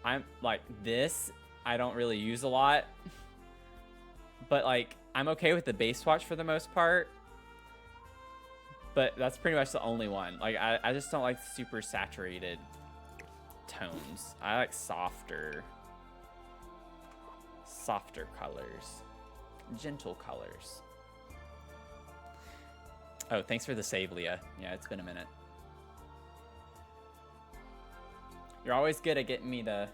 I'm like this, I don't really use a lot, but like I'm okay with the base swatch for the most part, but that's pretty much the only one. Like I just don't like super saturated tones. I like softer colors, gentle colors. Oh, thanks for the save, Leah. Yeah, it's been a minute. You're always good at getting me the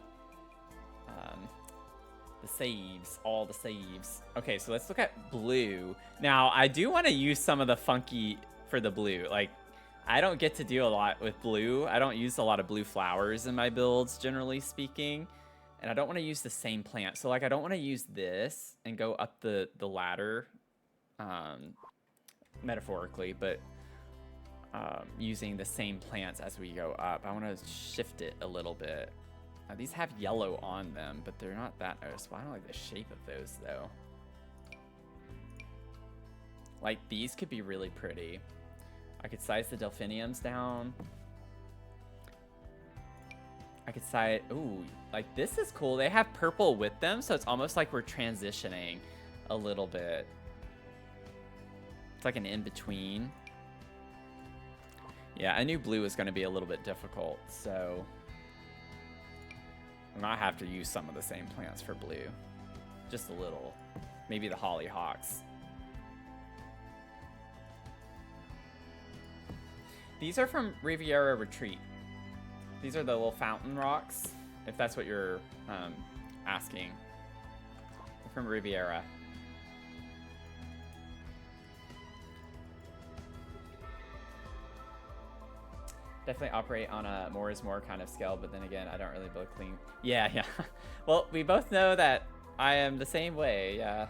saves, all the saves. Okay, so let's look at blue. Now, I do want to use some of the funky for the blue. Like, I don't get to do a lot with blue. I don't use a lot of blue flowers in my builds, generally speaking. And I don't want to use the same plant. So, like, I don't want to use this and go up the ladder, metaphorically, but... using the same plants as we go up. I want to shift it a little bit. These have yellow on them, but they're not that noticeable. I don't like the shape of those, though. Like, these could be really pretty. I could size the delphiniums down. I could size... Ooh, like, this is cool. They have purple with them, so it's almost like we're transitioning a little bit. It's like an in-between. Yeah, I knew blue was going to be a little bit difficult, so I might have to use some of the same plants for blue. Just a little. Maybe the hollyhocks. These are from Riviera Retreat. These are the little fountain rocks, if that's what you're asking. They're from Riviera. Definitely operate on a more is more kind of scale, but then again, I don't really build clean. Yeah, yeah. Well, we both know that I am the same way, yeah.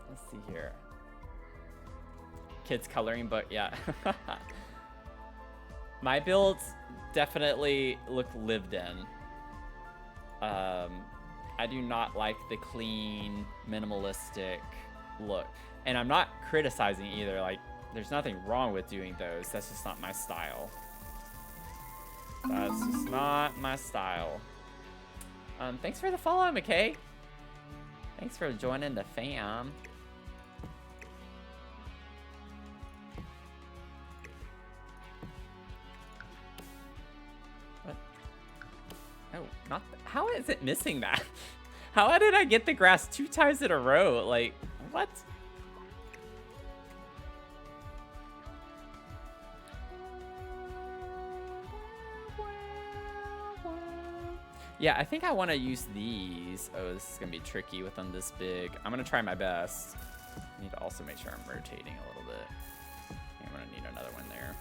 Let's see here. Kids coloring book, yeah. My builds definitely look lived in. I do not like the clean, minimalistic look. And I'm not criticizing either. Like, there's nothing wrong with doing those. That's just not my style. That's just not my style. Thanks for the follow, McKay. Thanks for joining the fam. What? Oh, not how is it missing that? How did I get the grass 2 times in a row? Like, what? Yeah, I think I want to use these. Oh, this is going to be tricky with them this big. I'm going to try my best. I need to also make sure I'm rotating a little bit. I'm going to need another one there.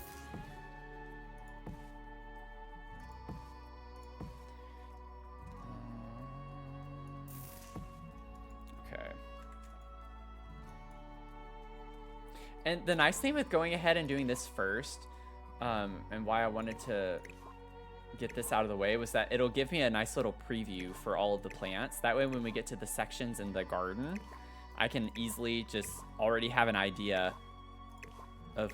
Okay. And the nice thing with going ahead and doing this first, and why I wanted to get this out of the way, was that it'll give me a nice little preview for all of the plants. That way when we get to the sections in the garden, I can easily just already have an idea of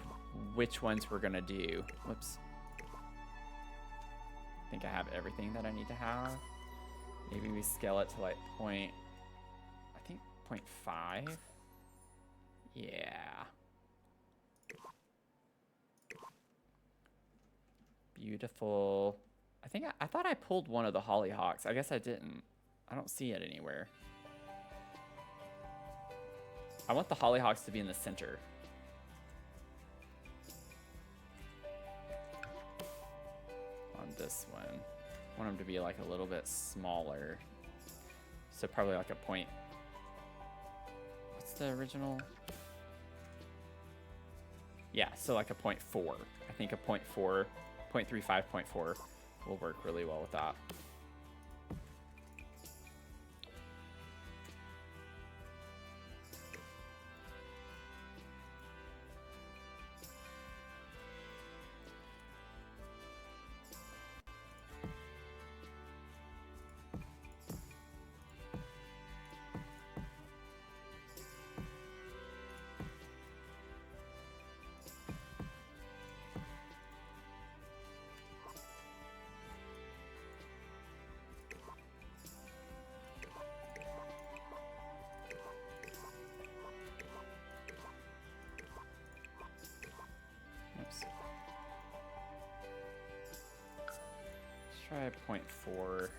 which ones we're gonna do. Whoops. I think I have everything that I need to have. Maybe we scale it to like 0.5 0.5. Yeah. Beautiful. I thought I pulled one of the hollyhocks. I guess I didn't. I don't see it anywhere. I want the hollyhocks to be in the center. On this one. I want them to be like a little bit smaller. So probably like a point. What's the original? Yeah, so like a 0.4. I think a 0.4, 0.35, 0.4 will work really well with that. Try 0.4.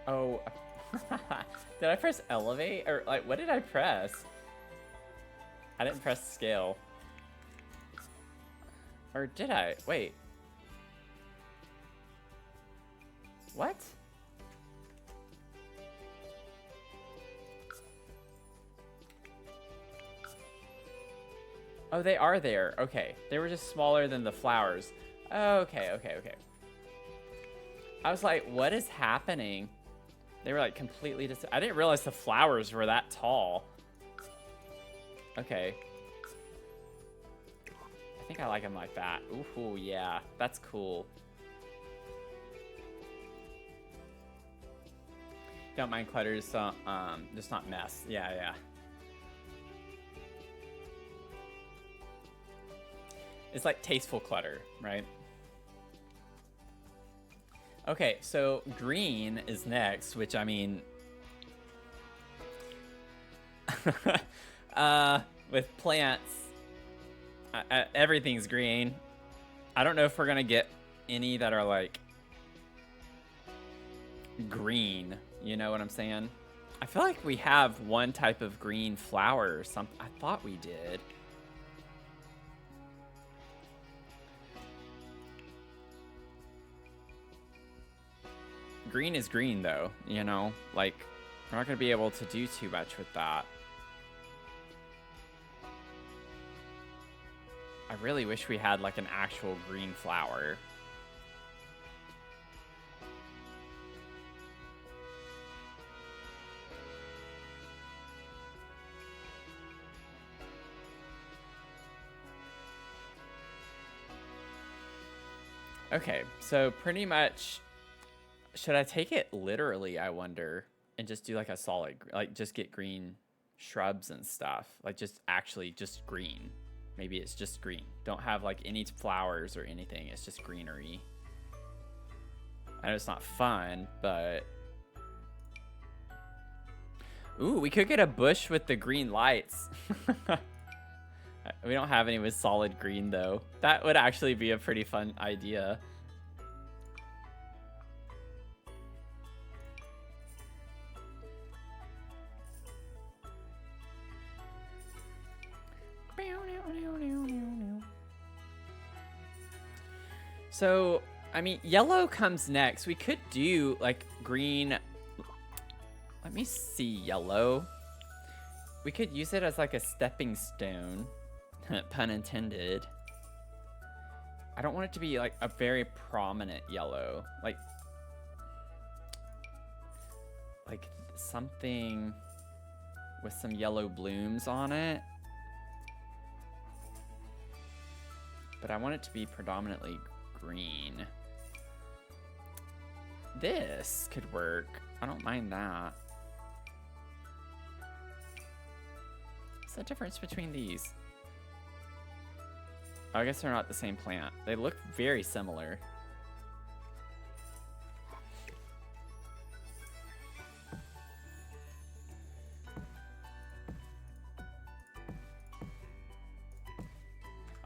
Oh, did I press elevate? Or like, what did I press? I didn't press scale. Or did I? Wait. What? Oh, they are there. Okay. They were just smaller than the flowers. Okay, okay, okay. I was like, what is happening? They were like completely I didn't realize the flowers were that tall. Okay. I think I like them like that. Ooh, yeah. That's cool. Don't mind clutters, just not mess. Yeah, yeah. It's like tasteful clutter, right? Okay, so green is next, which I mean, with plants, everything's green. I don't know if we're gonna get any that are like green. You know what I'm saying? I feel like we have one type of green flower or something. I thought we did. Green is green, though, you know? Like, we're not going to be able to do too much with that. I really wish we had, like, an actual green flower. Okay, so pretty much... Should I take it literally, I wonder, and just do like a solid, like just get green shrubs and stuff, like just actually just green. Maybe it's just green. Don't have like any flowers or anything. It's just greenery. I know it's not fun, but... Ooh, we could get a bush with the green lights. We don't have any with solid green though. That would actually be a pretty fun idea. So, I mean, yellow comes next. We could do, like, green. Let me see yellow. We could use it as, like, a stepping stone. Pun intended. I don't want it to be, like, a very prominent yellow. Like something with some yellow blooms on it. But I want it to be predominantly green. This could work. I don't mind that. What's the difference between these? Oh, I guess they're not the same plant. They look very similar.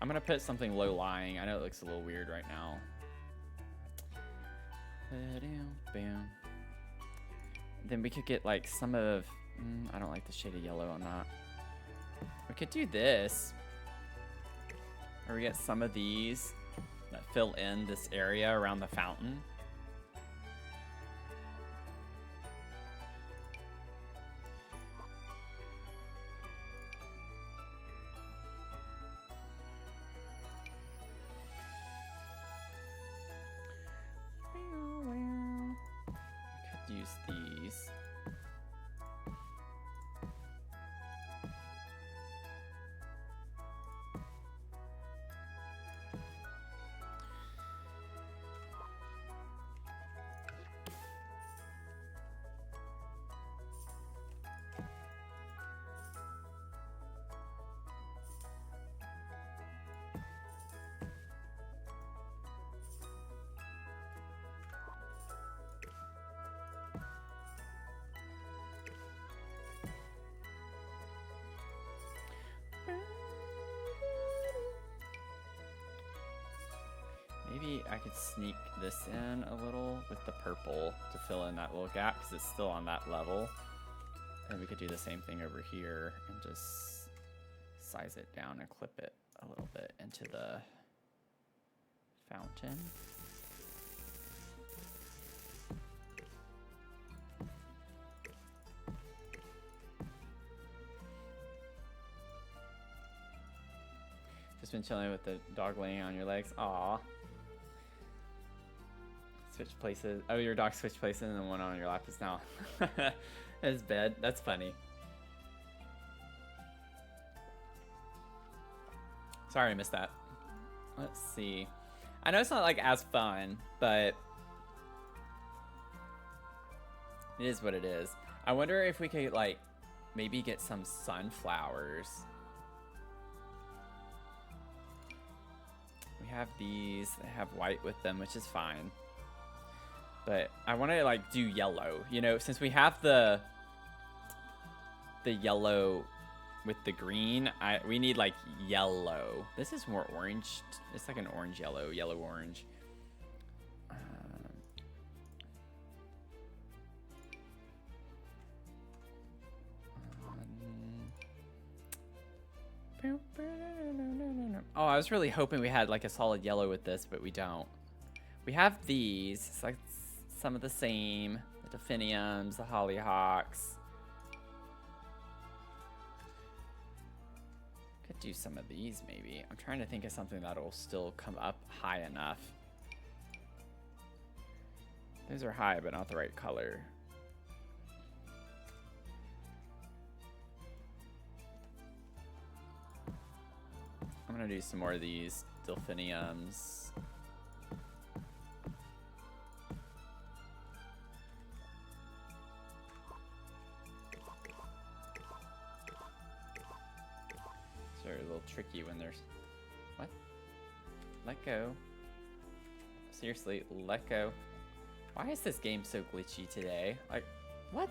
I'm gonna put something low lying. I know it looks a little weird right now. Bam. Then we could get like some of, I don't like the shade of yellow on that. We could do this. Or we get some of these that fill in this area around the fountain. Use these. Maybe I could sneak this in a little with the purple to fill in that little gap because it's still on that level. And we could do the same thing over here and just size it down and clip it a little bit into the fountain. Just been chilling with the dog laying on your legs. Aw. Switch places. Oh, your dog switched places and the one on your lap is now his bed. That's funny. Sorry I missed that. Let's see. I know it's not like as fun, but it is what it is. I wonder if we could like maybe get some sunflowers. We have these that have white with them, which is fine. But I want to like do yellow, you know, since we have the yellow with the green, we need like yellow. This is more orange. It's like an orange yellow, yellow orange. Oh, I was really hoping we had like a solid yellow with this, but we don't. We have these. It's like some of the same. The delphiniums, the hollyhocks. Could do some of these maybe. I'm trying to think of something that'll still come up high enough. Those are high, but not the right color. I'm gonna do some more of these delphiniums. They're a little tricky when there's... What? Let go. Seriously, let go. Why is this game so glitchy today? Like, what?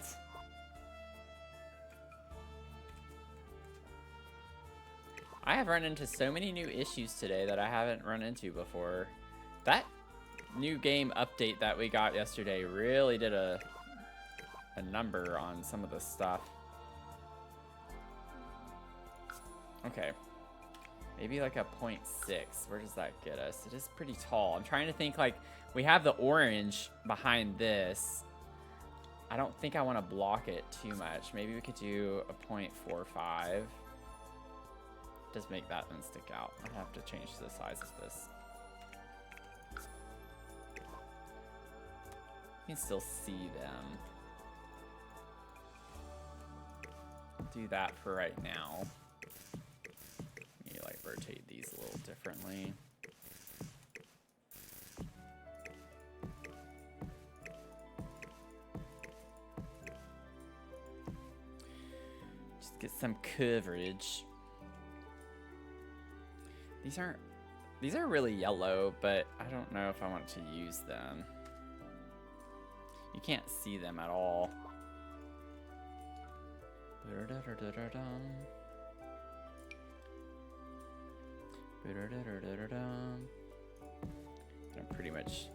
I have run into so many new issues today that I haven't run into before. That new game update that we got yesterday really did a number on some of the stuff. Okay. Maybe like a 0.6. Where does that get us? It is pretty tall. I'm trying to think, like, we have the orange behind this. I don't think I want to block it too much. Maybe we could do a 0.45. Does make that one stick out. I have to change the size of this. You can still see them. Do that for right now. Let me like rotate these a little differently. Just get some coverage. These are really yellow, but I don't know if I want to use them. You can't see them at all. I'm pretty much...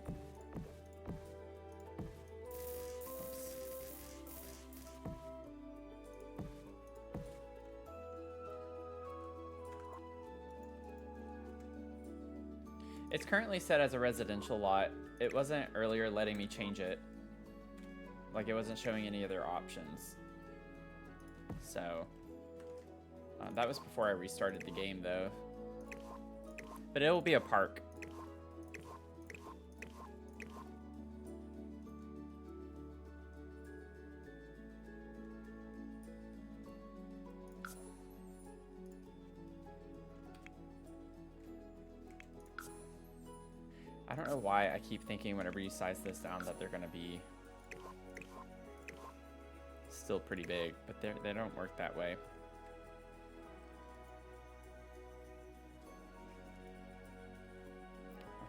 It's currently set as a residential lot. It wasn't earlier letting me change it. Like, it wasn't showing any other options. So, that was before I restarted the game, though. But it will be a park. I don't know why I keep thinking whenever you size this down that they're going to be still pretty big, but they don't work that way.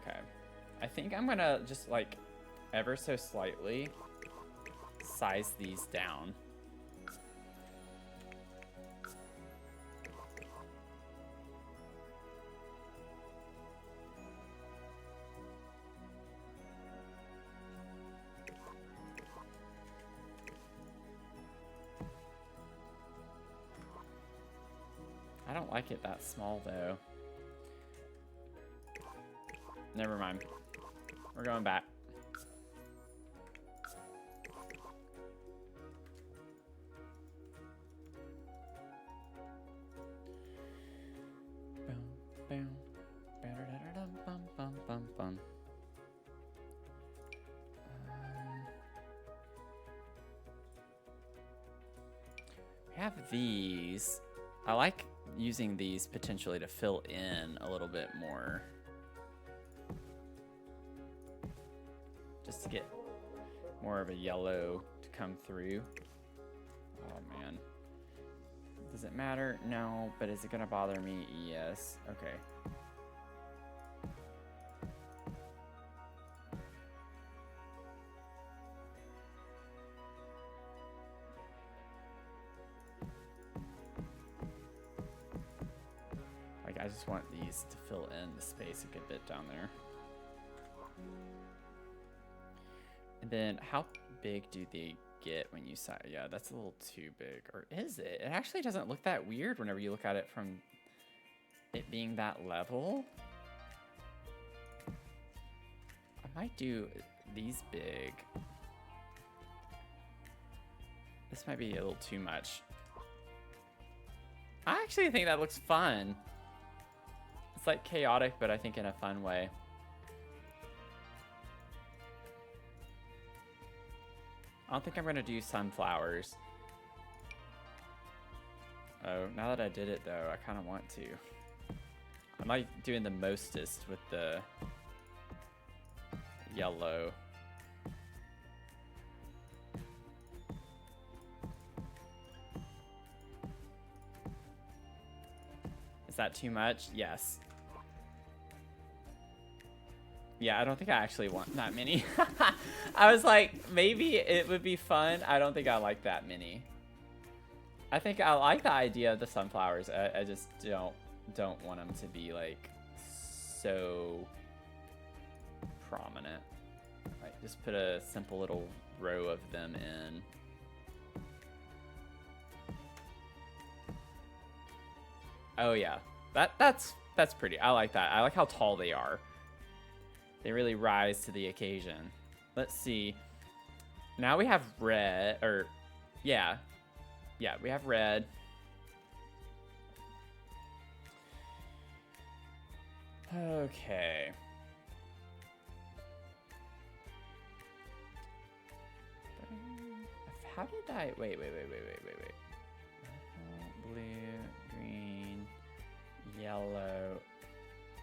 Okay. I think I'm going to just, like, ever so slightly size these down. I don't like it that small, though. Never mind. We're going back. We have these. I like using these potentially to fill in a little bit more. Just to get more of a yellow to come through. Oh man. Does it matter? No, but is it gonna bother me? Yes. Okay. I just want these to fill in the space a good bit down there. And then how big do they get when you size? Yeah, that's a little too big. Or is it? It actually doesn't look that weird whenever you look at it from it being that level. I might do these big. This might be a little too much. I actually think that looks fun. It's like chaotic, but I think in a fun way. I don't think I'm gonna do sunflowers. Oh, now that I did it though, I kind of want to. I might doing the mostest with the yellow. Is that too much? Yes. Yeah, I don't think I actually want that many. I was like, maybe it would be fun. I don't think I like that many. I think I like the idea of the sunflowers. I just don't want them to be like so prominent. Like, just put a simple little row of them in. Oh yeah, that's pretty. I like that. I like how tall they are. They really rise to the occasion. Let's see. Now we have red, or yeah, we have red. Okay. How did I? Wait. Blue, green, yellow.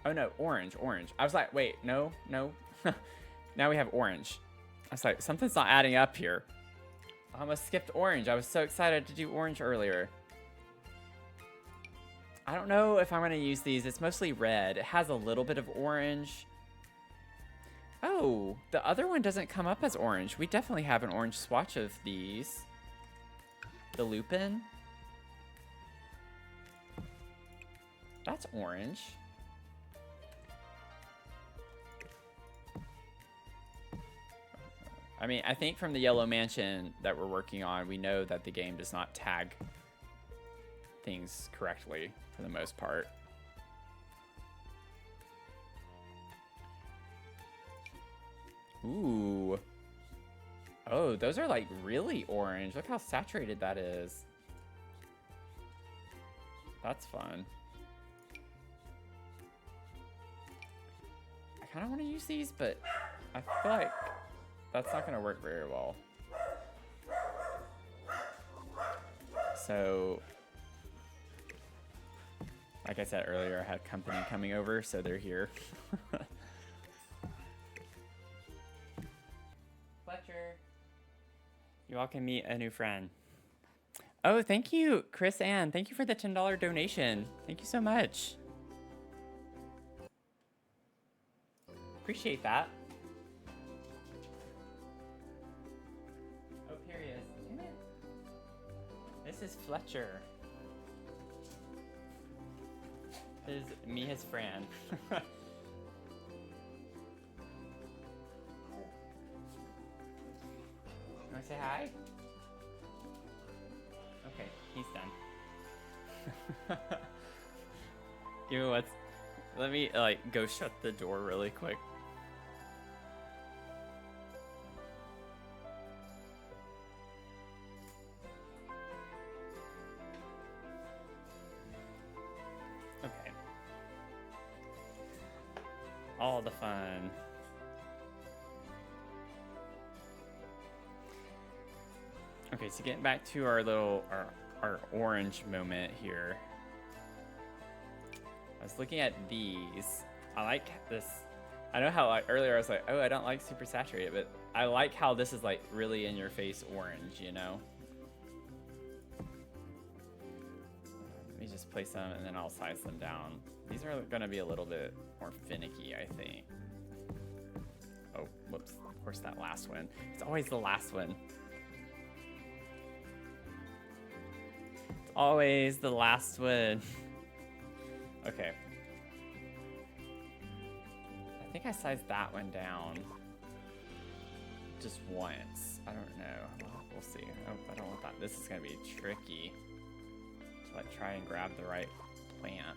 Oh no, orange. I was like, wait, no. Now we have orange. I was like, something's not adding up here. I almost skipped orange. I was so excited to do orange earlier. I don't know if I'm going to use these. It's mostly red. It has a little bit of orange. Oh, the other one doesn't come up as orange. We definitely have an orange swatch of these. The lupin. That's orange. I mean, I think from the Yellow Mansion that we're working on, we know that the game does not tag things correctly for the most part. Ooh. Oh, those are like really orange. Look how saturated that is. That's fun. I kind of want to use these, but I feel like that's not going to work very well. So, like I said earlier, I had company coming over, so they're here. Fletcher. You all can meet a new friend. Oh, thank you, Chris Ann. Thank you for the $10 donation. Thank you so much. Appreciate that. Oh, here he is. Damn it. This is Fletcher. His friend. Wanna say hi? Okay, he's done. Give me what's. Let me like go shut the door really quick. Okay. All the fun. Okay, so getting back to our little our orange moment here. I was looking at these. I like this. I know how like earlier I was like, oh, I don't like super saturated, but I like how this is like really in your face orange, you know? Let me just place them and then I'll size them down. These are gonna be a little bit more finicky, I think. Oh, whoops. Of course, that last one. It's always the last one. It's always the last one. Okay. I think I sized that one down just once. I don't know. We'll see. Oh, I don't want that. This is gonna be tricky to like try and grab the right plant.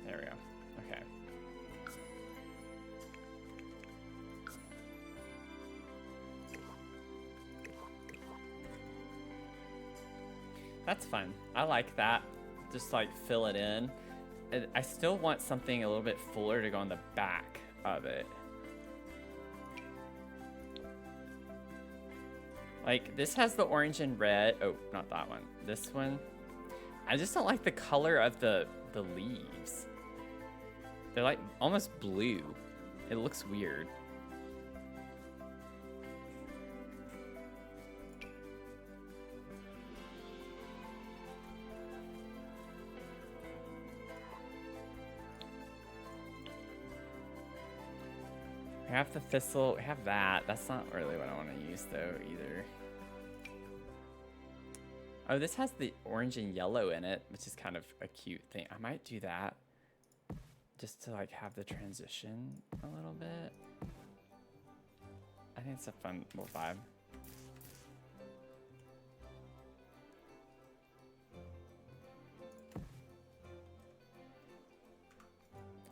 There we go. Okay. That's fun. I like that. Just like fill it in. And I still want something a little bit fuller to go on the back of it. Like this has the orange and red. Oh, not that one. This one. I just don't like the color of the leaves. They're like almost blue. It looks weird. We have the thistle, we have that. That's not really what I want to use though either. Oh, this has the orange and yellow in it, which is kind of a cute thing. I might do that just to like have the transition a little bit. I think it's a fun little vibe.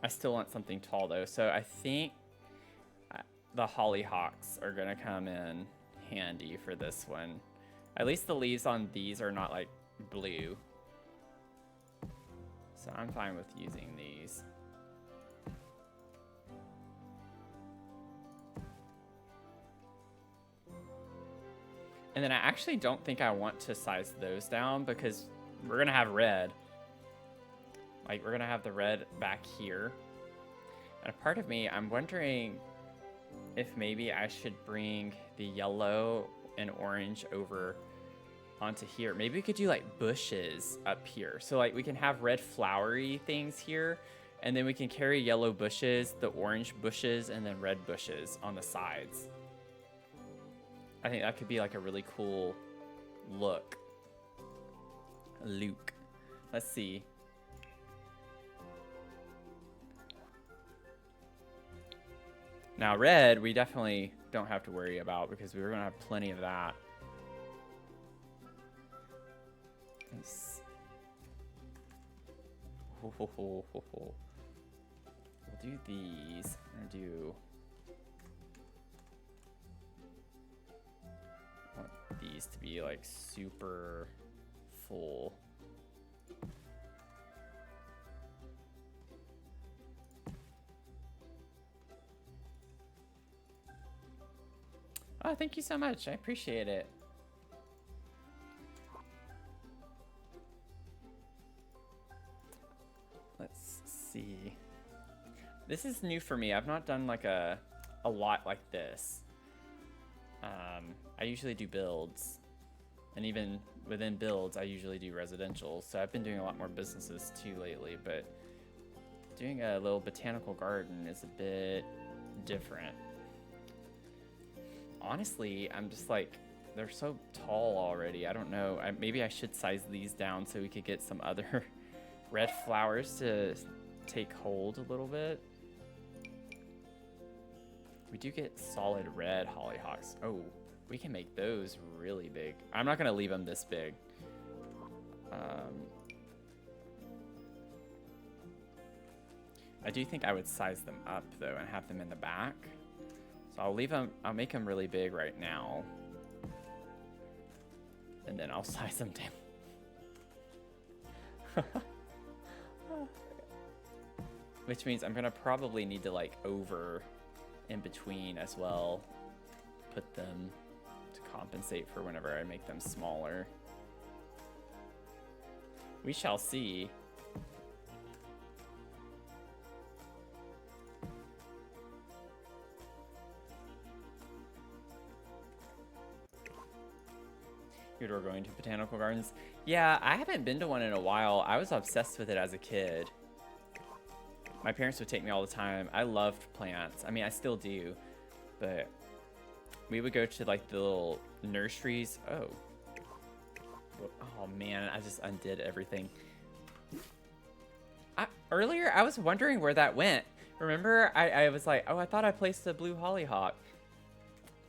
I still want something tall though, so I think the hollyhocks are gonna come in handy for this one. At least the leaves on these are not like blue. So I'm fine with using these. And then I actually don't think I want to size those down because we're gonna have red. Like we're gonna have the red back here. And a part of me, I'm wondering if maybe I should bring the yellow and orange over onto here. Maybe we could do like bushes up here. So like we can have red flowery things here, and then we can carry yellow bushes, the orange bushes, and then red bushes on the sides. I think that could be like a really cool look. Luke. Let's see. Now red, we definitely don't have to worry about because we were going to have plenty of that. Nice. We'll do these. I'm going to do... I want these to be like super full. Oh, thank you so much. I appreciate it. Let's see. This is new for me. I've not done like a lot like this. I usually do builds. And even within builds, I usually do residential. So I've been doing a lot more businesses too lately. But doing a little botanical garden is a bit different. Honestly, I'm just like, they're so tall already. I don't know. Maybe I should size these down so we could get some other red flowers to take hold a little bit. We do get solid red hollyhocks. Oh, we can make those really big. I'm not going to leave them this big. I do think I would size them up though and have them in the back. So I'll leave them, I'll make them really big right now. And then I'll size them down. Which means I'm gonna probably need to like over in between as well. Put them to compensate for whenever I make them smaller. We shall see. You're going to botanical gardens? Yeah, I haven't been to one in a while. I was obsessed with it as a kid. My parents would take me all the time. I loved plants. I mean, I still do. But we would go to like the little nurseries. Oh. Oh man, I just undid everything. Earlier, I was wondering where that went. Remember, I was like, oh, I thought I placed a blue hollyhock.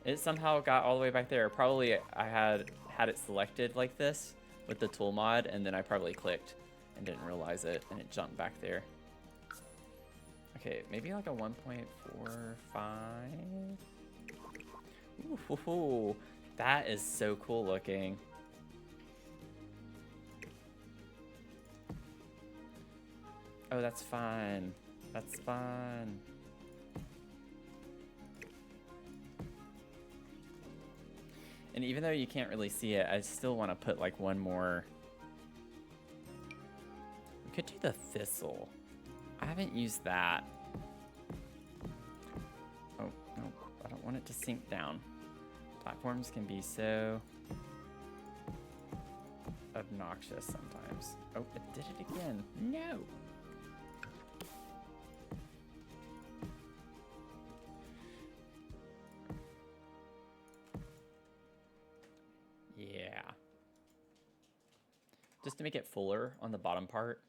It somehow got all the way back there. Probably I had it selected like this with the tool mod, and then I probably clicked and didn't realize it, and it jumped back there. Okay, maybe like a 1.45. Ooh, that is so cool looking. Oh, that's fun. That's fun. And even though you can't really see it, I still want to put like one more. We could do the thistle. I haven't used that. Oh, no, I don't want it to sink down. Platforms can be so obnoxious sometimes. Oh, it did it again. No. Yeah. Just to make it fuller on the bottom part.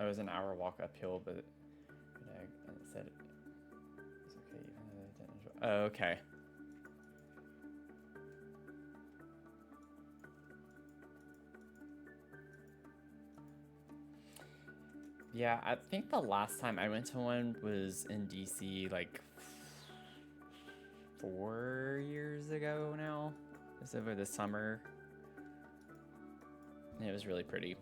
It was an hour walk uphill, but it said it's okay. Oh, okay. Yeah, I think the last time I went to one was in DC like 4 years ago now. It was over the summer. And it was really pretty.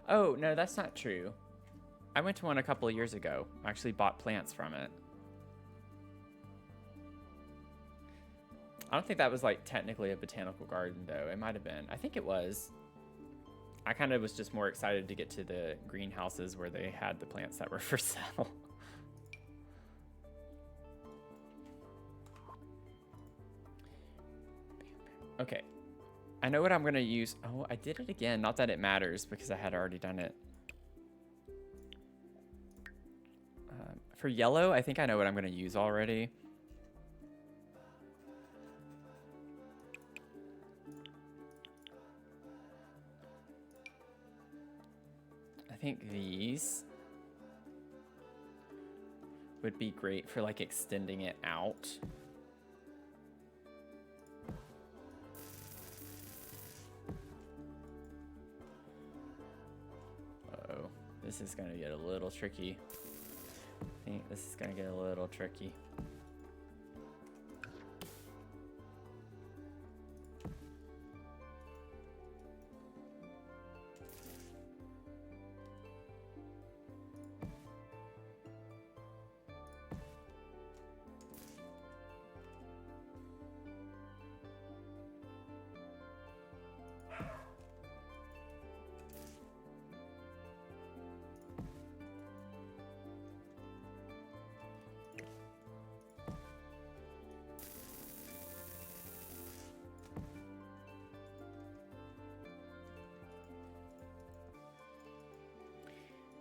Oh, no, that's not true. I went to one a couple of years ago. I actually bought plants from it. I don't think that was like technically a botanical garden though. It might have been. I think it was. I kind of was just more excited to get to the greenhouses where they had the plants that were for sale. Okay. I know what I'm going to use. Oh, I did it again. Not that it matters because I had already done it. For yellow, I think I know what I'm going to use already. think these would be great for like extending it out. Uh-oh, this is gonna get a little tricky. I think this is gonna get a little tricky.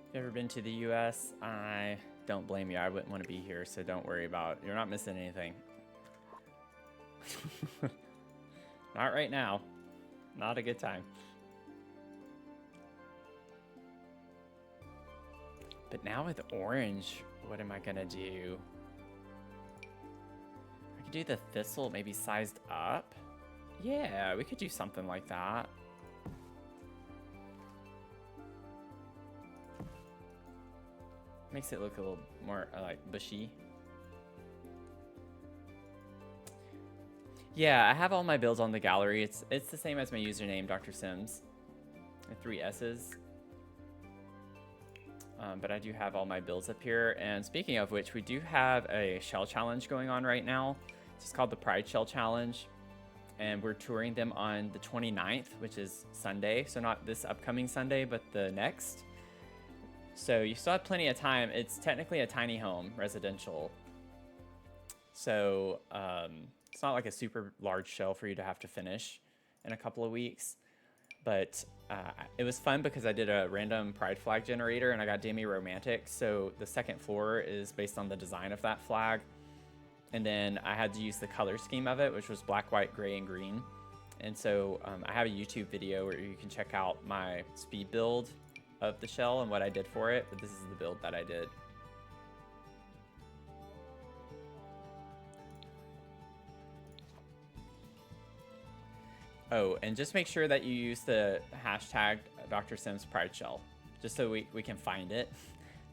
If you've ever been to the US, I don't blame you. I wouldn't want to be here, so don't worry about it. You're not missing anything. Not right now. Not a good time. But now with orange, what am I gonna do? I could do the thistle maybe sized up. Yeah, we could do something like that. Makes it look a little more like bushy. Yeah, I have all my builds on the gallery. It's the same as my username, Dr. Sims. With 3 S's. But I do have all my builds up here. And speaking of which, we do have a shell challenge going on right now. It's called the Pride Shell Challenge. And we're touring them on the 29th, which is Sunday. So not this upcoming Sunday, but the next. So you still have plenty of time. It's technically a tiny home, residential. So it's not like a super large shell for you to have to finish in a couple of weeks. But it was fun because I did a random pride flag generator and I got Demi Romantic. So the second floor is based on the design of that flag. And then I had to use the color scheme of it, which was black, white, gray, and green. And so I have a YouTube video where you can check out my speed build of the shell and what I did for it, but this is the build that I did. Oh, and just make sure that you use the hashtag Dr. Sims Pride Shell, just so we can find it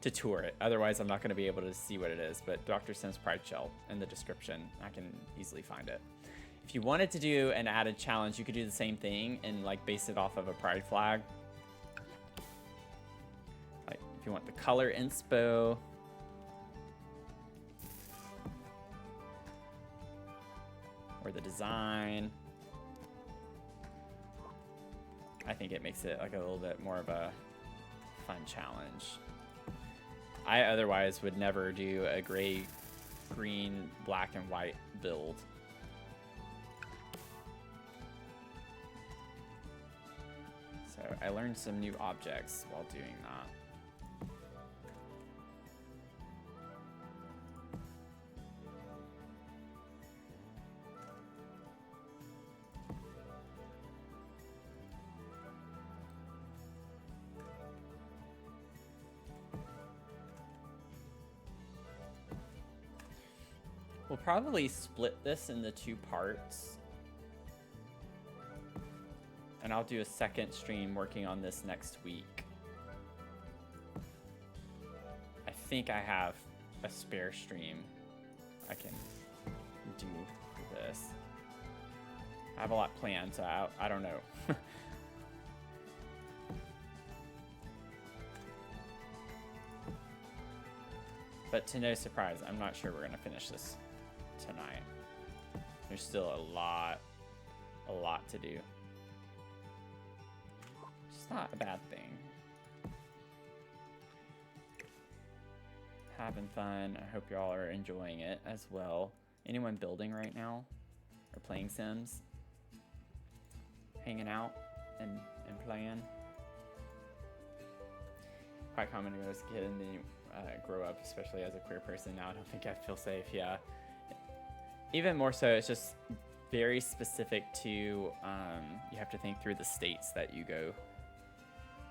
to tour it. Otherwise, I'm not going to be able to see what it is, but Dr. Sims Pride Shell in the description, I can easily find it. If you wanted to do an added challenge, you could do the same thing and like base it off of a pride flag. Like if you want the color inspo, or the design, I think it makes it like a little bit more of a fun challenge. I otherwise would never do a gray, green, black, and white build. So I learned some new objects while doing that. We'll probably split this into 2 parts. And I'll do a second stream working on this next week. I think I have a spare stream I can do this. I have a lot planned, so I don't know. But to no surprise, I'm not sure we're gonna finish this tonight. There's still a lot to do. It's not a bad thing. Having fun. I hope y'all are enjoying it as well. Anyone building right now? Or playing Sims? Hanging out and playing? Quite common to go as a kid and then you grow up, especially as a queer person. Now I don't think I feel safe. Yeah. Even more so, it's just very specific to, you have to think through the states that you go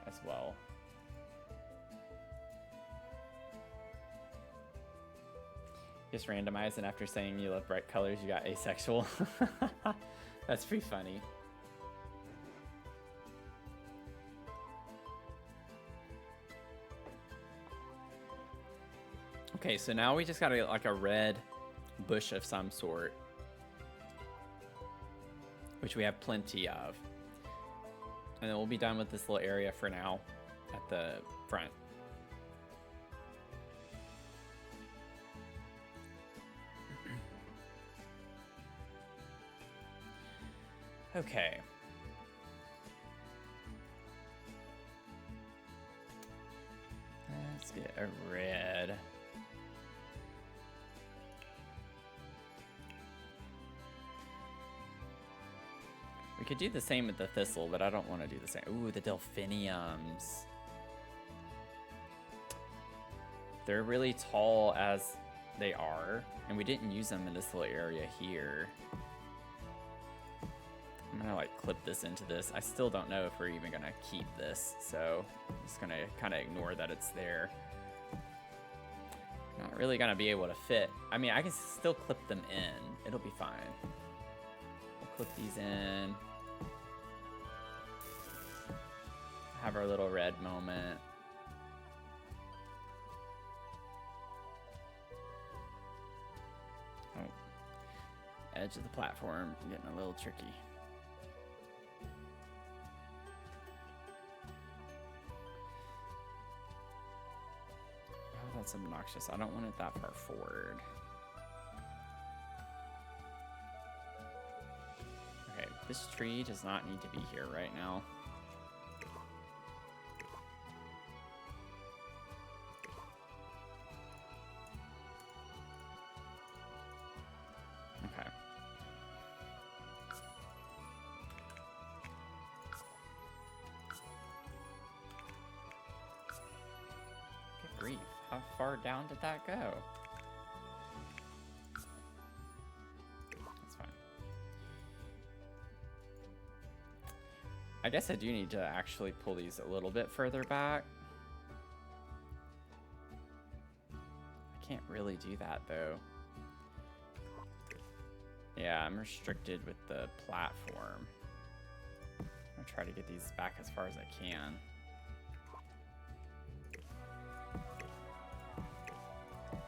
as well. Just randomized, and after saying you love bright colors, you got asexual. That's pretty funny. Okay, so now we just gotta get like a red bush of some sort, which we have plenty of. And then we'll be done with this little area for now at the front. Okay. Let's get a red. We could do the same with the thistle, but I don't want to do the same. Ooh, the delphiniums. They're really tall as they are, and we didn't use them in this little area here. I'm gonna like clip this into this. I still don't know if we're even gonna keep this, so I'm just gonna kind of ignore that it's there. Not really gonna be able to fit. I mean, I can still clip them in. It'll be fine. We'll clip these in. Have our little red moment. Oh, edge of the platform, getting a little tricky. Oh, that's obnoxious. I don't want it that far forward. Okay, this tree does not need to be here right now. Okay. Good grief. How far down did that go? That's fine. I guess I do need to actually pull these a little bit further back. I can't really do that though. Yeah, I'm restricted with the platform. I'm gonna try to get these back as far as I can.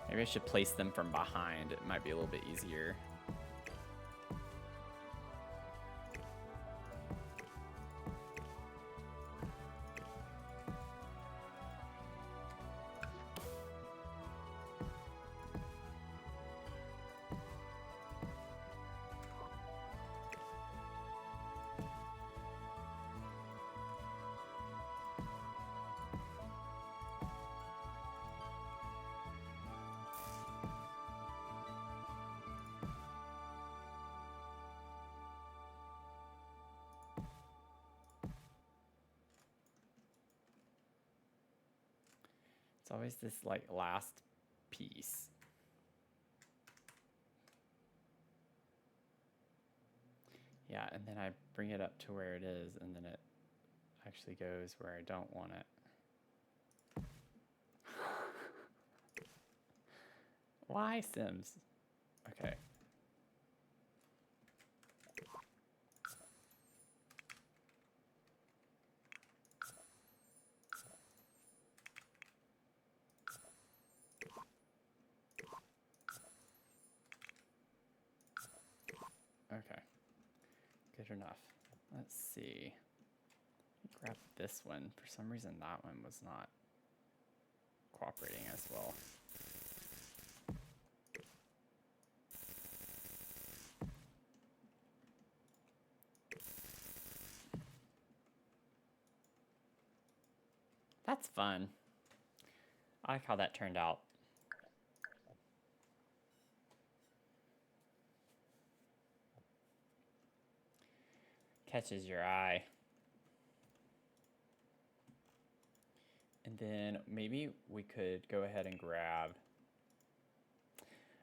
Maybe I should place them from behind. It might be a little bit easier. It's always this like last piece. Yeah, and then I bring it up to where it is, and then it actually goes where I don't want it. Why, Sims? Okay. Okay. Good enough. Let's see. Grab this one. For some reason, that one was not cooperating as well. That's fun. I like how that turned out. Catches your eye. And then maybe we could go ahead and grab...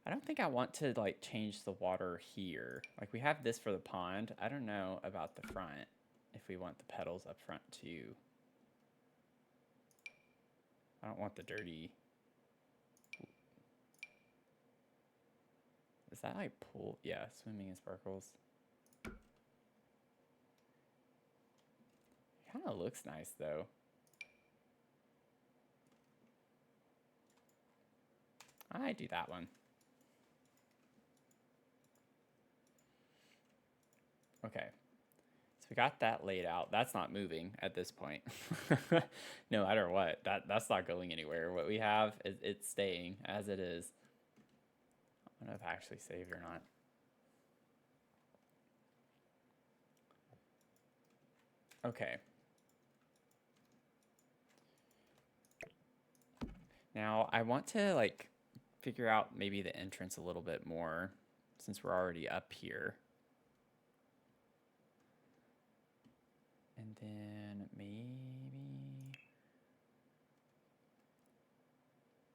I don't think I want to like change the water here. Like we have this for the pond. I don't know about the front, if we want the petals up front too. I don't want the dirty... Is that like pool? Yeah, swimming in sparkles. Kind of looks nice though. I do that one. Okay. So we got that laid out. That's not moving at this point. No matter what. That's not going anywhere. What we have is it's staying as it is. I don't know if I actually saved or not. Okay. Now I want to like figure out maybe the entrance a little bit more since we're already up here. And then maybe,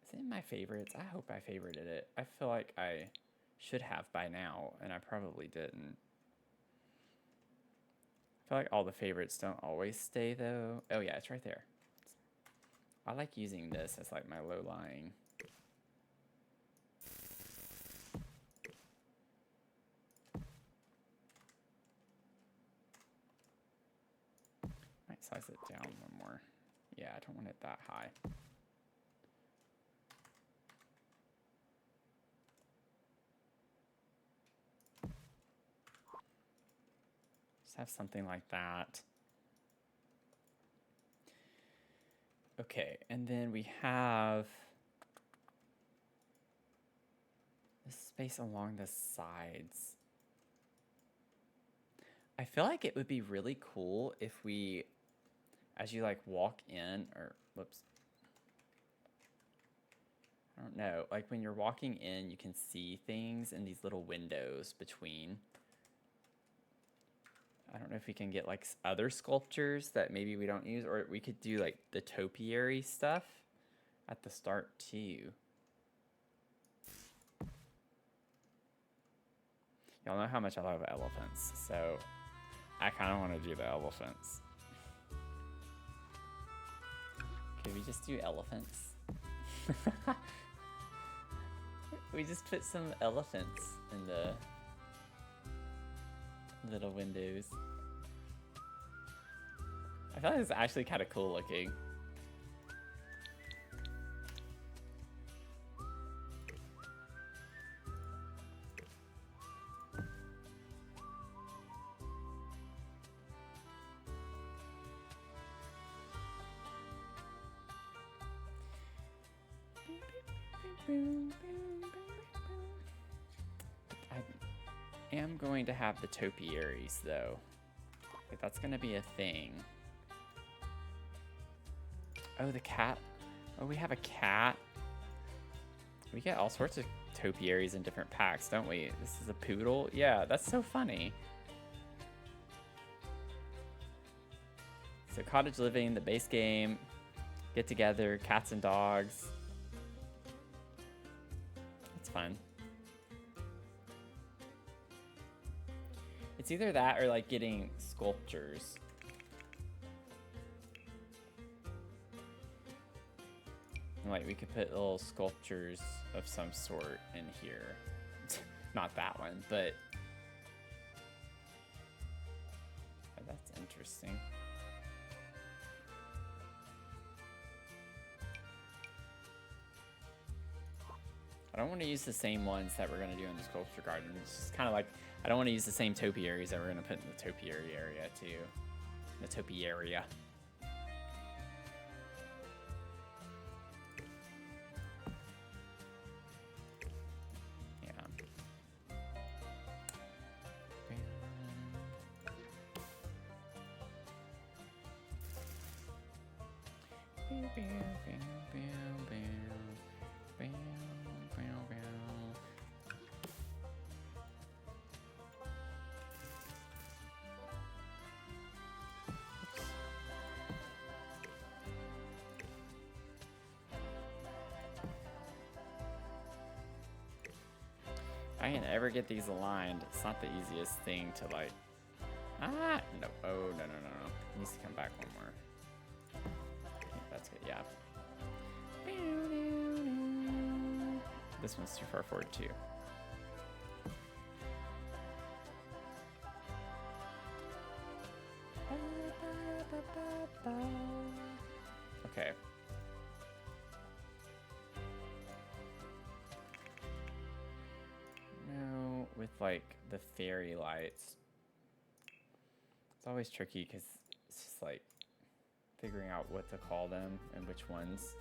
is it in my favorites? I hope I favorited it. I feel like I should have by now, and I probably didn't. I feel like all the favorites don't always stay though. Oh yeah, it's right there. I like using this as like my low-lying. Might size it down one more. Yeah, I don't want it that high. Just have something like that. Okay, and then we have this space along the sides. I feel like it would be really cool if we, as you like walk in, or whoops, I don't know, like when you're walking in, you can see things in these little windows between. I don't know if we can get like other sculptures that maybe we don't use, or we could do like the topiary stuff at the start too. Y'all know how much I love elephants, so I kind of want to do the elephants. Can we just do elephants? We just put some elephants in the little windows. I feel like it's actually kind of cool looking. I am going to have the topiaries though. Like, that's gonna be a thing. Oh, the cat. Oh, we have a cat. We get all sorts of topiaries in different packs, don't we? This is a poodle? Yeah, that's so funny. So cottage living, the base game, get together, cats and dogs. It's fun. It's either that or like getting sculptures. And, like we could put little sculptures of some sort in here. Not that one, but oh, that's interesting. I don't want to use the same ones that we're going to do in the sculpture garden. It's just kind of like, I don't want to use the same topiaries that we're going to put in the topiary area too. The topiary. If I can ever get these aligned, it's not the easiest thing to like. Ah, no. Oh, no. It needs to come back one more. Okay, that's good, yeah. This one's too far forward too. like the fairy lights. It's always tricky because it's just like figuring out what to call them and which ones.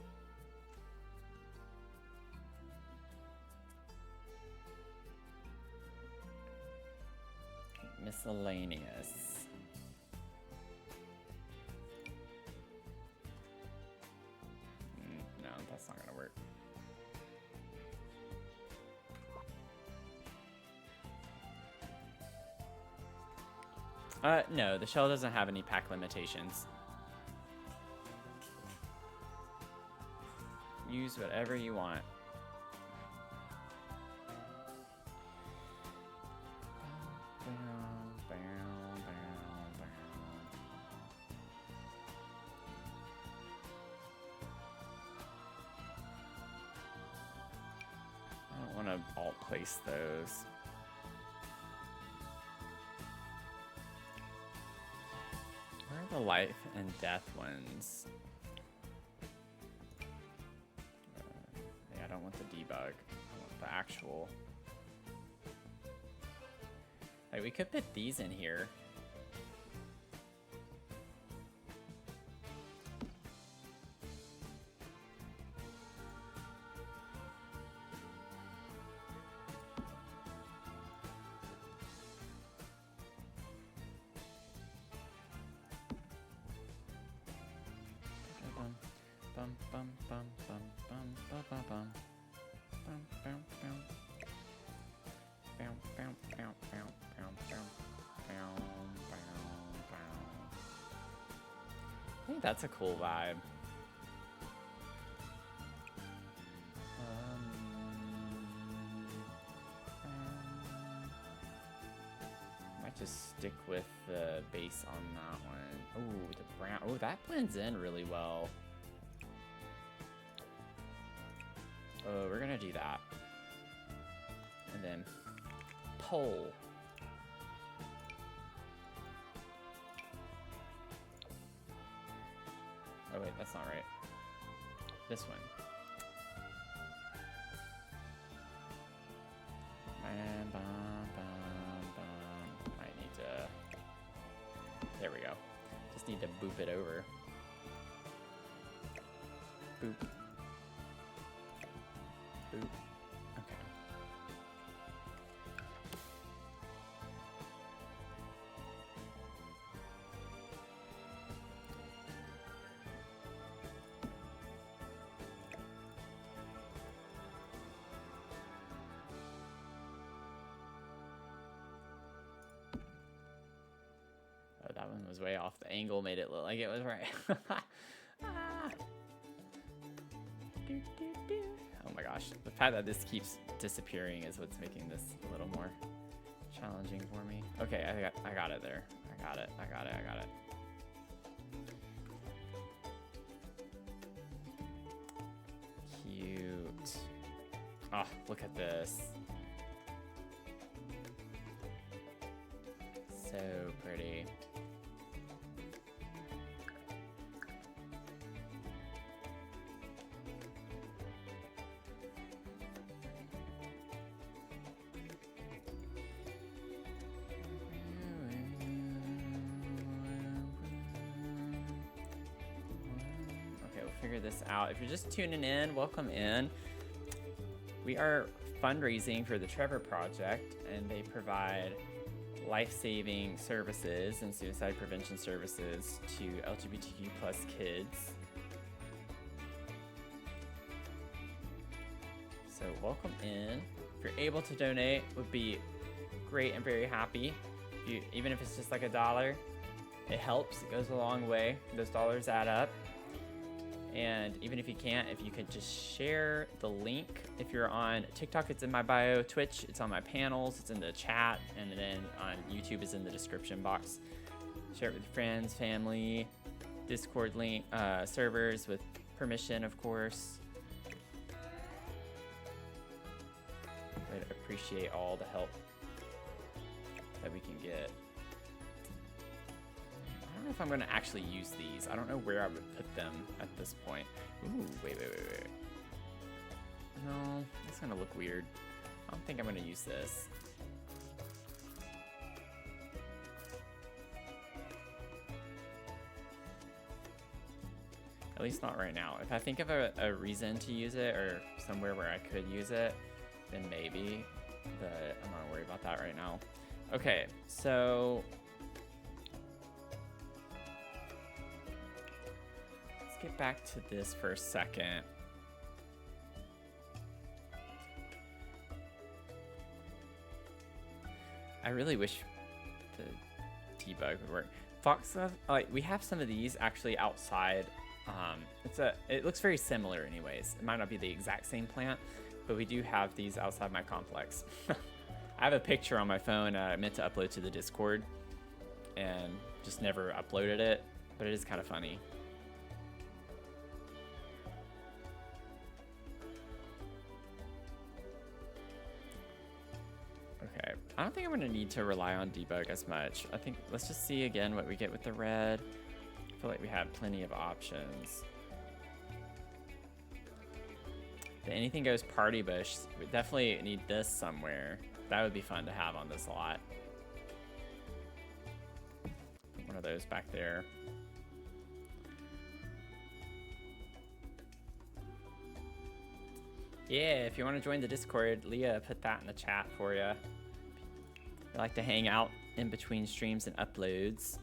Miscellaneous. No, that's not gonna work. No, the shell doesn't have any pack limitations. Use whatever you want. I don't want to alt place those. Where are the life and death ones? Yeah, I don't want the debug. I want the actual. Like, we could put these in here. I think that's a cool vibe. Might just stick with the base on that one. Ooh, the brown. Oh, that blends in really well. Oh, we're gonna do that. And then pole. Oh wait, that's not right. This one. Might need to... There we go. Just need to boop it over. Boop. Boop. Okay. Oh, that one was way off. The angle made it look like it was right. Ah. Oh my gosh, the fact that this keeps disappearing is what's making this a little more challenging for me. Okay, I got it there. I got it. Cute. Oh, look at this. So pretty. Figure this out. If you're just tuning in, welcome in. We are fundraising for the Trevor Project, and they provide life-saving services and suicide prevention services to LGBTQ plus kids. So welcome in. If you're able to donate, would be great and very happy. Even if it's just like $1, it helps. It goes a long way. Those dollars add up. And even if you can't, if you could just share the link. If you're on TikTok, it's in my bio. Twitch, it's on my panels. It's in the chat. And then on YouTube, it's in the description box. Share it with friends, family, Discord link, servers with permission, of course. I'd appreciate all the help that we can get. I don't know if I'm going to actually use these. I don't know where I would put them at this point. Ooh, wait. No, that's going to look weird. I don't think I'm going to use this. At least not right now. If I think of a reason to use it or somewhere where I could use it, then maybe. But I'm not worried about that right now. Okay, so let's get back to this for a second. I really wish the debug would work. Fox, like we have some of these actually outside. It looks very similar anyways. It might not be the exact same plant, but we do have these outside my complex. I have a picture on my phone I meant to upload to the Discord and just never uploaded it, but it is kind of funny. Okay, I don't think I'm gonna need to rely on debug as much. I think let's just see again what we get with the red. I feel like we have plenty of options. The anything goes party bush. We definitely need this somewhere. That would be fun to have on this lot. Put one of those back there. Yeah, if you want to join the Discord, Leah put that in the chat for you. I like to hang out in between streams and uploads.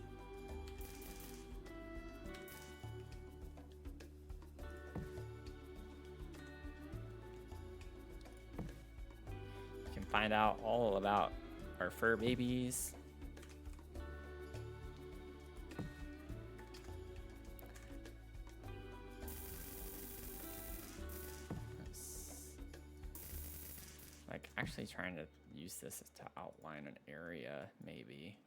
You can find out all about our fur babies. Like actually trying to use this to outline an area, maybe.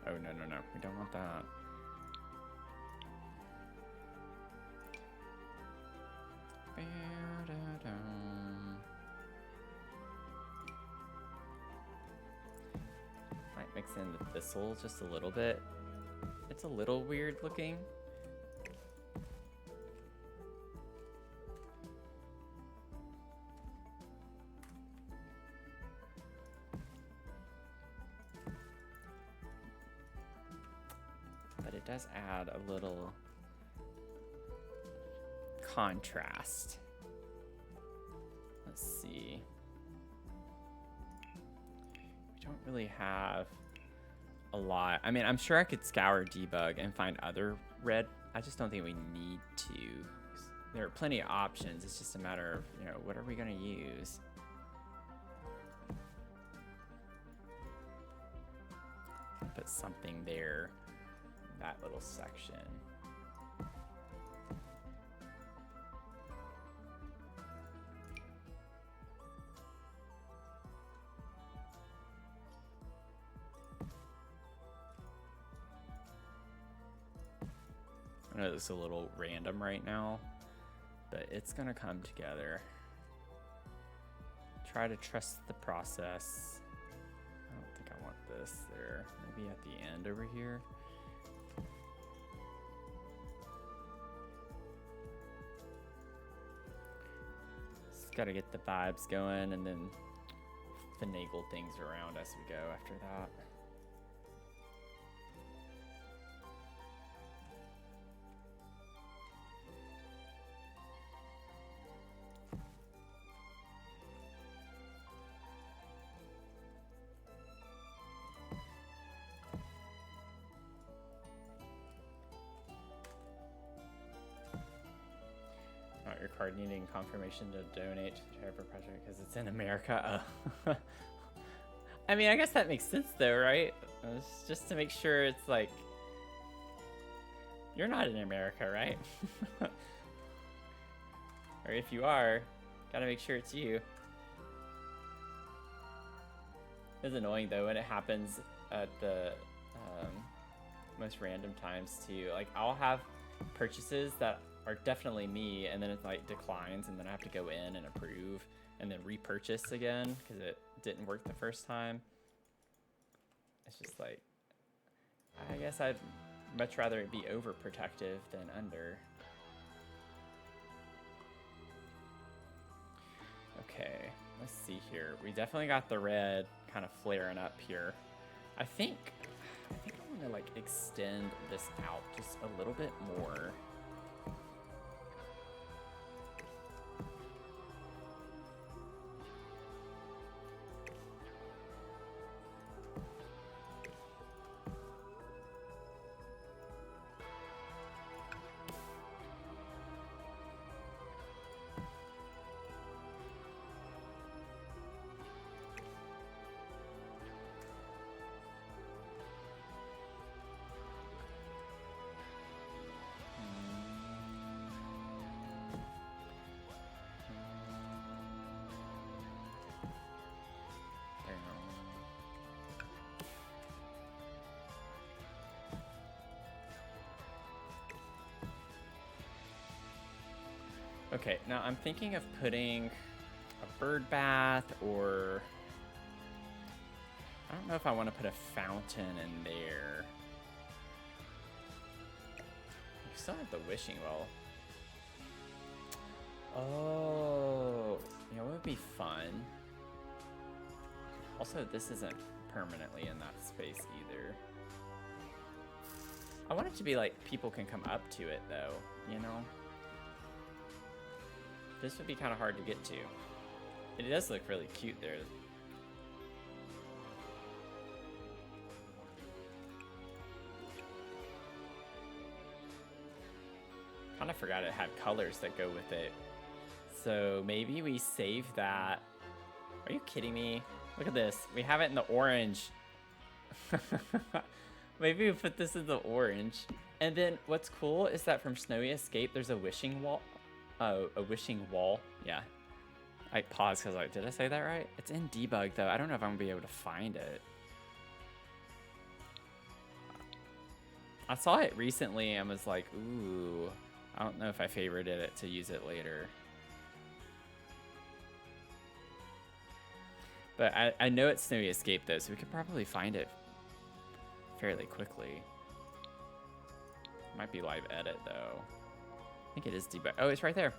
Oh, no, no, no. We don't want that. Might mix in the thistle just a little bit. It's a little weird looking. It does add a little contrast. Let's see. We don't really have a lot. I mean, I'm sure I could scour debug and find other red. I just don't think we need to. There are plenty of options. It's just a matter of, you know, what are we going to use? Put something there. That little section. I know this is a little random right now, but it's gonna come together. Try to trust the process. I don't think I want this there. Maybe at the end over here. Got to get the vibes going and then finagle things around as we go after that. Your card needing confirmation to donate to the Trevor Project because it's in America. I mean, I guess that makes sense though, right? It's just to make sure it's like You're not in America, right? Or if you are, gotta make sure it's you. It's annoying though when it happens at the most random times too. Like I'll have purchases that are definitely me, and then it like declines, and then I have to go in and approve, and then repurchase again because it didn't work the first time. It's just like, I guess I'd much rather it be overprotective than under. Okay, let's see here. We definitely got the red kind of flaring up here. I think I want to like extend this out just a little bit more. Okay, now I'm thinking of putting a bird bath, or I don't know if I want to put a fountain in there. We still have the wishing well. Oh, you know what would be fun? Also, this isn't permanently in that space either. I want it to be like people can come up to it though, you know? This would be kind of hard to get to. It does look really cute there. Kind of forgot it had colors that go with it. So maybe we save that. Are you kidding me? Look at this. We have it in the orange. Maybe we put this in the orange. And then what's cool is that from Snowy Escape, there's a wishing wall. Oh, a wishing wall. Yeah. I paused because like, did I say that right? It's in debug though. I don't know if I'm gonna be able to find it. I saw it recently and was like, ooh, I don't know if I favorited it to use it later. But I know it's Snowy Escape though, so we could probably find it fairly quickly. Might be live edit though. I think it is debug. Oh, it's right there.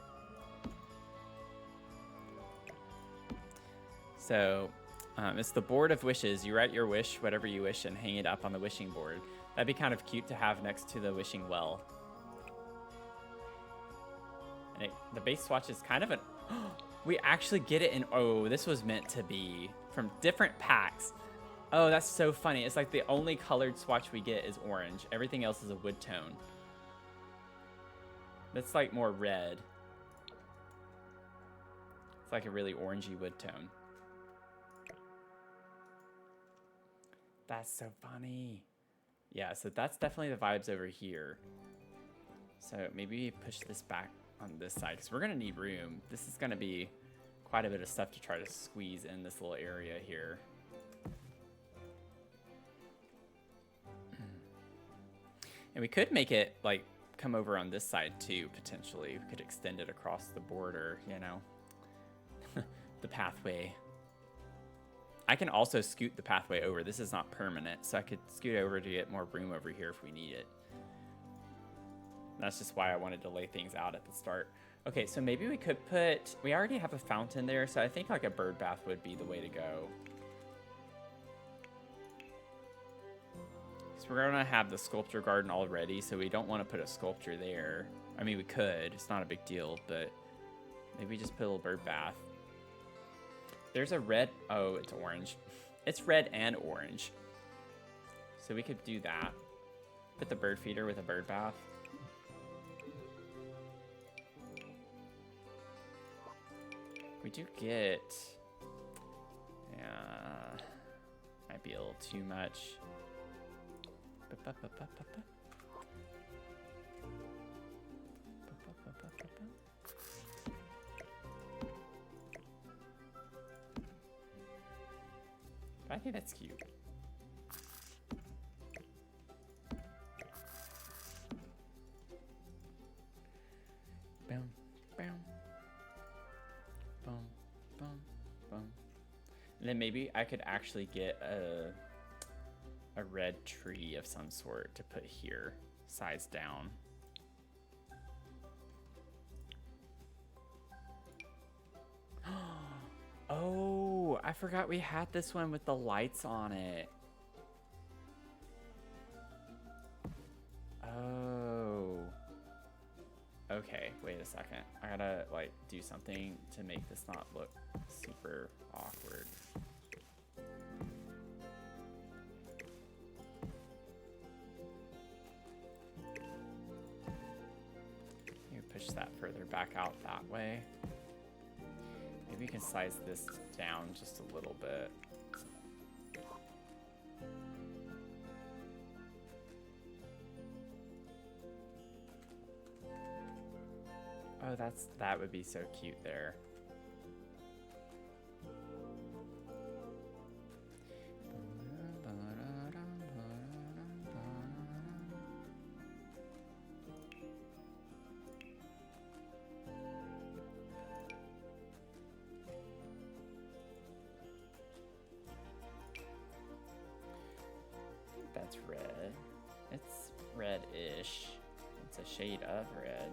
So it's the board of wishes. You write your wish, whatever you wish, and hang it up on the wishing board. That'd be kind of cute to have next to the wishing well. And the base swatch is kind of an... we actually get it in... Oh, this was meant to be from different packs. Oh, that's so funny. It's like the only colored swatch we get is orange. Everything else is a wood tone. That's like more red. It's like a really orangey wood tone. That's so funny. Yeah, so that's definitely the vibes over here. So maybe push this back on this side because we're gonna need room. This is gonna be quite a bit of stuff to try to squeeze in this little area here. And we could make it like come over on this side too, potentially. We could extend it across the border, you know, the pathway. I can also scoot the pathway over. This is not permanent, so I could scoot over to get more room over here if we need it. That's just why I wanted to lay things out at the start. Okay, so maybe we could put, we already have a fountain there, so I think like a bird bath would be the way to go. So we're gonna have the sculpture garden already, so we don't want to put a sculpture there. I mean, we could, it's not a big deal, but maybe just put a little bird bath. There's a red, oh, it's orange. It's red and orange. So we could do that. Put the bird feeder with a bird bath. We do get, yeah, might be a little too much. But I think that's cute. Boom, boom, boom, boom, boom. And then maybe I could actually get a red tree of some sort to put here, size down. Oh, I forgot we had this one with the lights on it. Oh. Okay, wait a second. I gotta like do something to make this not look super awkward. You push that further back out that way. Maybe you can size this down just a little bit. Oh, that would be so cute there. That's red. It's red-ish. It's a shade of red.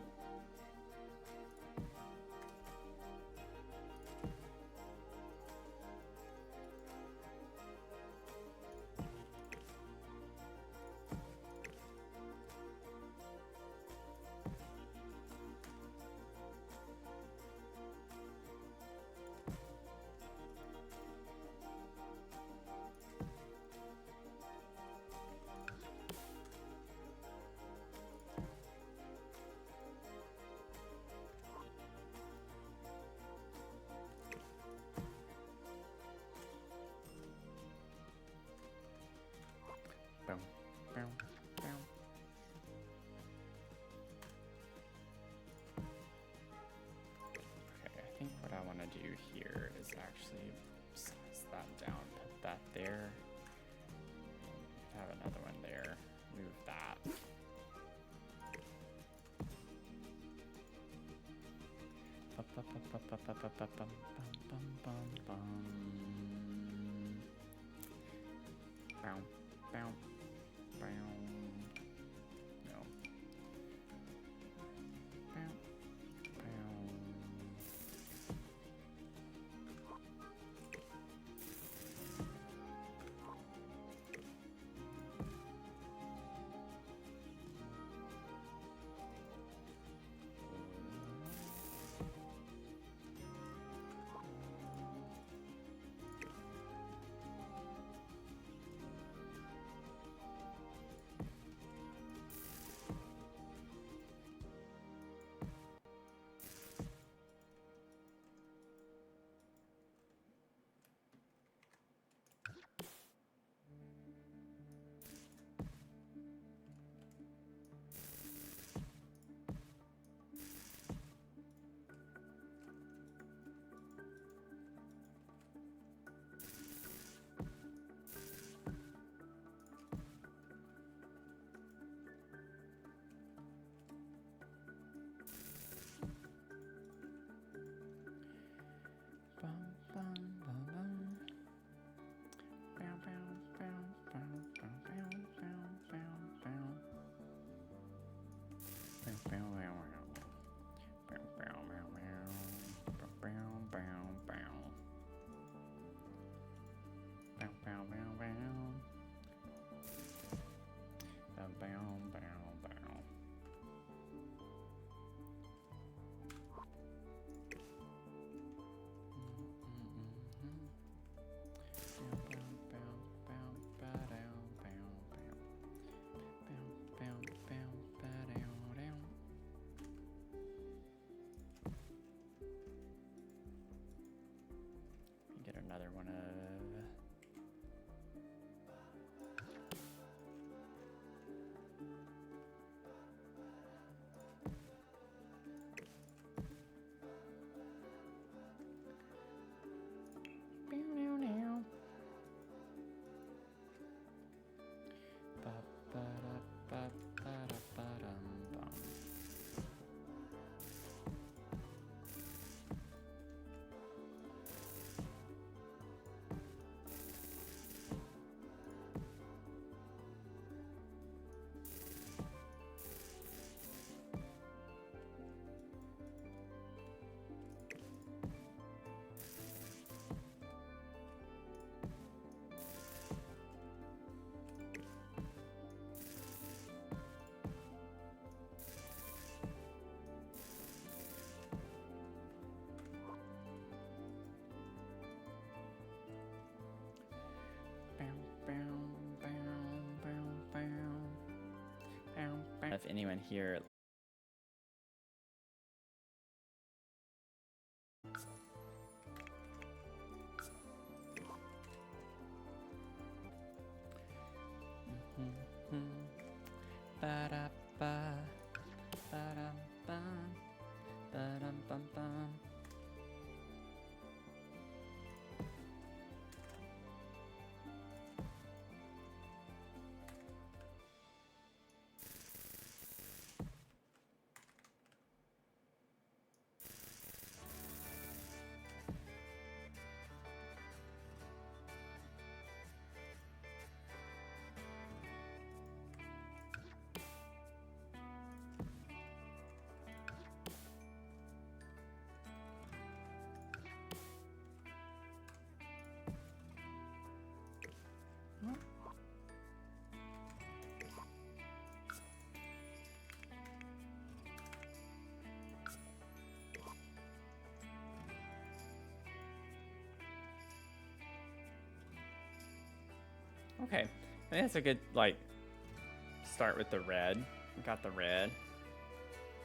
Boom, boom, boom. Okay, I think what I want to do here is actually size that down, put that there. Have another one there. Move that. Bow, bow, bow. No. Bow, bow. If anyone here ba-da-ba, ba-dum-bum, ba-dum-bum-bum. Okay, I think that's a good, like, start with the red. We got the red.